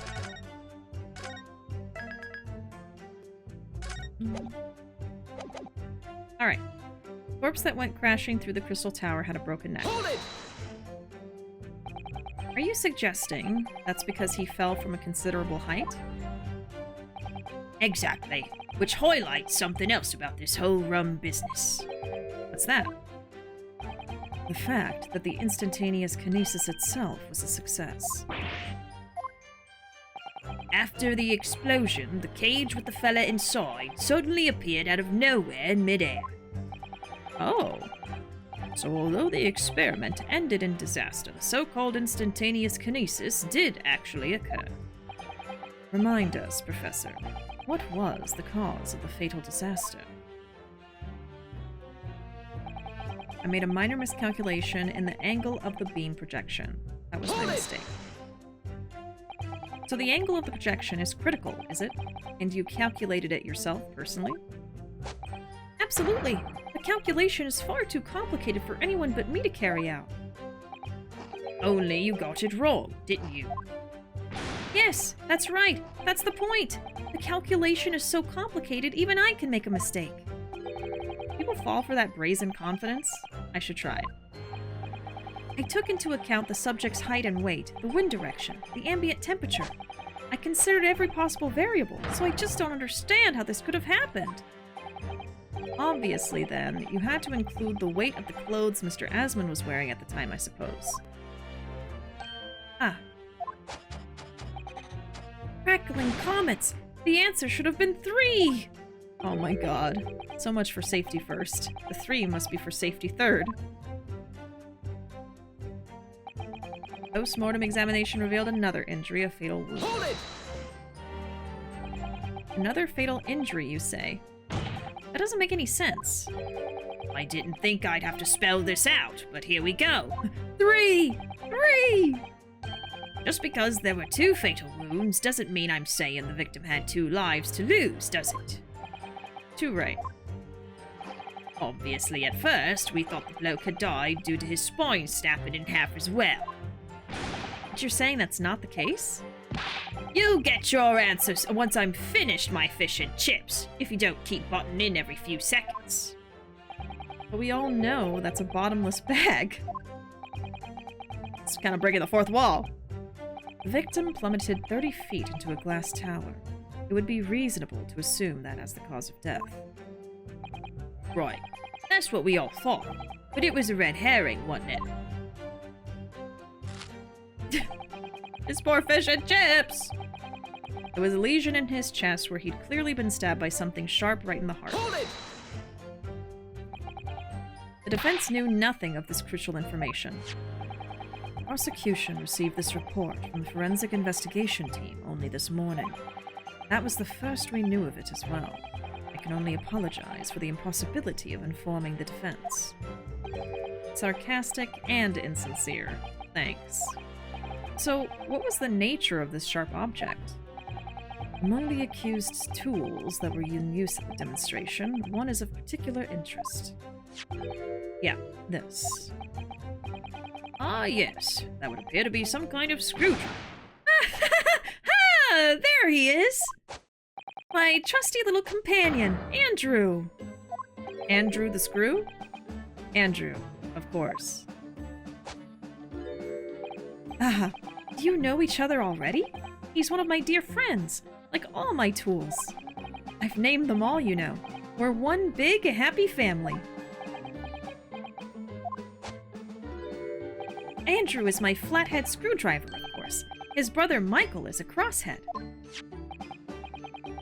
S1: Alright. Corpse that went crashing through the crystal tower had a broken neck.
S6: Hold it!
S1: Are you suggesting that's because he fell from a considerable height?
S5: Exactly. Which highlights something else about this whole rum business.
S1: What's that? The fact that the instantaneous kinesis itself was a success.
S5: After the explosion, the cage with the fella inside suddenly appeared out of nowhere in midair.
S1: Oh. So although the experiment ended in disaster, the so-called instantaneous kinesis did actually occur. Remind us, Professor, what was the cause of the fatal disaster? I made a minor miscalculation in the angle of the beam projection. That was my mistake. So the angle of the projection is critical, is it? And you calculated it yourself, personally? Absolutely! The calculation is far too complicated for anyone but me to carry out.
S5: Only you got it wrong, didn't you?
S1: Yes, that's right. That's the point. The calculation is so complicated, even I can make a mistake. People fall for that brazen confidence. I should try it. I took into account the subject's height and weight, the wind direction, the ambient temperature. I considered every possible variable, so I just don't understand how this could have happened. Obviously, then, you had to include the weight of the clothes Mr. Asmund was wearing at the time, I suppose. Ah. Crackling comets! The answer should have been 3! Oh my god. So much for safety first. The 3 must be for safety third. Post-mortem examination revealed another injury, a fatal wound.
S6: Hold it!
S1: Another fatal injury, you say? That doesn't make any sense.
S5: I didn't think I'd have to spell this out, but here we go.
S1: 3! 3!
S5: Just because there were 2 fatal wounds doesn't mean I'm saying the victim had 2 lives to lose, does it?
S1: Too right.
S5: Obviously, at first, we thought the bloke had died due to his spine snapping in half as well.
S1: But you're saying that's not the case?
S5: You get your answers once I'm finished my fish and chips, if you don't keep butting in every few seconds.
S1: But we all know that's a bottomless bag. It's kind of breaking the fourth wall. The victim plummeted 30 feet into a glass tower. It would be reasonable to assume that as the cause of death.
S5: Right, that's what we all thought, but it was a red herring, wasn't it?
S1: His poor fish and chips! There was a lesion in his chest where he'd clearly been stabbed by something sharp right in the heart.
S6: Hold it!
S1: The defense knew nothing of this crucial information. The prosecution received this report from the forensic investigation team only this morning. That was the first we knew of it as well. I can only apologize for the impossibility of informing the defense. Sarcastic and insincere. Thanks. So, what was the nature of this sharp object? Among the accused's tools that were in use at the demonstration, one is of particular interest. Yeah, this.
S5: Ah, yes. That would appear to be some kind of screwdriver.
S1: Ah, there he is! My trusty little companion, Andrew! Andrew the Screw? Andrew, of course. Ah, do you know each other already? He's one of my dear friends, like all my tools. I've named them all, you know. We're one big, happy family.
S4: Andrew is my flathead screwdriver, of course. His brother Michael is a crosshead.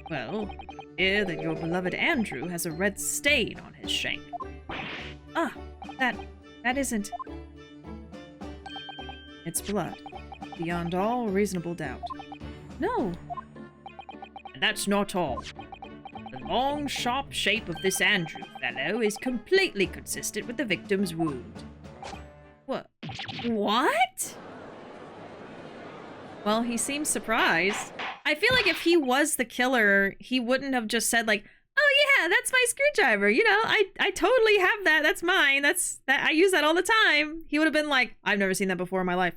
S5: Well, hear that your beloved Andrew has a red stain on his shank.
S4: Ah, that isn't...
S5: It's blood, beyond all reasonable doubt.
S4: No.
S5: And that's not all. The long, sharp shape of this Andrew fellow is completely consistent with the victim's wound.
S1: What? Well, he seems surprised. I feel like if he was the killer, he wouldn't have just said like, "Oh yeah, that's my screwdriver. You know, I totally have that. That's mine. I use that all the time." He would have been like, "I've never seen that before in my life.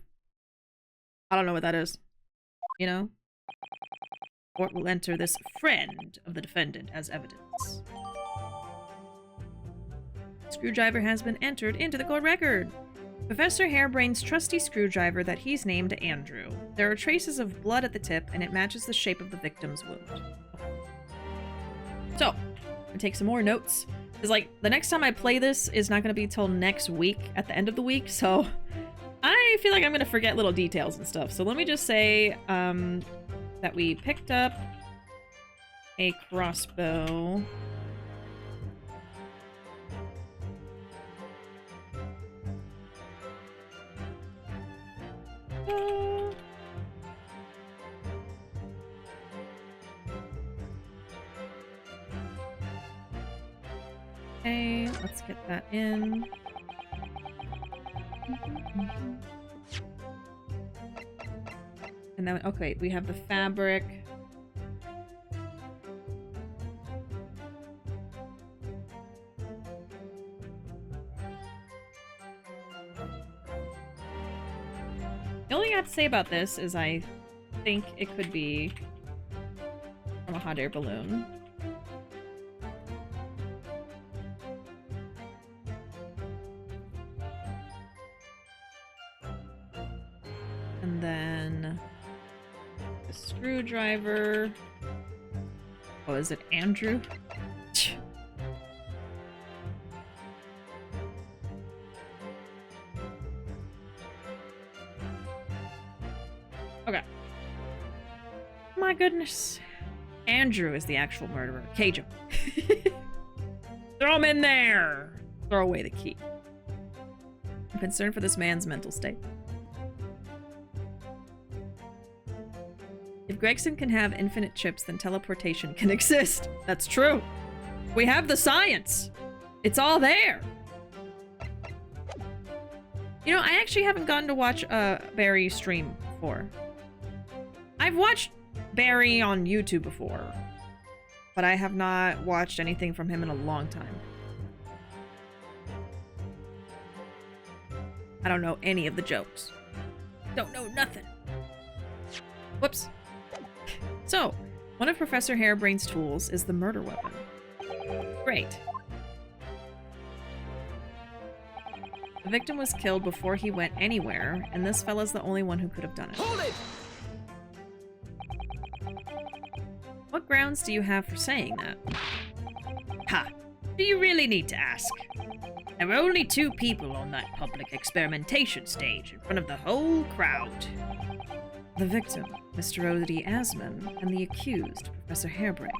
S1: I don't know what that is." You know?
S5: Court will enter this friend of the defendant as evidence.
S4: Screwdriver has been entered into the court record. Professor Harebrain's trusty screwdriver that he's named Andrew. There are traces of blood at the tip, and it matches the shape of the victim's wound.
S1: So, I'm gonna take some more notes. Because, like, the next time I play this is not gonna be till next week, at the end of the week, so I feel like I'm gonna forget little details and stuff. So let me just say, that we picked up a crossbow. Okay, let's get that in. And then, okay, we have the fabric. The only thing I have to say about this is I think it could be from a hot air balloon. And then the screwdriver. Oh, is it Andrew? Okay. My goodness. Andrew is the actual murderer. Cage him. Throw him in there! Throw away the key. I'm concerned for this man's mental state. If Gregson can have infinite chips, then teleportation can exist. That's true. We have the science. It's all there. You know, I actually haven't gotten to watch Barry stream before. I've watched Barry on YouTube before, but I have not watched anything from him in a long time. I don't know any of the jokes. Don't know nothing. Whoops. So, one of Professor Harebrain's tools is the murder weapon. Great. The victim was killed before he went anywhere, and this fella's the only one who could have done it.
S6: Hold it!
S1: What grounds do you have for saying that?
S5: Ha! Do you really need to ask? There were only 2 people on that public experimentation stage in front of the whole crowd.
S4: The victim, Mr. Odie Asman, and the accused, Professor Harebrain.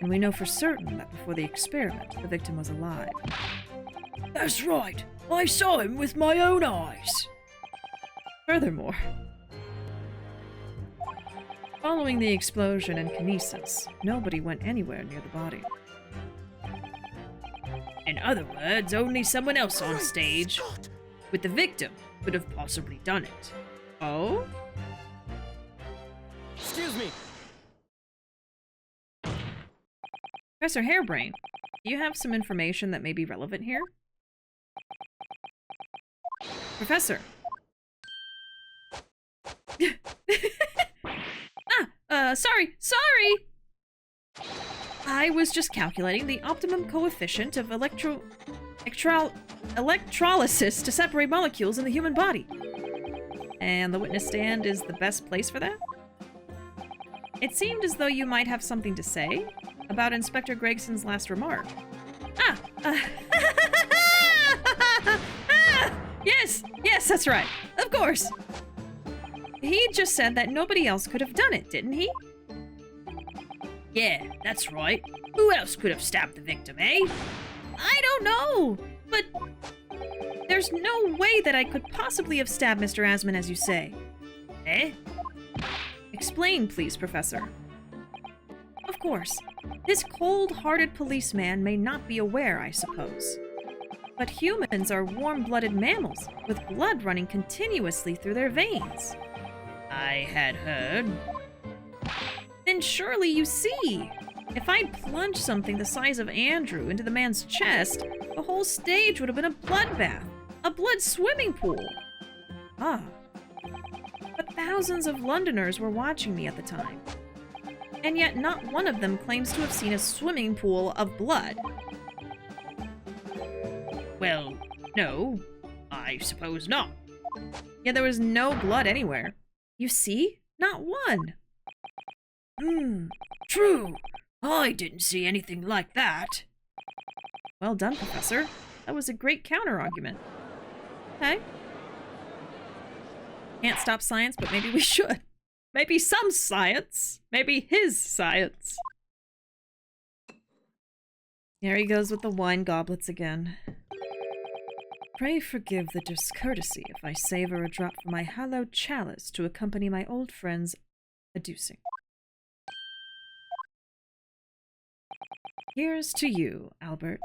S4: And we know for certain that before the experiment, the victim was alive.
S5: That's right! I saw him with my own eyes!
S1: Furthermore, following the explosion and kinesis, nobody went anywhere near the body.
S5: In other words, only someone else on stage with the victim could have possibly done it.
S1: Oh?
S6: Excuse me.
S1: Professor Harebrain, do you have some information that may be relevant here? Professor! Sorry! I was just calculating the optimum coefficient of electrolysis to separate molecules in the human body. And the witness stand is the best place for that? It seemed as though you might have something to say about Inspector Gregson's last remark. Yes, that's right. Of
S4: course! He just said that nobody else could have done it, didn't he?
S5: Yeah, that's right. Who else could have stabbed the victim, eh?
S4: I don't know, but there's no way that I could possibly have stabbed Mr. Asman as you say.
S5: Eh?
S4: Explain, please, Professor. Of course, this cold-hearted policeman may not be aware, I suppose. But humans are warm-blooded mammals, with blood running continuously through their veins.
S5: I had heard.
S4: Then surely you see! If I'd plunged something the size of Andrew into the man's chest, the whole stage would have been a bloodbath. A blood swimming pool. Ah. But thousands of Londoners were watching me at the time. And yet not one of them claims to have seen a swimming pool of blood.
S5: Well, no. I suppose not.
S4: Yeah, there was no blood anywhere. You see? Not one.
S5: True. I didn't see anything like that.
S4: Well done, Professor. That was a great counter-argument. Okay. Can't stop science, but maybe we should. Maybe some science. Maybe his science. Here he goes with the wine goblets again. Pray forgive the discourtesy if I savor a drop from my hallowed chalice to accompany my old friend's adducing. Here's to you, Albert.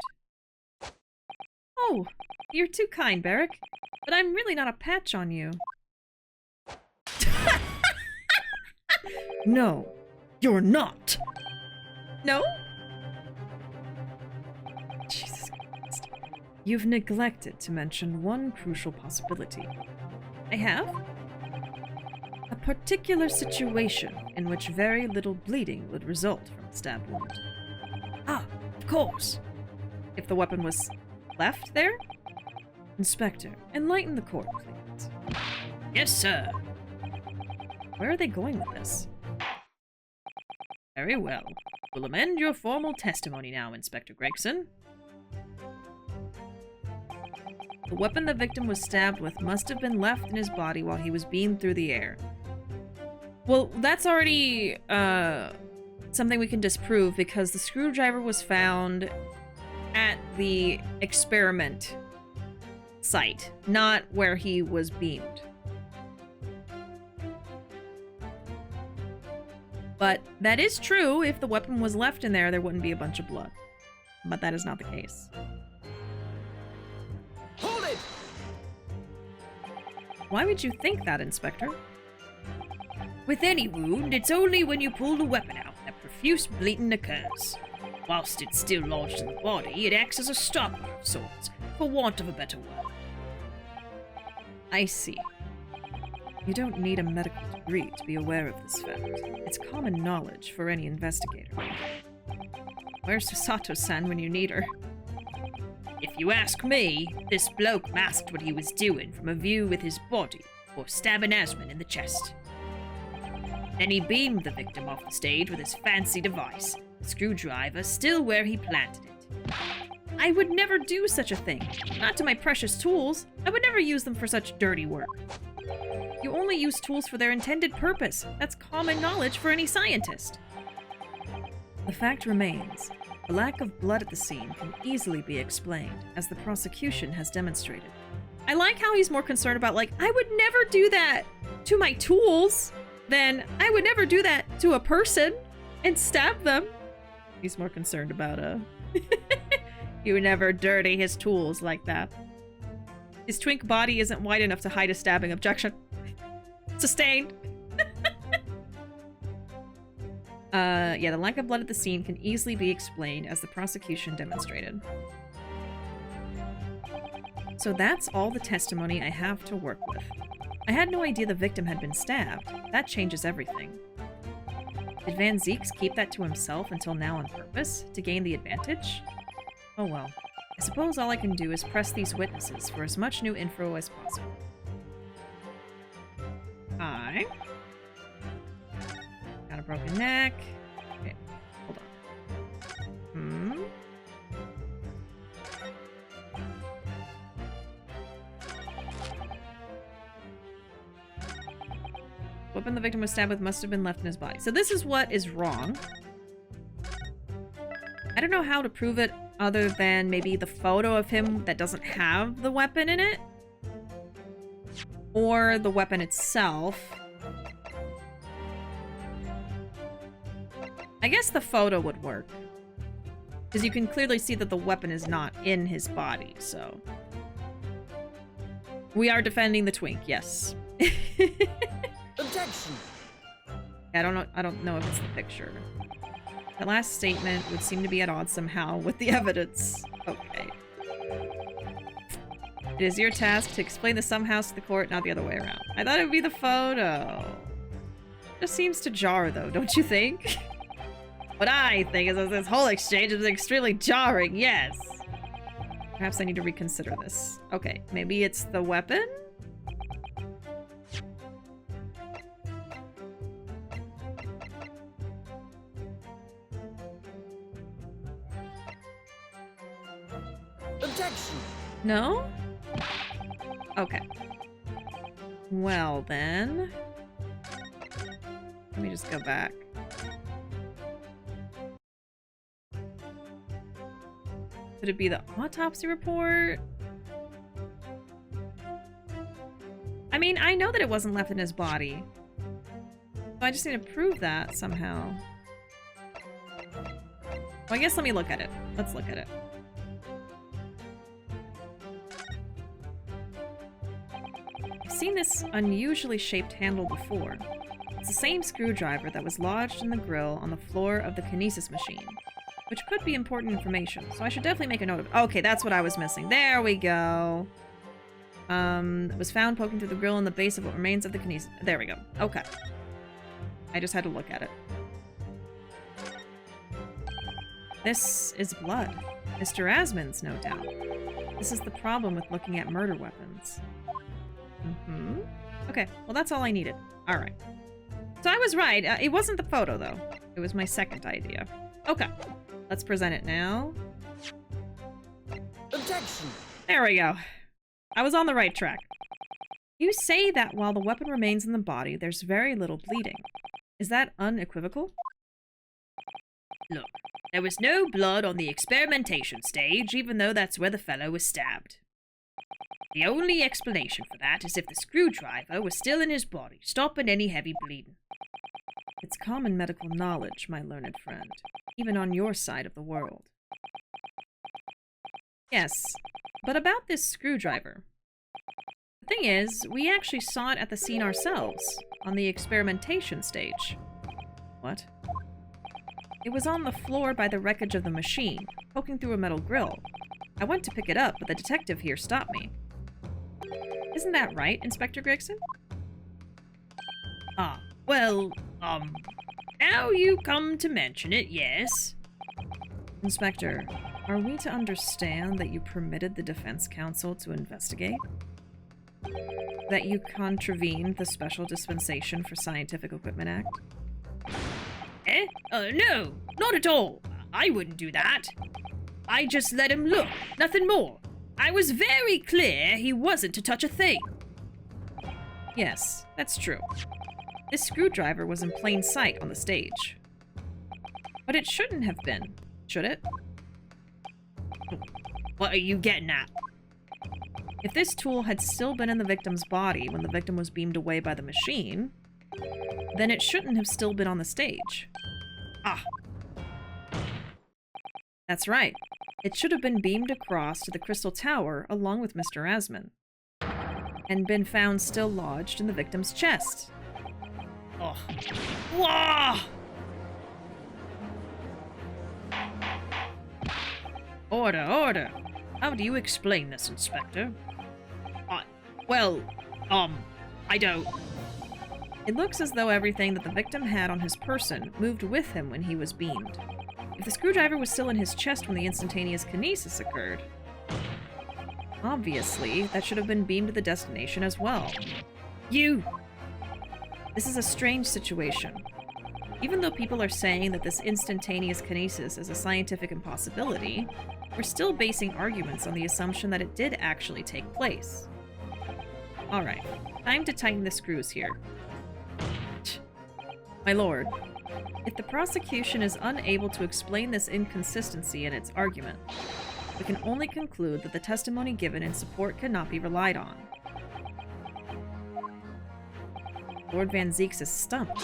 S4: Oh, you're too kind, Barrick. But I'm really not a patch on you.
S5: No, you're not.
S4: No? Jesus Christ. You've neglected to mention one crucial possibility. I have? A particular situation in which very little bleeding would result from a stab wound.
S5: Ah, of course.
S4: If the weapon was left there? Inspector, enlighten the court, please.
S5: Yes, sir.
S4: Where are they going with this?
S5: Very well. We'll amend your formal testimony now, Inspector Gregson.
S4: The weapon the victim was stabbed with must have been left in his body while he was beamed through the air. Well, that's already something we can disprove because the screwdriver was found at the experiment site, not where he was beamed. But that is true. If the weapon was left in there, there wouldn't be a bunch of blood. But that is not the case.
S6: Hold it!
S4: Why would you think that, Inspector?
S5: With any wound, it's only when you pull the weapon out that profuse bleeding occurs. Whilst it's still lodged in the body, it acts as a stopper of sorts, for want of a better word.
S4: I see. You don't need a medical degree to be aware of this fact. It's common knowledge for any investigator. Where's Susato-san when you need her?
S5: If you ask me, this bloke masked what he was doing from a view with his body, or stabbing Asman in the chest. Then he beamed the victim off the stage with his fancy device, the screwdriver still where he planted it.
S4: I would never do such a thing. Not to my precious tools. I would never use them for such dirty work. You only use tools for their intended purpose. That's common knowledge for any scientist. The fact remains, the lack of blood at the scene can easily be explained, as the prosecution has demonstrated. I like how he's more concerned about, like, I would never do that to my tools than I would never do that to a person and stab them. He's more concerned about, he would never dirty his tools like that. His twink body isn't wide enough to hide a stabbing objection. Sustained. Yeah, the lack of blood at the scene can easily be explained as the prosecution demonstrated. So that's all the testimony I have to work with. I had no idea the victim had been stabbed. That changes everything. Did Van Zieks keep that to himself until now on purpose, to gain the advantage? Oh well. I suppose all I can do is press these witnesses for as much new info as possible. Hi. Got a broken neck. Okay, hold on.
S1: weapon the victim was stabbed with must have been left in his body. So this is what is wrong. I don't know how to prove it other than maybe the photo of him that doesn't have the weapon in it. Or the weapon itself. I guess the photo would work. Because you can clearly see that the weapon is not in his body, so... We are defending the twink, yes.
S6: Objection!
S1: I don't know if it's the picture. The last statement would seem to be at odds somehow with the evidence. Okay. It is your task to explain the somehows to the court, not the other way around. I thought it would be the photo. Just seems to jar, though, don't you think? What I think is that this whole exchange is extremely jarring, yes. Perhaps I need to reconsider this. Okay, maybe it's the weapon?
S6: Objection!
S1: No? Okay. Well, then... Let me just go back. Could it be the autopsy report? I mean, I know that it wasn't left in his body. So I just need to prove that somehow. Well, I guess let me look at it. Let's look at it. I've seen this unusually shaped handle before. It's the same screwdriver that was lodged in the grill on the floor of the kinesis machine, which could be important information, so I should definitely make a note of it. Okay, that's what I was missing. There we go. It was found poking through the grill in the base of what remains of the kinesis. There we go. Okay. I just had to look at it. This is blood. Mr. Asmund's, no doubt. This is the problem with looking at murder weapons. Mm-hmm. Okay, well that's all I needed. Alright. So I was right. It wasn't the photo, though. It was my second idea. Okay. Let's present it now.
S6: Objection!
S1: There we go. I was on the right track. You say that while the weapon remains in the body, there's very little bleeding. Is that unequivocal?
S5: Look, there was no blood on the experimentation stage, even though that's where the fellow was stabbed. The only explanation for that is if the screwdriver was still in his body, stopping any heavy bleeding.
S1: It's common medical knowledge, my learned friend, even on your side of the world. Yes, but about this screwdriver. The thing is, we actually saw it at the scene ourselves, on the experimentation stage. What? It was on the floor by the wreckage of the machine, poking through a metal grill. I went to pick it up, but the detective here stopped me. Isn't that right, Inspector Gregson?
S5: Ah, well, now you come to mention it, yes.
S1: Inspector, are we to understand that you permitted the defense counsel to investigate? That you contravened the Special Dispensation for Scientific Equipment Act?
S5: Eh? No, not at all. I wouldn't do that. I just let him look, nothing more. I was very clear he wasn't to touch a thing.
S1: Yes, that's true. This screwdriver was in plain sight on the stage. But it shouldn't have been, should it?
S5: What are you getting at?
S1: If this tool had still been in the victim's body when the victim was beamed away by the machine, then it shouldn't have still been on the stage.
S5: Ah.
S1: That's right. It should have been beamed across to the Crystal Tower along with Mr. Asmund, and been found still lodged in the victim's chest.
S5: Oh. Wah!
S1: Order, order.
S5: How do you explain this, Inspector? I don't.
S1: It looks as though everything that the victim had on his person moved with him when he was beamed. If the screwdriver was still in his chest when the instantaneous kinesis occurred, obviously, that should have been beamed to the destination as well. This is a strange situation. Even though people are saying that this instantaneous kinesis is a scientific impossibility, we're still basing arguments on the assumption that it did actually take place. Alright, time to tighten the screws here. My lord, if the prosecution is unable to explain this inconsistency in its argument, we can only conclude that the testimony given in support cannot be relied on. Lord Van Zieks is stumped.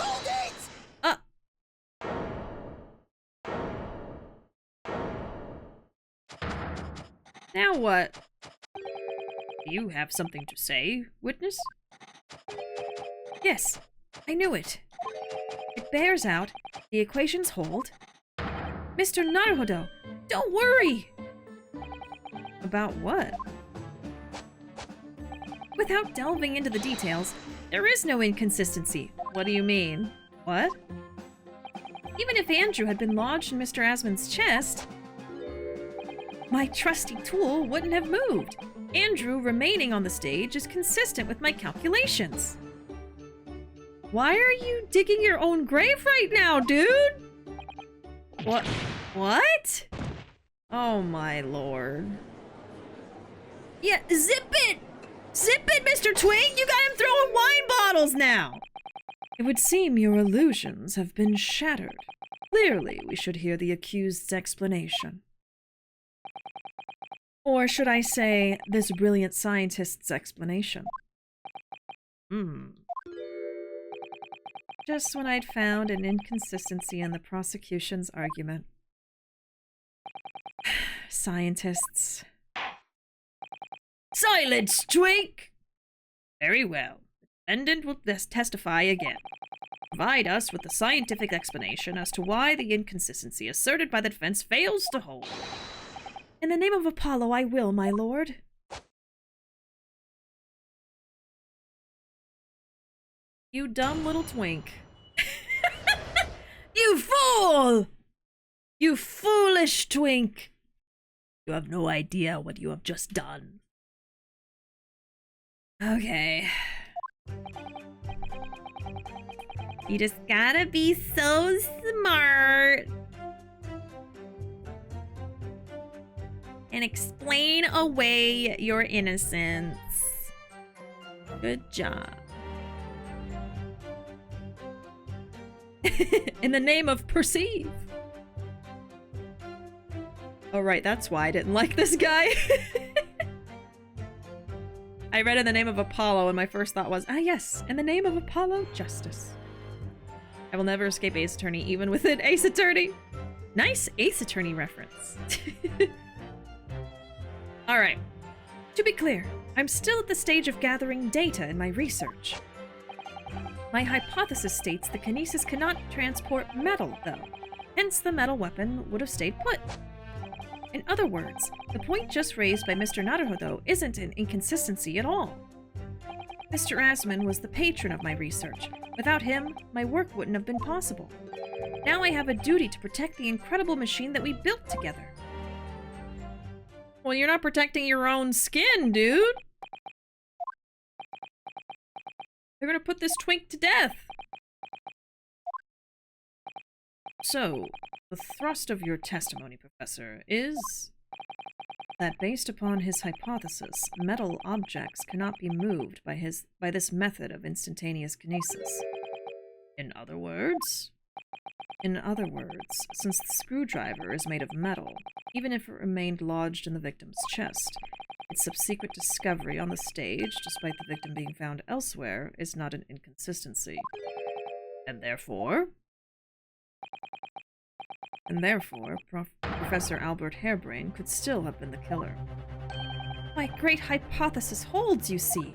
S1: Now what?
S5: Do you have something to say, witness?
S4: Yes, I knew it. It bears out. The equations hold. Mr. Naruhodo, don't worry!
S1: About what?
S4: Without delving into the details, there is no inconsistency.
S1: What do you mean? What?
S4: Even if Andrew had been lodged in Mr. Asmund's chest, my trusty tool wouldn't have moved. Andrew remaining on the stage is consistent with my calculations.
S1: Why are you digging your own grave right now, dude? What? What? Oh my lord.
S4: Yeah, zip it! Zip it, Mr. Twink! You got him throwing wine bottles now!
S1: It would seem your illusions have been shattered. Clearly, we should hear the accused's explanation. Or should I say, this brilliant scientist's explanation? Just when I'd found an inconsistency in the prosecution's argument. Scientists.
S5: Silence, Twink! Very well. The defendant will testify again. Provide us with the scientific explanation as to why the inconsistency asserted by the defense fails to hold.
S1: In the name of Apollo, I will, my lord. You dumb little twink.
S5: You fool! You foolish twink! You have no idea what you have just done.
S1: Okay.
S2: You just gotta be so smart. And explain away your innocence. Good job.
S1: In the name of perceive. Oh right, that's why I didn't like this guy. I read in the name of Apollo and my first thought was, ah yes, in the name of Apollo, justice. I will never escape Ace Attorney even within Ace Attorney. Nice Ace Attorney reference. Alright. To be clear, I'm still at the stage of gathering data in my research. My hypothesis states the kinesis cannot transport metal, though. Hence, the metal weapon would have stayed put. In other words, the point just raised by Mr. Naruhodo isn't an inconsistency at all. Mr. Asmund was the patron of my research. Without him, my work wouldn't have been possible. Now I have a duty to protect the incredible machine that we built together. Well, you're not protecting your own skin, dude! They're gonna put this twink to death! So, the thrust of your testimony, Professor, is that based upon his hypothesis, metal objects cannot be moved by this method of instantaneous kinesis. In other words? In other words, since the screwdriver is made of metal, even if it remained lodged in the victim's chest, its subsequent discovery on the stage, despite the victim being found elsewhere, is not an inconsistency. And therefore, Professor Albert Harebrain could still have been the killer. My great hypothesis holds, you see.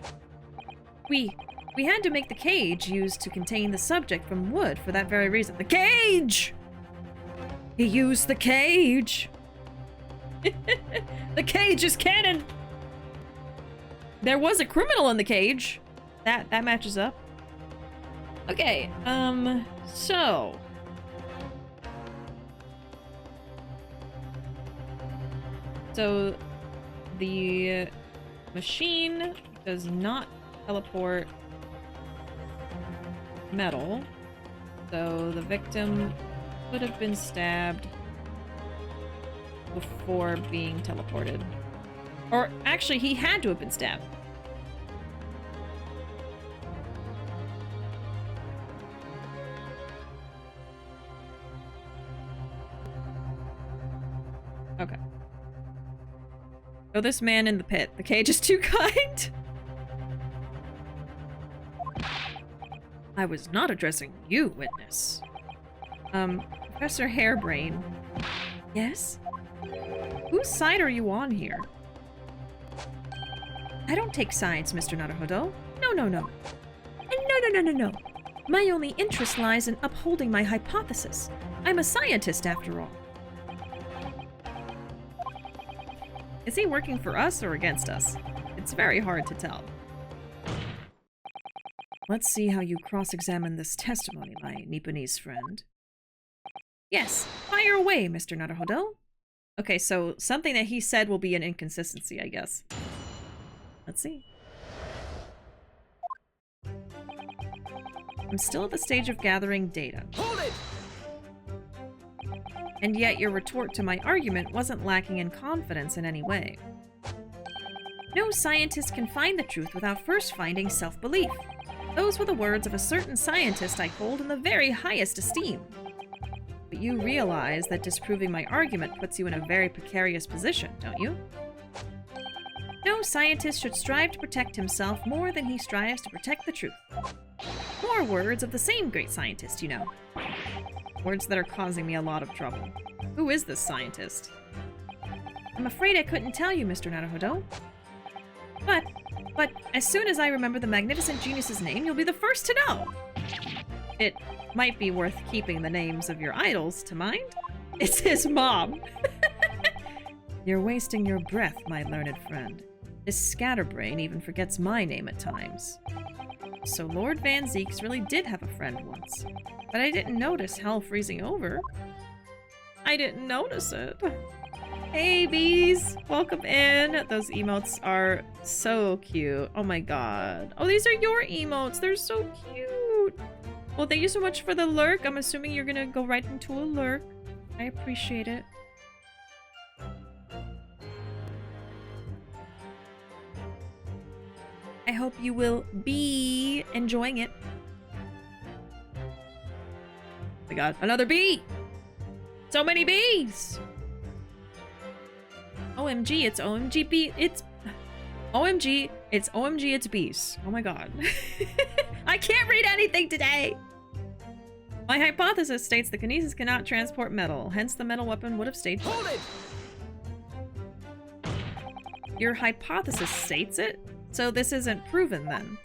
S1: We had to make the cage used to contain the subject from wood for that very reason. The cage! He used the cage! The cage is canon! There was a criminal in the cage. That matches up. Okay, so... So, the machine does not teleport metal, so the victim could have been stabbed before being teleported. Or actually, he had to have been stabbed. Okay. Throw this man in the pit. The cage is too kind.
S5: I was not addressing you, witness.
S1: Professor Hairbrain. Yes? Whose side are you on here?
S4: I don't take sides, Mr. Naruhodo. No, no, no. And no. My only interest lies in upholding my hypothesis. I'm a scientist, after all.
S1: Is he working for us or against us? It's very hard to tell.
S4: Let's see how you cross-examine this testimony, my Nipponese friend. Yes, fire away, Mr. Naruhodo.
S1: Okay, so something that he said will be an inconsistency, I guess. Let's see. I'm still at the stage of gathering data.
S5: Hold it!
S1: And yet your retort to my argument wasn't lacking in confidence in any way.
S4: No scientist can find the truth without first finding self-belief. Those were the words of a certain scientist I hold in the very highest esteem.
S1: But you realize that disproving my argument puts you in a very precarious position, don't you?
S4: No scientist should strive to protect himself more than he strives to protect the truth. More words of the same great scientist, you know.
S1: Words that are causing me a lot of trouble. Who is this scientist?
S4: I'm afraid I couldn't tell you, Mr. Naruhodo. But as soon as I remember the magnificent genius's name, you'll be the first to know.
S1: It might be worth keeping the names of your idols to mind. It's his mom.
S4: You're wasting your breath, my learned friend. This scatterbrain even forgets my name at times.
S1: So Lord Van Zieks really did have a friend once. But I didn't notice hell freezing over. I didn't notice it. Hey, bees! Welcome in! Those emotes are so cute. Oh my god. Oh, these are your emotes! They're so cute! Well, thank you so much for the lurk. I'm assuming you're gonna go right into a lurk. I appreciate it.
S4: I hope you will be enjoying it.
S1: Oh my god, another bee! So many bees! OMG, it's OMG bee. It's OMG, it's bees. Oh my god. I can't read anything today! My hypothesis states the kinesis cannot transport metal, hence the metal weapon would have stayed.
S5: Hold it!
S1: Your hypothesis states it? So this isn't proven then?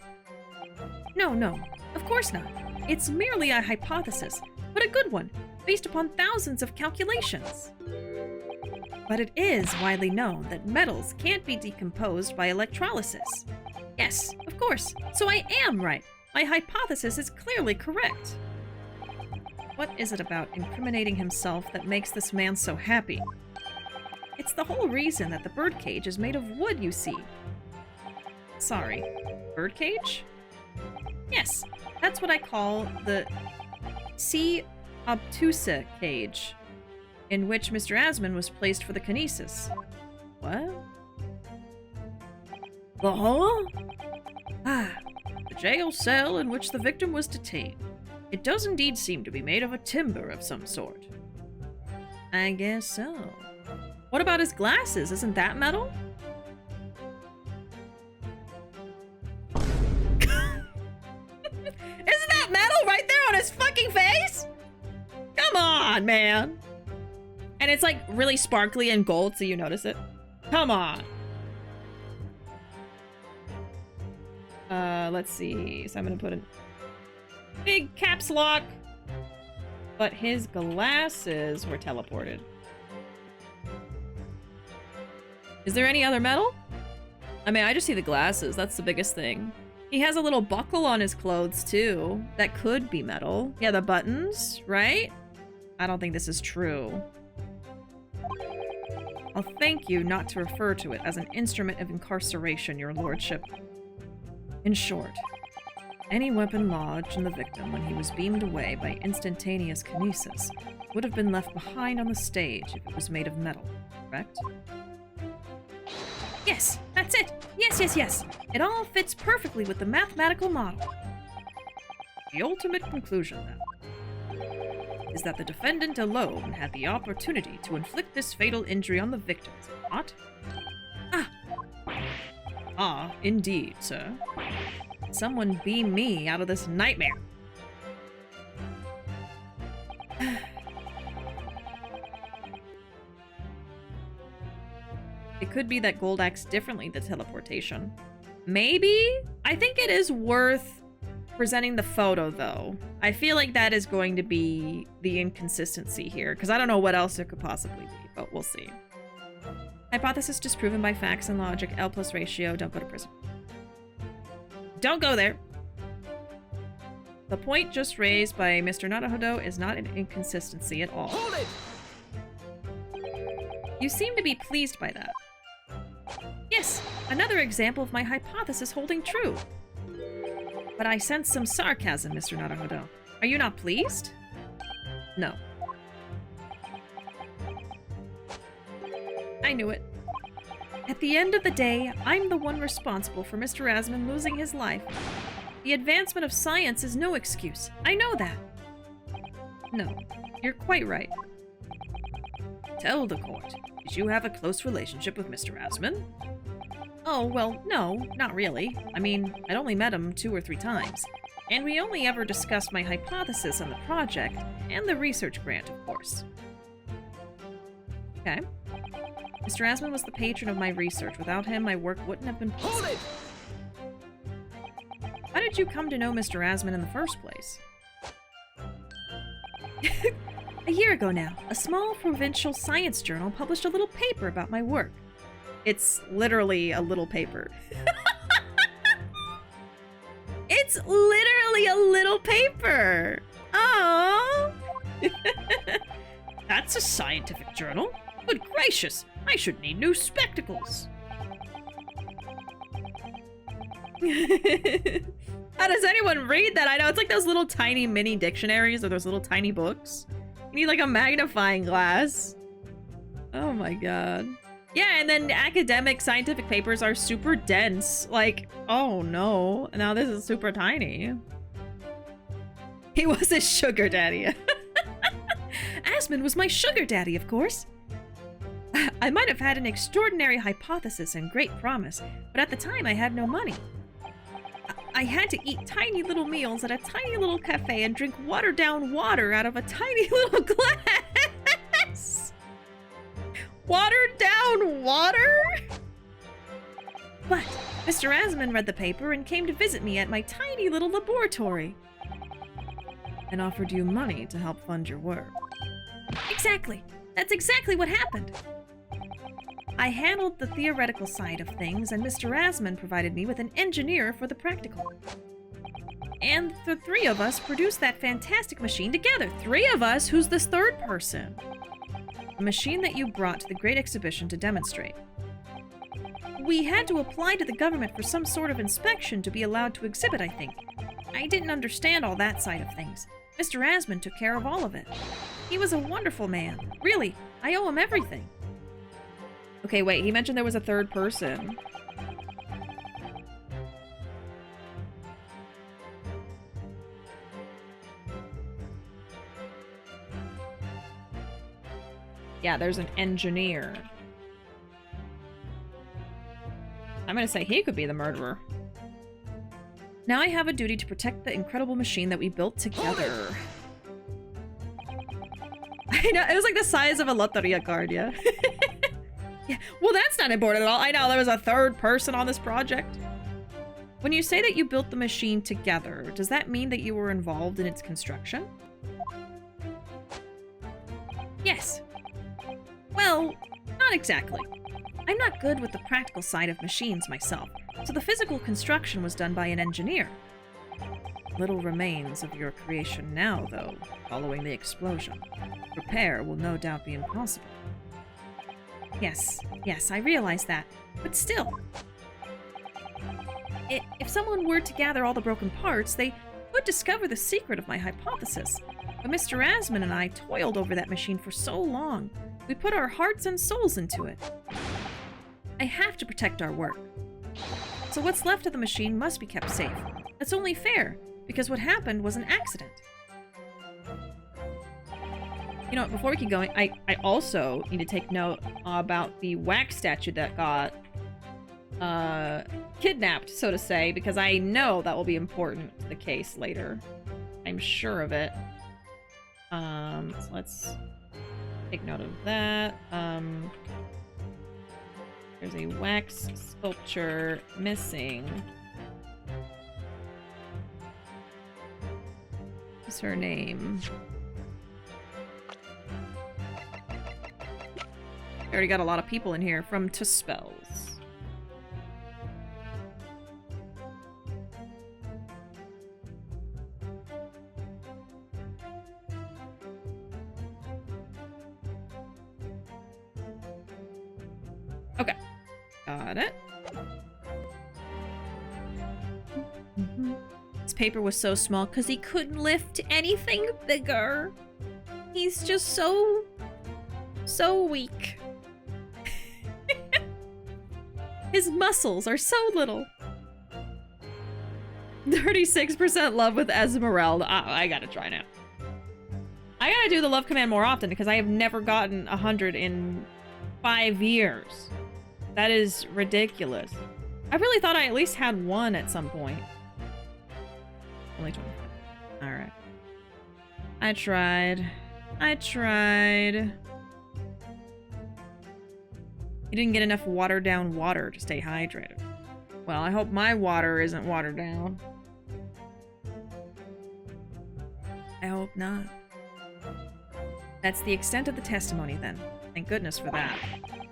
S4: No, of course not. It's merely a hypothesis, but a good one, based upon thousands of calculations. But it is widely known that metals can't be decomposed by electrolysis. Yes, of course, so I am right. My hypothesis is clearly correct.
S1: What is it about incriminating himself that makes this man so happy?
S4: It's the whole reason that the birdcage is made of wood, you see.
S1: Sorry, birdcage?
S4: Yes, that's what I call the C. obtusa cage, in which Mr. Asman was placed for the kinesis.
S1: What?
S4: The
S5: The jail cell in which the victim was detained. It does indeed seem to be made of a timber of some sort.
S4: I guess so.
S1: What about his glasses? Isn't that metal? Isn't that metal right there on his fucking face? Come on, man. And it's like really sparkly and gold, so you notice it. Come on. Let's see. So I'm gonna put a big caps lock. But his glasses were teleported. Is there any other metal? I mean, I just see the glasses. That's the biggest thing. He has a little buckle on his clothes, too. That could be metal. Yeah, the buttons, right? I don't think this is true. I'll thank you not to refer to it as an instrument of incarceration, your lordship. In short, any weapon lodged in the victim when he was beamed away by instantaneous kinesis would have been left behind on the stage if it was made of metal, correct?
S4: Yes, that's it. Yes. It all fits perfectly with the mathematical model.
S5: The ultimate conclusion, then. is that the defendant alone had the opportunity to inflict this fatal injury on the victim, is it not? Ah, indeed, sir.
S1: Someone beam me out of this nightmare. It could be that Gold acts differently than teleportation. Maybe? I think it is worth presenting the photo, though. I feel like that is going to be the inconsistency here, because I don't know what else it could possibly be, but we'll see. Hypothesis disproven by facts and logic. L plus ratio. Don't go to prison. Don't go there. The point just raised by Mr. Naruhodo is not an inconsistency at all.
S6: Hold it!
S1: You seem to be pleased by that. Yes, another example of my hypothesis holding true. But I sense some sarcasm, Mr. Naruhodo. Are you not pleased? No. I knew it. At the end of the day, I'm the one responsible for Mr. Asmund losing his life. The advancement of science is no excuse. I know that. No, you're quite right.
S5: Tell the court, did you have a close relationship with Mr. Asmund?
S1: Oh, well, no, not really. I mean, I'd only met him 2 or 3 times. And we only ever discussed my hypothesis on the project, and the research grant, of course. Okay. Mr. Asmund was the patron of my research. Without him, my work wouldn't have been possible.
S6: Hold it!
S1: How did you come to know Mr. Asmund in the first place? A year ago now, a small provincial science journal published a little paper about my work. It's literally a little paper. It's literally a little paper! Oh!
S5: That's a scientific journal. Good gracious, I should need new spectacles.
S1: How does anyone read that? I know, it's like those little tiny mini dictionaries or those little tiny books. You need like a magnifying glass. Oh my god. Yeah, and then academic scientific papers are super dense. Like, oh no. Now this is super tiny. He was his sugar daddy. Asmund was my sugar daddy, of course. I might have had an extraordinary hypothesis and great promise, but at the time I had no money. I had to eat tiny little meals at a tiny little cafe and drink watered-down water out of a tiny little glass. Watered-down water? But Mr. Asmund read the paper and came to visit me at my tiny little laboratory. And offered you money to help fund your work. Exactly. That's exactly what happened. I handled the theoretical side of things, and Mr. Asmund provided me with an engineer for the practical. And the 3 of us produced that fantastic machine together. 3 of us? Who's this 3rd person? The machine that you brought to the Great Exhibition to demonstrate. We had to apply to the government for some sort of inspection to be allowed to exhibit, I think. I didn't understand all that side of things. Mr. Asmund took care of all of it. He was a wonderful man. Really, I owe him everything. Okay, wait, he mentioned there was a 3rd person. Yeah, there's an engineer. I'm gonna say he could be the murderer. Now I have a duty to protect the incredible machine that we built together. I know, it was like the size of a Lotteria card, yeah. Yeah, well, that's not important at all. I know there was a 3rd person on this project. When you say that you built the machine together, does that mean that you were involved in its construction? Yes. Well, not exactly. I'm not good with the practical side of machines myself, so the physical construction was done by an engineer. Little remains of your creation now, though, following the explosion. Repair will no doubt be impossible. Yes, I realize that, but still. If someone were to gather all the broken parts, they would discover the secret of my hypothesis. But Mr. Asmund and I toiled over that machine for so long. We put our hearts and souls into it. I have to protect our work. So what's left of the machine must be kept safe. That's only fair, because what happened was an accident. You know, before we keep going, I also need to take note about the wax statue that got kidnapped, so to say, because I know that will be important to the case later. I'm sure of it. So let's take note of that. There's a wax sculpture missing. What's her name? I already got a lot of people in here from Tusspells. Okay. Got it. His paper was so small because he couldn't lift anything bigger. He's just so weak. His muscles are so little. 36% love with Esmeralda. I gotta try now. I gotta do the love command more often because I have never gotten 100 in 5 years. That is ridiculous. I really thought I at least had one at some point. Only 25. Alright. I tried. You didn't get enough watered down water to stay hydrated. Well, I hope my water isn't watered down. I hope not. That's the extent of the testimony then. Thank goodness for that.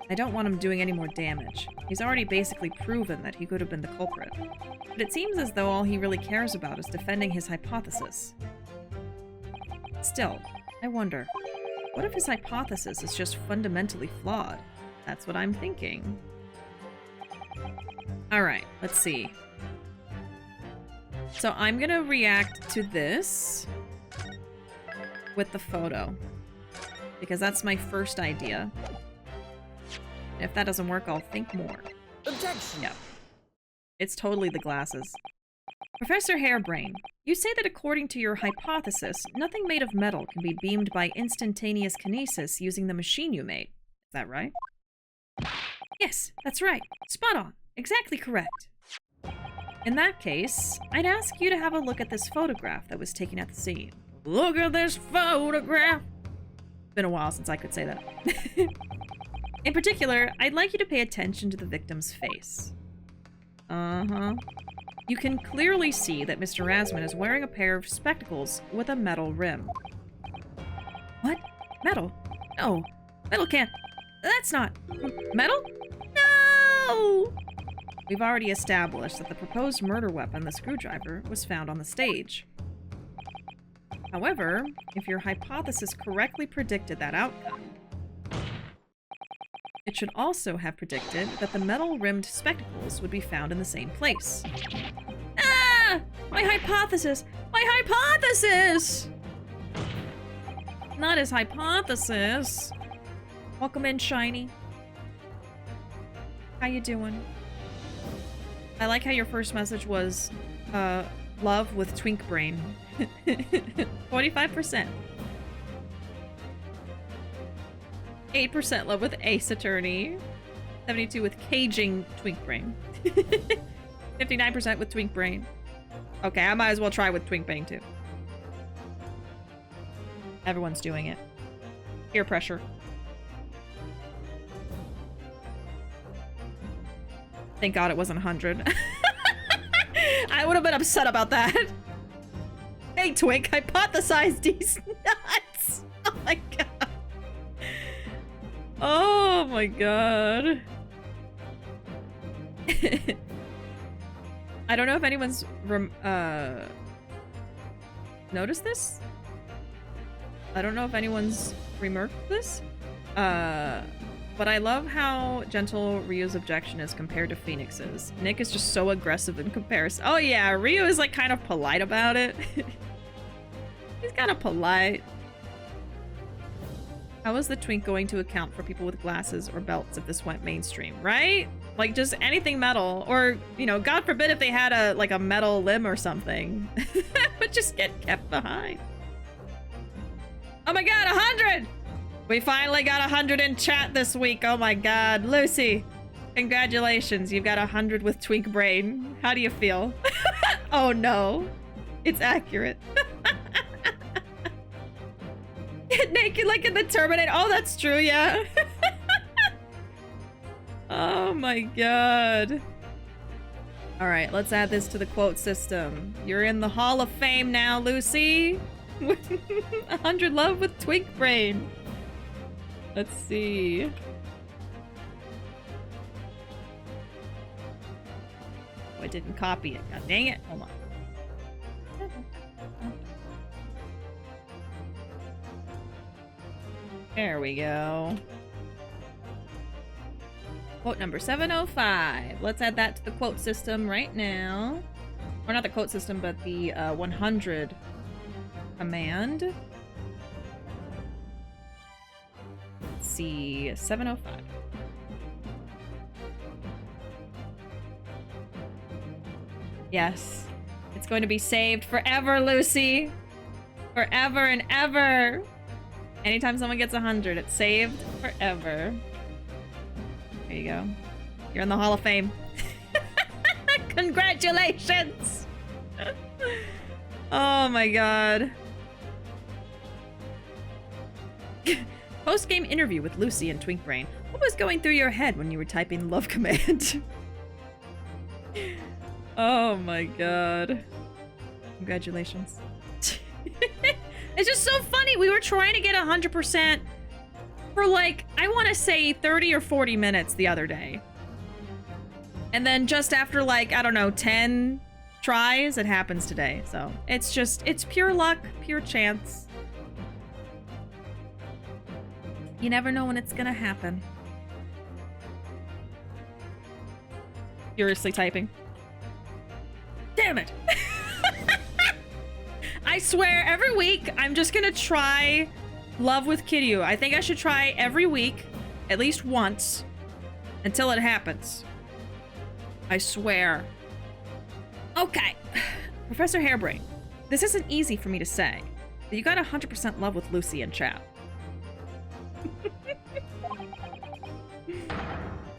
S1: I don't want him doing any more damage. He's already basically proven that he could have been the culprit. But it seems as though all he really cares about is defending his hypothesis. Still, I wonder, what if his hypothesis is just fundamentally flawed? That's what I'm thinking. Alright, let's see. So I'm gonna react to this with the photo, because that's my first idea. If that doesn't work, I'll think more.
S6: Objection!
S1: Yeah. It's totally the glasses. Professor Hairbrain, you say that according to your hypothesis, nothing made of metal can be beamed by instantaneous kinesis using the machine you made. Is that right? Yes, that's right. Spot on. Exactly correct. In that case, I'd ask you to have a look at this photograph that was taken at the scene. Look at this photograph! It's been a while since I could say that. In particular, I'd like you to pay attention to the victim's face. Uh-huh. You can clearly see that Mr. Rasman is wearing a pair of spectacles with a metal rim. What? Metal? No. Metal can't... That's not... Metal? No! We've already established that the proposed murder weapon, the screwdriver, was found on the stage. However, if your hypothesis correctly predicted that outcome, it should also have predicted that the metal-rimmed spectacles would be found in the same place. Ah! My hypothesis! My hypothesis! Not his hypothesis. Welcome in, Shiny. How you doing? I like how your first message was, love with Twink Brain. 45%. 8% love with Ace Attorney. 72 with Caging Twink Brain. 59% with Twink Brain. Okay, I might as well try with Twink Brain too. Everyone's doing it. Peer pressure. Thank God it wasn't 100. I would have been upset about that. Hey, Twink, hypothesize these nuts. Oh my God. Oh my God. I don't know if anyone's noticed this. I don't know if anyone's remarked this. But I love how gentle Ryu's objection is compared to Phoenix's. Nick is just so aggressive in comparison. Oh yeah, Ryu is like kind of polite about it. He's kind of polite. How is the Twink going to account for people with glasses or belts if this went mainstream, right? Like just anything metal, or, you know, God forbid if they had a like a metal limb or something. Would just get kept behind. Oh my god, 100! We finally got 100 in chat this week. Oh my god. Lucy, congratulations. You've got 100 with Twink Brain. How do you feel? Oh no. It's accurate. Get naked like in the Terminator. Oh, that's true, yeah. Oh my god. Alright, let's add this to the quote system. You're in the Hall of Fame now, Lucy. 100 love with Twink Brain. Let's see. Oh, I didn't copy it. God dang it. Hold on. There we go. Quote number 705. Let's add that to the quote system right now. Or not the quote system, but the 100 command. Let's see. 705. Yes. It's going to be saved forever, Lucy. Forever and ever. Anytime someone gets 100, it's saved forever. There you go. You're in the Hall of Fame. Congratulations! Oh my god. Post-game interview with Lucy and Twink Brain. What was going through your head when you were typing the love command? Oh my god. Congratulations. It's just so funny. We were trying to get 100% for like, I want to say 30 or 40 minutes the other day. And then just after like, I don't know, 10 tries, it happens today. So it's just, it's pure luck, pure chance. You never know when it's gonna happen. Furiously typing. Damn it! I swear, every week, I'm just gonna try Love with Kiryu. I think I should try every week, at least once, until it happens. I swear. Okay. Professor Hairbrain, this isn't easy for me to say, but you got 100% love with Lucy in chat.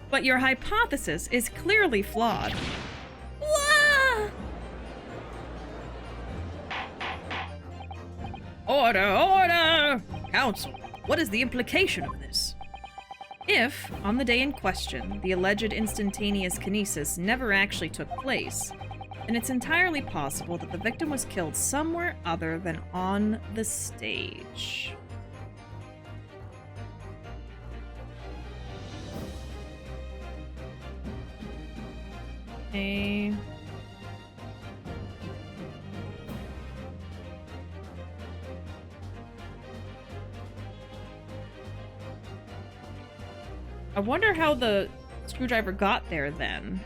S1: But your hypothesis is clearly flawed. Whoa! Order, order! Council, what is the implication of this? If, on the day in question, the alleged instantaneous kinesis never actually took place, then it's entirely possible that the victim was killed somewhere other than on the stage. Okay. I wonder how the screwdriver got there then.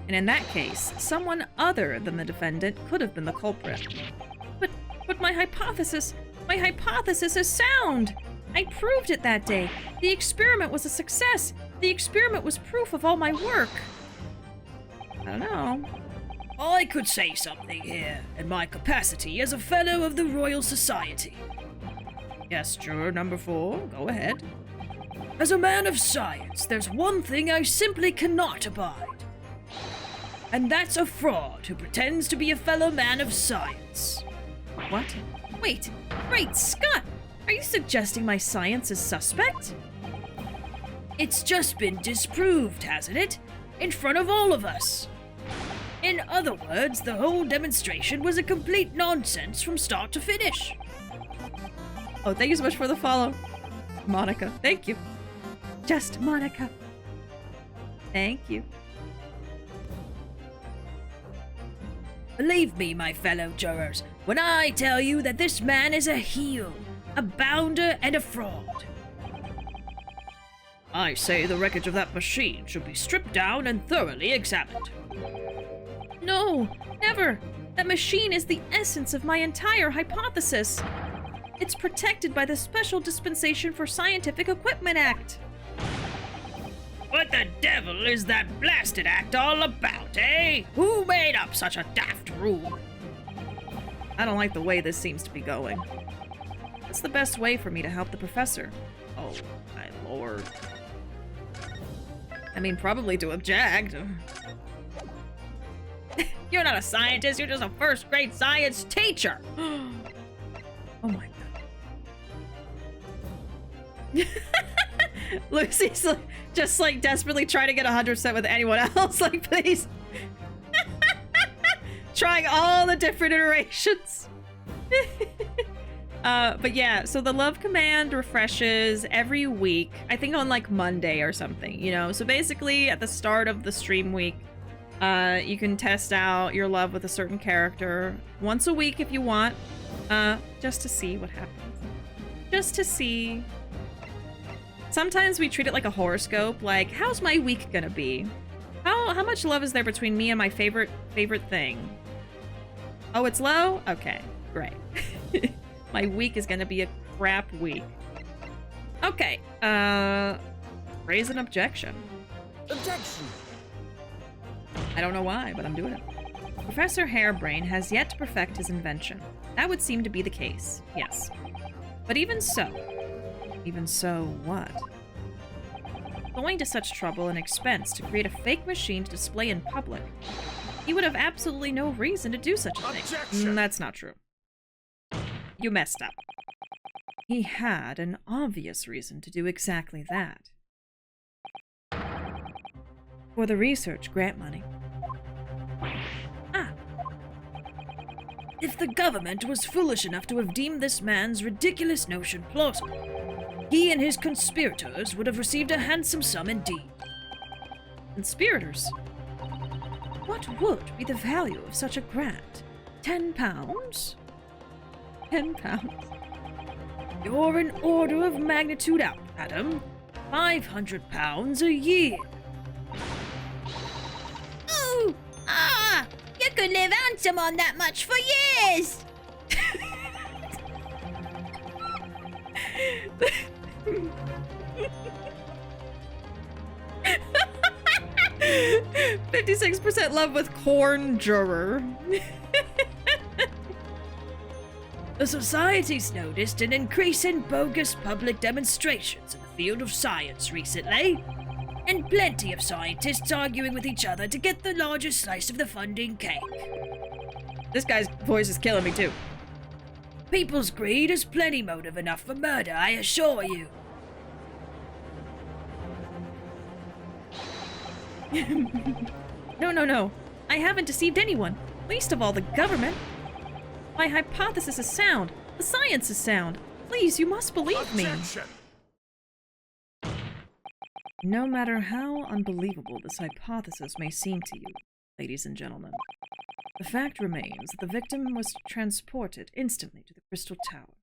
S1: And in that case, someone other than the defendant could have been the culprit. But my hypothesis is sound! I proved it that day. The experiment was a success. The experiment was proof of all my work. I don't know.
S5: I could say something here, in my capacity as a fellow of the Royal Society.
S1: Yes, juror number 4, go ahead.
S5: As a man of science, there's one thing I simply cannot abide. And that's a fraud who pretends to be a fellow man of science.
S1: What?
S4: Wait, great Scott! Are you suggesting my science is suspect?
S5: It's just been disproved, hasn't it? In front of all of us. In other words, the whole demonstration was a complete nonsense from start to finish.
S1: Oh, thank you so much for the follow, Monica. Thank you. Just Monica. Thank you.
S5: Believe me, my fellow jurors, when I tell you that this man is a heel, a bounder, and a fraud. I say the wreckage of that machine should be stripped down and thoroughly examined.
S4: No, never! That machine is the essence of my entire hypothesis. It's protected by the Special Dispensation for Scientific Equipment Act.
S5: What the devil is that blasted act all about, eh? Who made up such a daft rule?
S4: I don't like the way this seems to be going. What's the best way for me to help the professor? Oh, my lord. I mean, probably to object.
S1: You're not a scientist, you're just a first-grade science teacher!
S4: Oh my god. Lucy's like, just like desperately trying to get 100% with anyone else. Like, please. Trying all the different iterations. But yeah, so the love command refreshes every week. I think on like Monday or something, you know? So basically at the start of the stream week, you can test out your love with a certain character once a week if you want, just to see what happens. Just to see. Sometimes we treat it like a horoscope, like, how's my week gonna be? How much love is there between me and my favorite thing? Oh, it's low? Okay, great. My week is gonna be a crap week. Okay, raise an objection.
S6: Objection!
S4: I don't know why, but I'm doing it. Professor Hairbrain has yet to perfect his invention. That would seem to be the case, yes. But even so what? Going to such trouble and expense to create a fake machine to display in public. He would have absolutely no reason to do such a thing.
S6: Objection!
S4: That's not true. You messed up. He had an obvious reason to do exactly that. For the research grant money. Ah. If the government was foolish enough to have deemed this man's ridiculous notion plausible, he and his conspirators would have received a handsome sum indeed. Conspirators? What would be the value of such a grant? 10 pounds? 10 pounds? You're an order of magnitude out, Adam. 500 pounds a year.
S2: Ooh! Ah! You could live handsome on that much for years!
S4: 56% love with corn juror. The society's noticed an increase in bogus public demonstrations in the field of science recently, and plenty of scientists arguing with each other to get the largest slice of the funding cake. This guy's voice is killing me too. People's greed is plenty motive enough for murder, I assure you. No. I haven't deceived anyone, least of all the government. My hypothesis is sound. The science is sound. Please, you must believe me.
S6: Objection!
S4: No matter how unbelievable this hypothesis may seem to you, ladies and gentlemen, the fact remains that the victim was transported instantly to the Crystal Tower.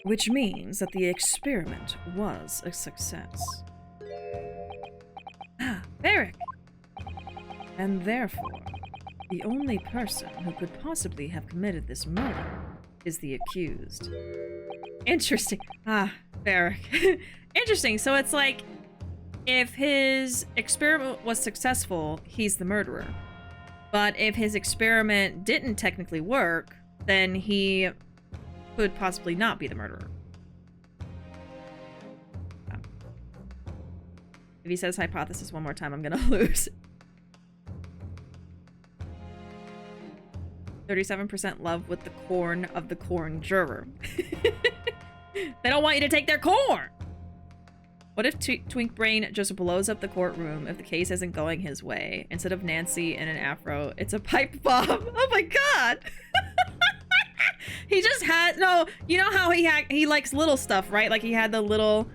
S4: Which means that the experiment was a success. Ah, Varric! And therefore, the only person who could possibly have committed this murder is the accused. Interesting. Ah, Varric. Interesting. So it's like, if his experiment was successful, he's the murderer. But if his experiment didn't technically work, then he could possibly not be the murderer. If he says hypothesis one more time, I'm gonna lose. 37% love with the corn of the corn juror. They don't want you to take their corn! What if Twink Brain just blows up the courtroom if the case isn't going his way? Instead of Nancy in an afro, it's a pipe bomb. Oh my god! He just had... No, you know how he likes little stuff, right? Like he had the little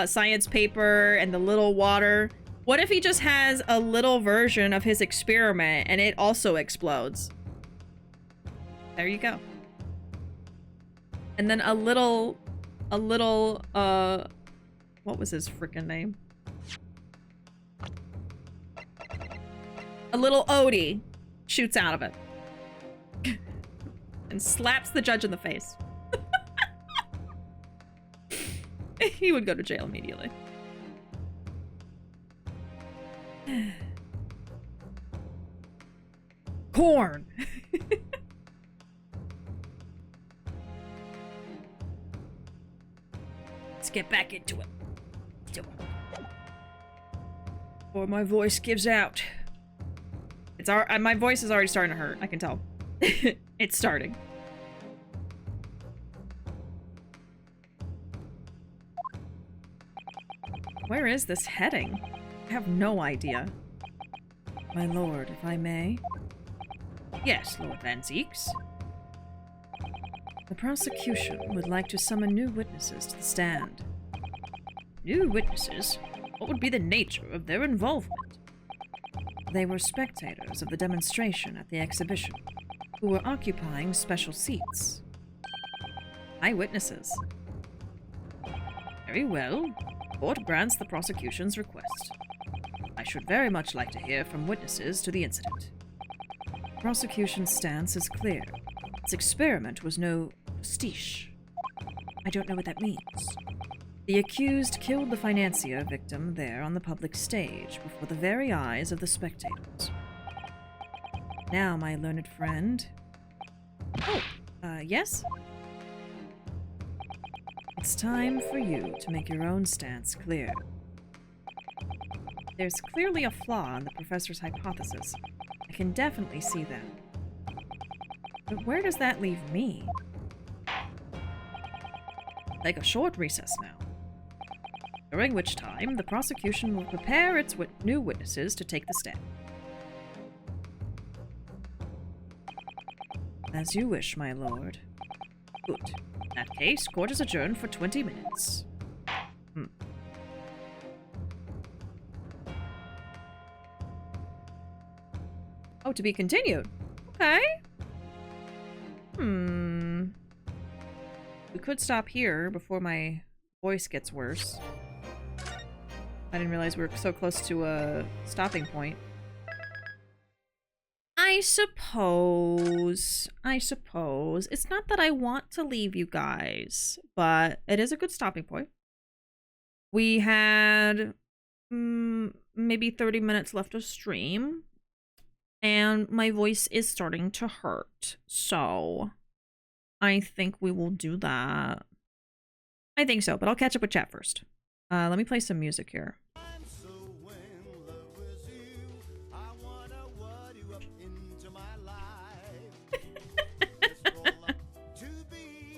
S4: science paper and the little water. What if he just has a little version of his experiment and it also explodes? There you go. And then a little, what was his freaking name? A little Odie shoots out of it. And slaps the judge in the face. He would go to jail immediately. Corn!
S5: Let's get back into it. Or my voice gives out.
S1: My voice is already starting to hurt. I can tell. It's starting. Where is this heading? I have no idea.
S4: My lord, if I may.
S5: Yes, Lord Van Zieks.
S4: The prosecution would like to summon new witnesses to the stand.
S5: New witnesses? What would be the nature of their involvement?
S4: They were spectators of the demonstration at the exhibition, who were occupying special seats.
S1: Eyewitnesses.
S5: Very well. Court grants the prosecution's request. I should very much like to hear from witnesses to the incident.
S4: Prosecution's stance is clear. This experiment was no pastiche. I don't know what that means. The accused killed the financier victim there on the public stage before the very eyes of the spectators. Now, my learned friend...
S1: Oh, yes?
S4: It's time for you to make your own stance clear.
S1: There's clearly a flaw in the professor's hypothesis. I can definitely see that. But where does that leave me?
S5: Take a short recess now, during which time the prosecution will prepare its new witnesses to take the stand.
S4: As you wish, my lord.
S5: Good. In that case, court is adjourned for 20 minutes.
S1: Oh, to be continued. Okay. We could stop here before my voice gets worse. I didn't realize we were so close to a stopping point. I suppose. It's not that I want to leave you guys, but it is a good stopping point. We had maybe 30 minutes left of stream, and my voice is starting to hurt, so I think we will do that. I think so, but I'll catch up with chat first. Let me play some music here.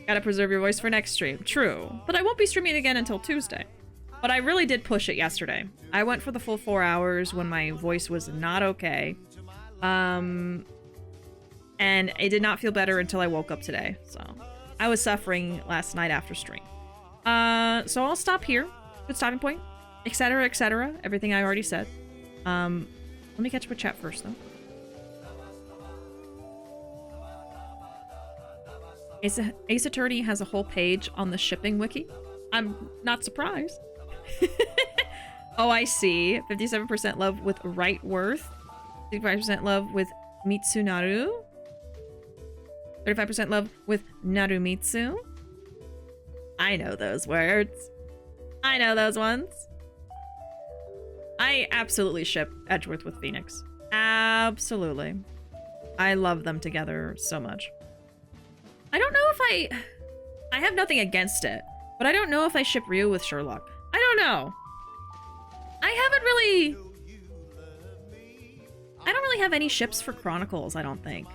S1: Gotta preserve your voice for next stream. True. But I won't be streaming again until Tuesday. But I really did push it yesterday. I went for the full 4 hours when my voice was not okay. And it did not feel better until I woke up today. So I was suffering last night after stream. So I'll stop here. Good stopping point. Etc, etc. Everything I already said. Let me catch up with chat first, though. Ace Attorney has a whole page on the shipping wiki. I'm not surprised. Oh, I see. 57% love with Right Worth. 65% love with Mitsunaru. 35% love with Narumitsu. I know those words. I know those ones. I absolutely ship Edgeworth with Phoenix. Absolutely. I love them together so much. I don't know if I have nothing against it, but I don't know if I ship Ryu with Sherlock. I don't know. I don't really have any ships for Chronicles, I don't think.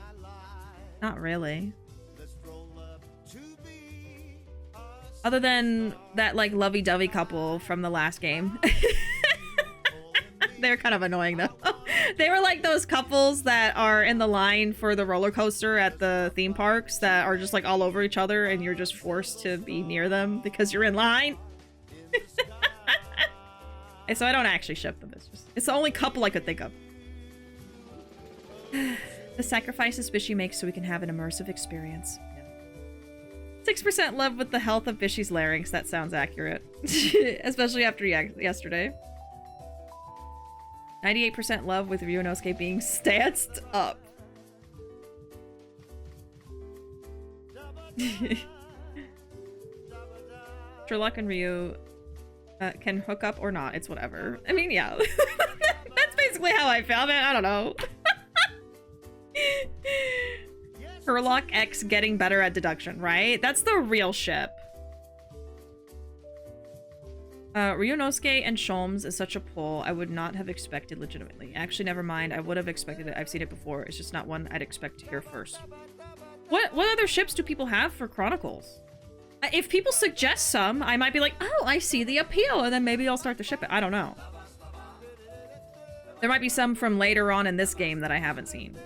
S1: Not really. Other than that, like, lovey-dovey couple from the last game. They're kind of annoying, though. They were like those couples that are in the line for the roller coaster at the theme parks that are just, like, all over each other and you're just forced to be near them because you're in line. And so I don't actually ship them. It's the only couple I could think of. The sacrifices Bishi makes so we can have an immersive experience. 6% love with the health of Bishi's larynx. That sounds accurate. Especially after yesterday. 98% love with Ryunosuke being stanced up. Sherlock and Ryu can hook up or not. It's whatever. I mean, yeah. That's basically how I felt it. I don't know. Herlock X getting better at deduction, right? That's the real ship. Ryunosuke and Sholmes is such a pull I would not have expected legitimately. Actually, never mind. I would have expected it. I've seen it before. It's just not one I'd expect to hear first. What other ships do people have for Chronicles? If people suggest some, I might be like, oh, I see the appeal, and then maybe I'll start to ship it. I don't know. There might be some from later on in this game that I haven't seen.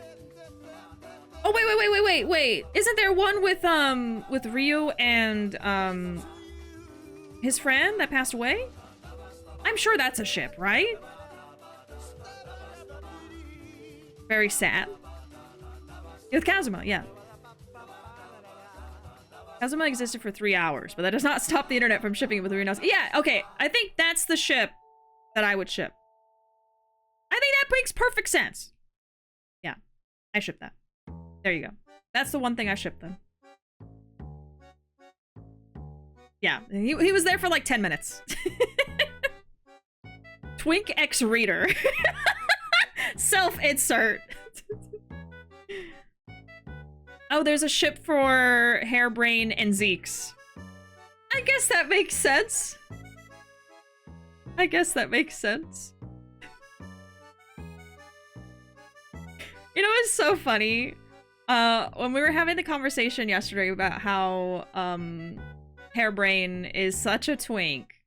S1: Oh, wait. Isn't there one with Ryu and, his friend that passed away? I'm sure that's a ship, right? Very sad. With Kazuma, yeah. Kazuma existed for 3 hours, but that does not stop the internet from shipping it with Ryunosuke. Yeah, okay. I think that's the ship that I would ship. I think that makes perfect sense. Yeah, I ship that. There you go. That's the one thing I ship then. Yeah, he was there for like 10 minutes. Twink X Reader. Self-insert. Oh, there's a ship for Hairbrain and Zeeks. I guess that makes sense. I guess that makes sense. You know, it's so funny. When we were having the conversation yesterday about how Hairbrain is such a twink.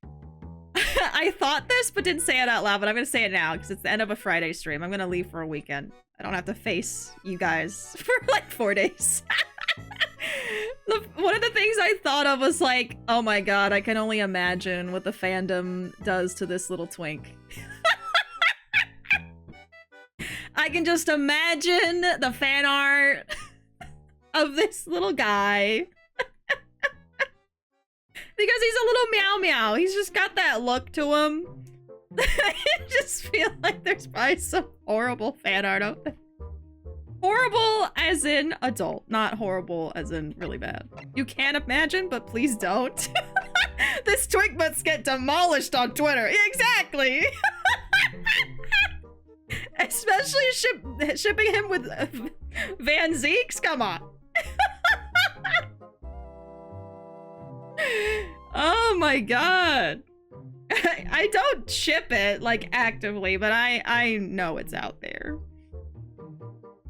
S1: I thought this but didn't say it out loud, but I'm gonna say it now because it's the end of a Friday stream. I'm gonna leave for a weekend. I don't have to face you guys for like 4 days. One of the things I thought of was like, oh my god, I can only imagine what the fandom does to this little twink. I can just imagine the fan art of this little guy. Because he's a little meow meow. He's just got that look to him. I just feel like there's probably some horrible fan art out there. Horrible as in adult, not horrible as in really bad. You can't imagine, but please don't. This twink must get demolished on Twitter. Exactly. Especially shipping him with Van Zeeks? Come on. Oh my god. I don't ship it, like, actively, but I know it's out there.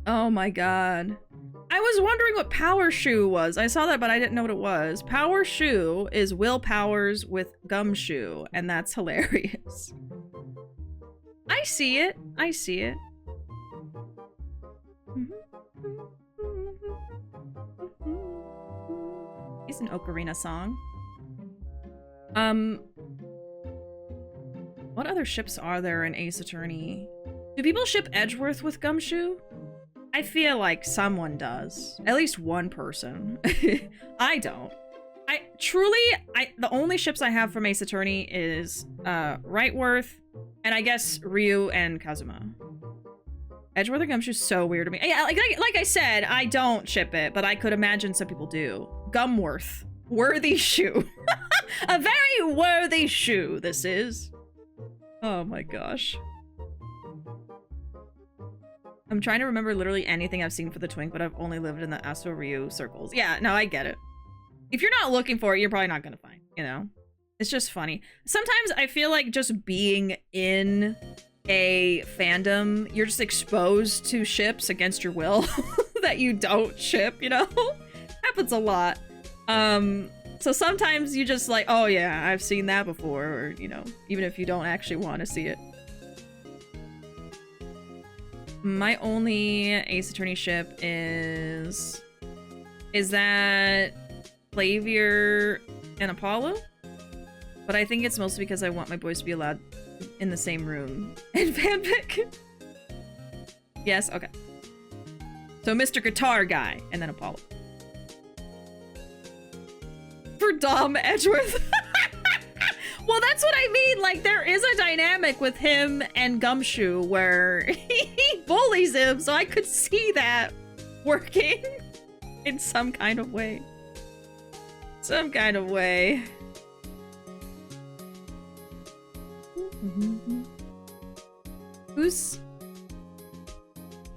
S1: Oh my god. I was wondering what Power Shoe was. I saw that, but I didn't know what it was. Power Shoe is Will Powers with Gumshoe, and that's hilarious. I see it. I see it. It's an ocarina song. What other ships are there in Ace Attorney? Do people ship Edgeworth with Gumshoe? I feel like someone does. At least one person. I don't. The only ships I have from Ace Attorney is Rightworth, and I guess Ryu and Kazuma. Edgeworth and Gumshoe's so weird to me. Yeah, like I said, I don't ship it, but I could imagine some people do. Gumworth. Worthy shoe. A very worthy shoe, this is. Oh my gosh. I'm trying to remember literally anything I've seen for the twink, but I've only lived in the Aso Ryu circles. Yeah, no, I get it. If you're not looking for it, you're probably not gonna find, you know? It's just funny. Sometimes I feel like just being in a fandom, you're just exposed to ships against your will that you don't ship, you know? Happens a lot. So sometimes you just like, oh yeah, I've seen that before, or, you know, even if you don't actually want to see it. My only Ace Attorney ship is that Flavier and Apollo? But I think it's mostly because I want my boys to be allowed in the same room in fanfic. Yes, okay. So Mr. Guitar Guy, and then Apollo. For Dom Edgeworth. Well, that's what I mean. Like, there is a dynamic with him and Gumshoe where he bullies him, so I could see that working in some kind of way. Some kind of way. Who's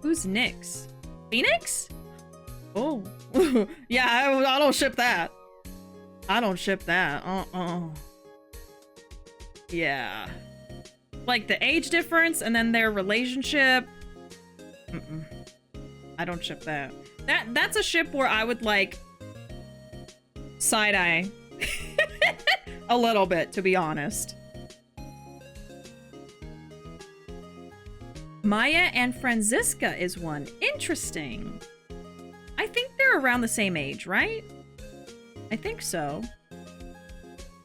S1: Nyx? Phoenix? Oh. Yeah, I don't ship that. I don't ship that. Yeah. Like the age difference and then their relationship. I don't ship that. That's a ship where I would like side-eye a little bit, to be honest. Maya and Franziska is one. Interesting. I think they're around the same age, right? I think so.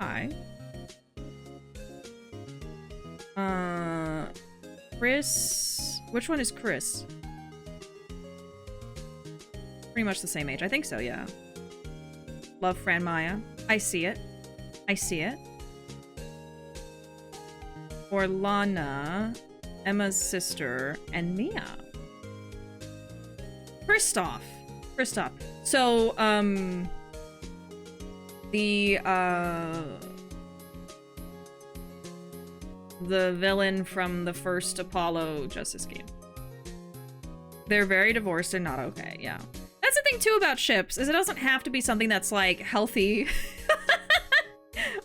S1: Hi. Chris. Which one is Chris? Pretty much the same age. I think so, yeah. Love Fran Maya. I see it. I see it. Orlana, Emma's sister, and Mia. Kristoff. So, the villain from the first Apollo Justice game. They're very divorced and not okay, yeah. That's the thing too about ships, is it doesn't have to be something that's like healthy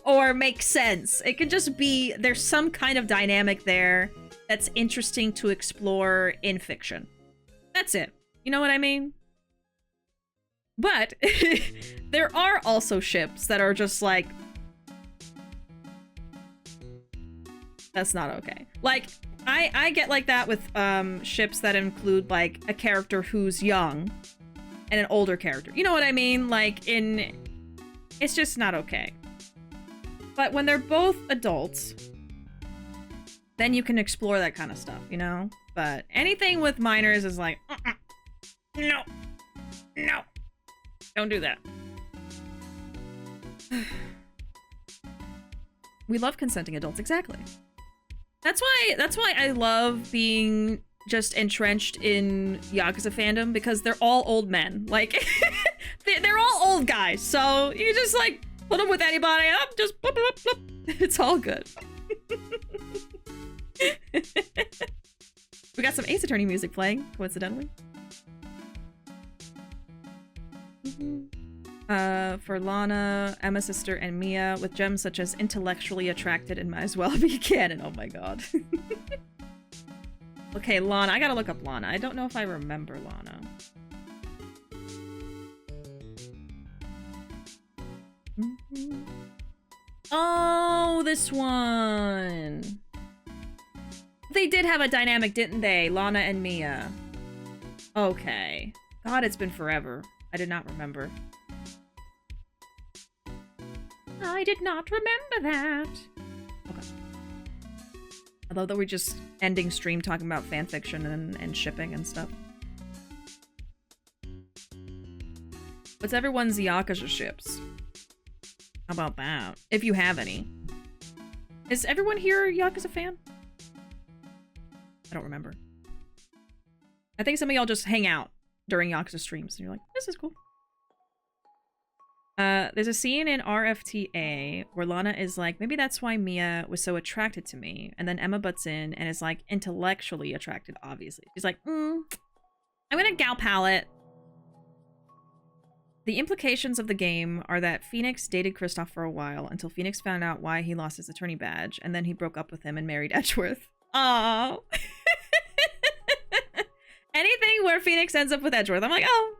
S1: or makes sense. It can just be, there's some kind of dynamic there that's interesting to explore in fiction. That's it. You know what I mean? But there are also ships that are just like, that's not okay. Like, I get like that with ships that include like a character who's young and an older character. You know what I mean? Like it's just not okay. But when they're both adults, then you can explore that kind of stuff, you know? But anything with minors is like, no, don't do that. We love consenting adults, exactly. That's why I love being just entrenched in Yakuza fandom, because they're all old men. Like, they're all old guys, so you just like put them with anybody up, just blip, blip, blip. It's all good. We got some Ace Attorney music playing, coincidentally. For Lana, Emma's sister, and Mia, with gems such as intellectually attracted and might as well be canon. Oh my god. Okay, Lana. I gotta look up Lana. I don't know if I remember Lana. Oh, this one. They did have a dynamic, didn't they? Lana and Mia. Okay. God, it's been forever. I did not remember. I did not remember that. Okay. I love that we're just ending stream talking about fanfiction and shipping and stuff. What's everyone's Yakuza ships? How about that? If you have any. Is everyone here a Yakuza fan? I don't remember. I think some of y'all just hang out during Yakuza streams and you're like, this is cool. There's a scene in RFTA where Lana is like, maybe that's why Mia was so attracted to me. And then Emma butts in and is like intellectually attracted, obviously. She's like, I'm gonna gal palette. The implications of the game are that Phoenix dated Kristoff for a while until Phoenix found out why he lost his attorney badge, and then he broke up with him and married Edgeworth. Aww. Anything where Phoenix ends up with Edgeworth, I'm like, oh,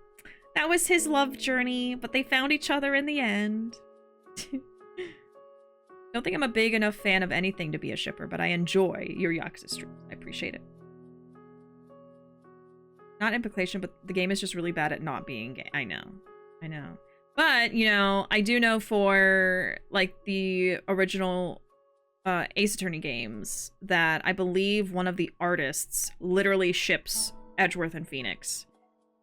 S1: that was his love journey, but they found each other in the end. Don't think I'm a big enough fan of anything to be a shipper, but I enjoy your Yakuza streams. I appreciate it. Not implication, but the game is just really bad at not being gay. I know. But, you know, I do know for, like, the original Ace Attorney games that I believe one of the artists literally ships Edgeworth and Phoenix.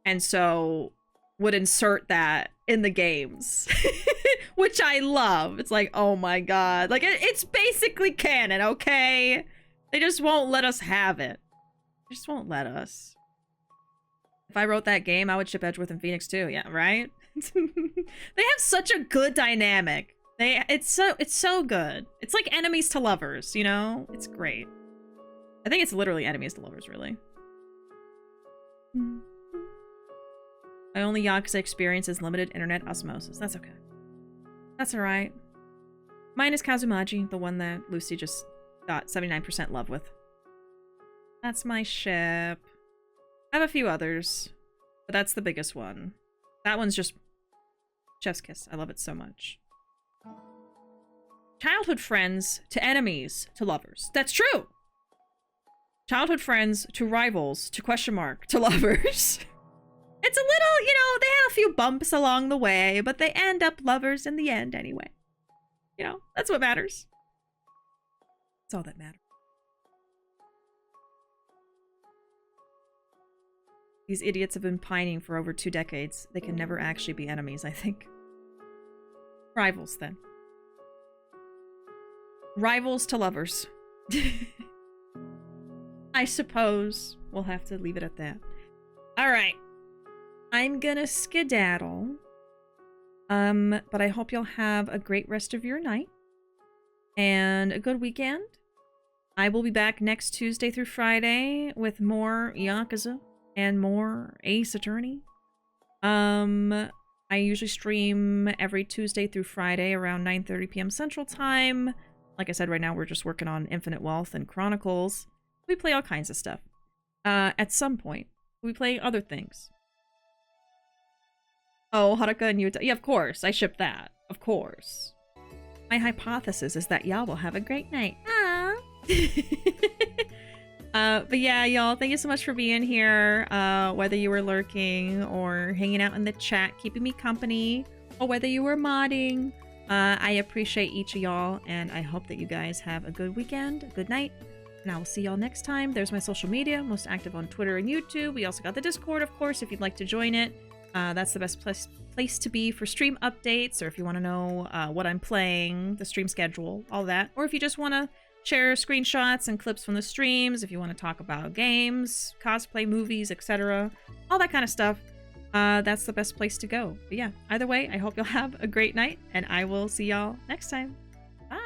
S1: And so would insert that in the games. Which I love. It's like, oh my god. Like, it's basically canon, okay? They just won't let us have it. They just won't let us. If I wrote that game, I would ship Edgeworth and Phoenix too. Yeah, right? They have such a good dynamic. It's so good. It's like enemies to lovers, you know? It's great. I think it's literally enemies to lovers, really. My only Yakuza experience is limited internet osmosis. That's okay. That's alright. Mine is Kazumaji, the one that Lucy just got 79% love with. That's my ship. I have a few others, but that's the biggest one. That one's just chef's kiss. I love it so much. Childhood friends to enemies to lovers. That's true! Childhood friends to rivals to question mark to lovers. It's a little, you know, they had a few bumps along the way, but they end up lovers in the end anyway. You know, that's what matters. That's all that matters. These idiots have been pining for over 2 decades. They can never actually be enemies, I think. Rivals, then. Rivals to lovers. I suppose we'll have to leave it at that. Alright. I'm gonna skedaddle. But I hope you'll have a great rest of your night. And a good weekend. I will be back next Tuesday through Friday with more Yakuza and more Ace Attorney. I usually stream every Tuesday through Friday around 9:30 p.m. Central Time. Like I said, right now we're just working on Infinite Wealth and Chronicles. We play all kinds of stuff. At some point, we play other things. Oh, Haruka and Yuta. Yeah, of course. I ship that. Of course. My hypothesis is that y'all will have a great night.
S2: Aww.
S1: But yeah, y'all, thank you so much for being here. Whether you were lurking or hanging out in the chat, keeping me company, or whether you were modding. I appreciate each of y'all, and I hope that you guys have a good weekend, a good night, and I will see y'all next time. There's my social media, most active on Twitter and YouTube. We also got the Discord, of course, if you'd like to join it. That's the best place to be for stream updates, or if you want to know what I'm playing, the stream schedule, all that. Or if you just want to share screenshots and clips from the streams, if you want to talk about games, cosplay, movies, etc. All that kind of stuff. That's the best place to go. But yeah, either way, I hope you'll have a great night, and I will see y'all next time. Bye!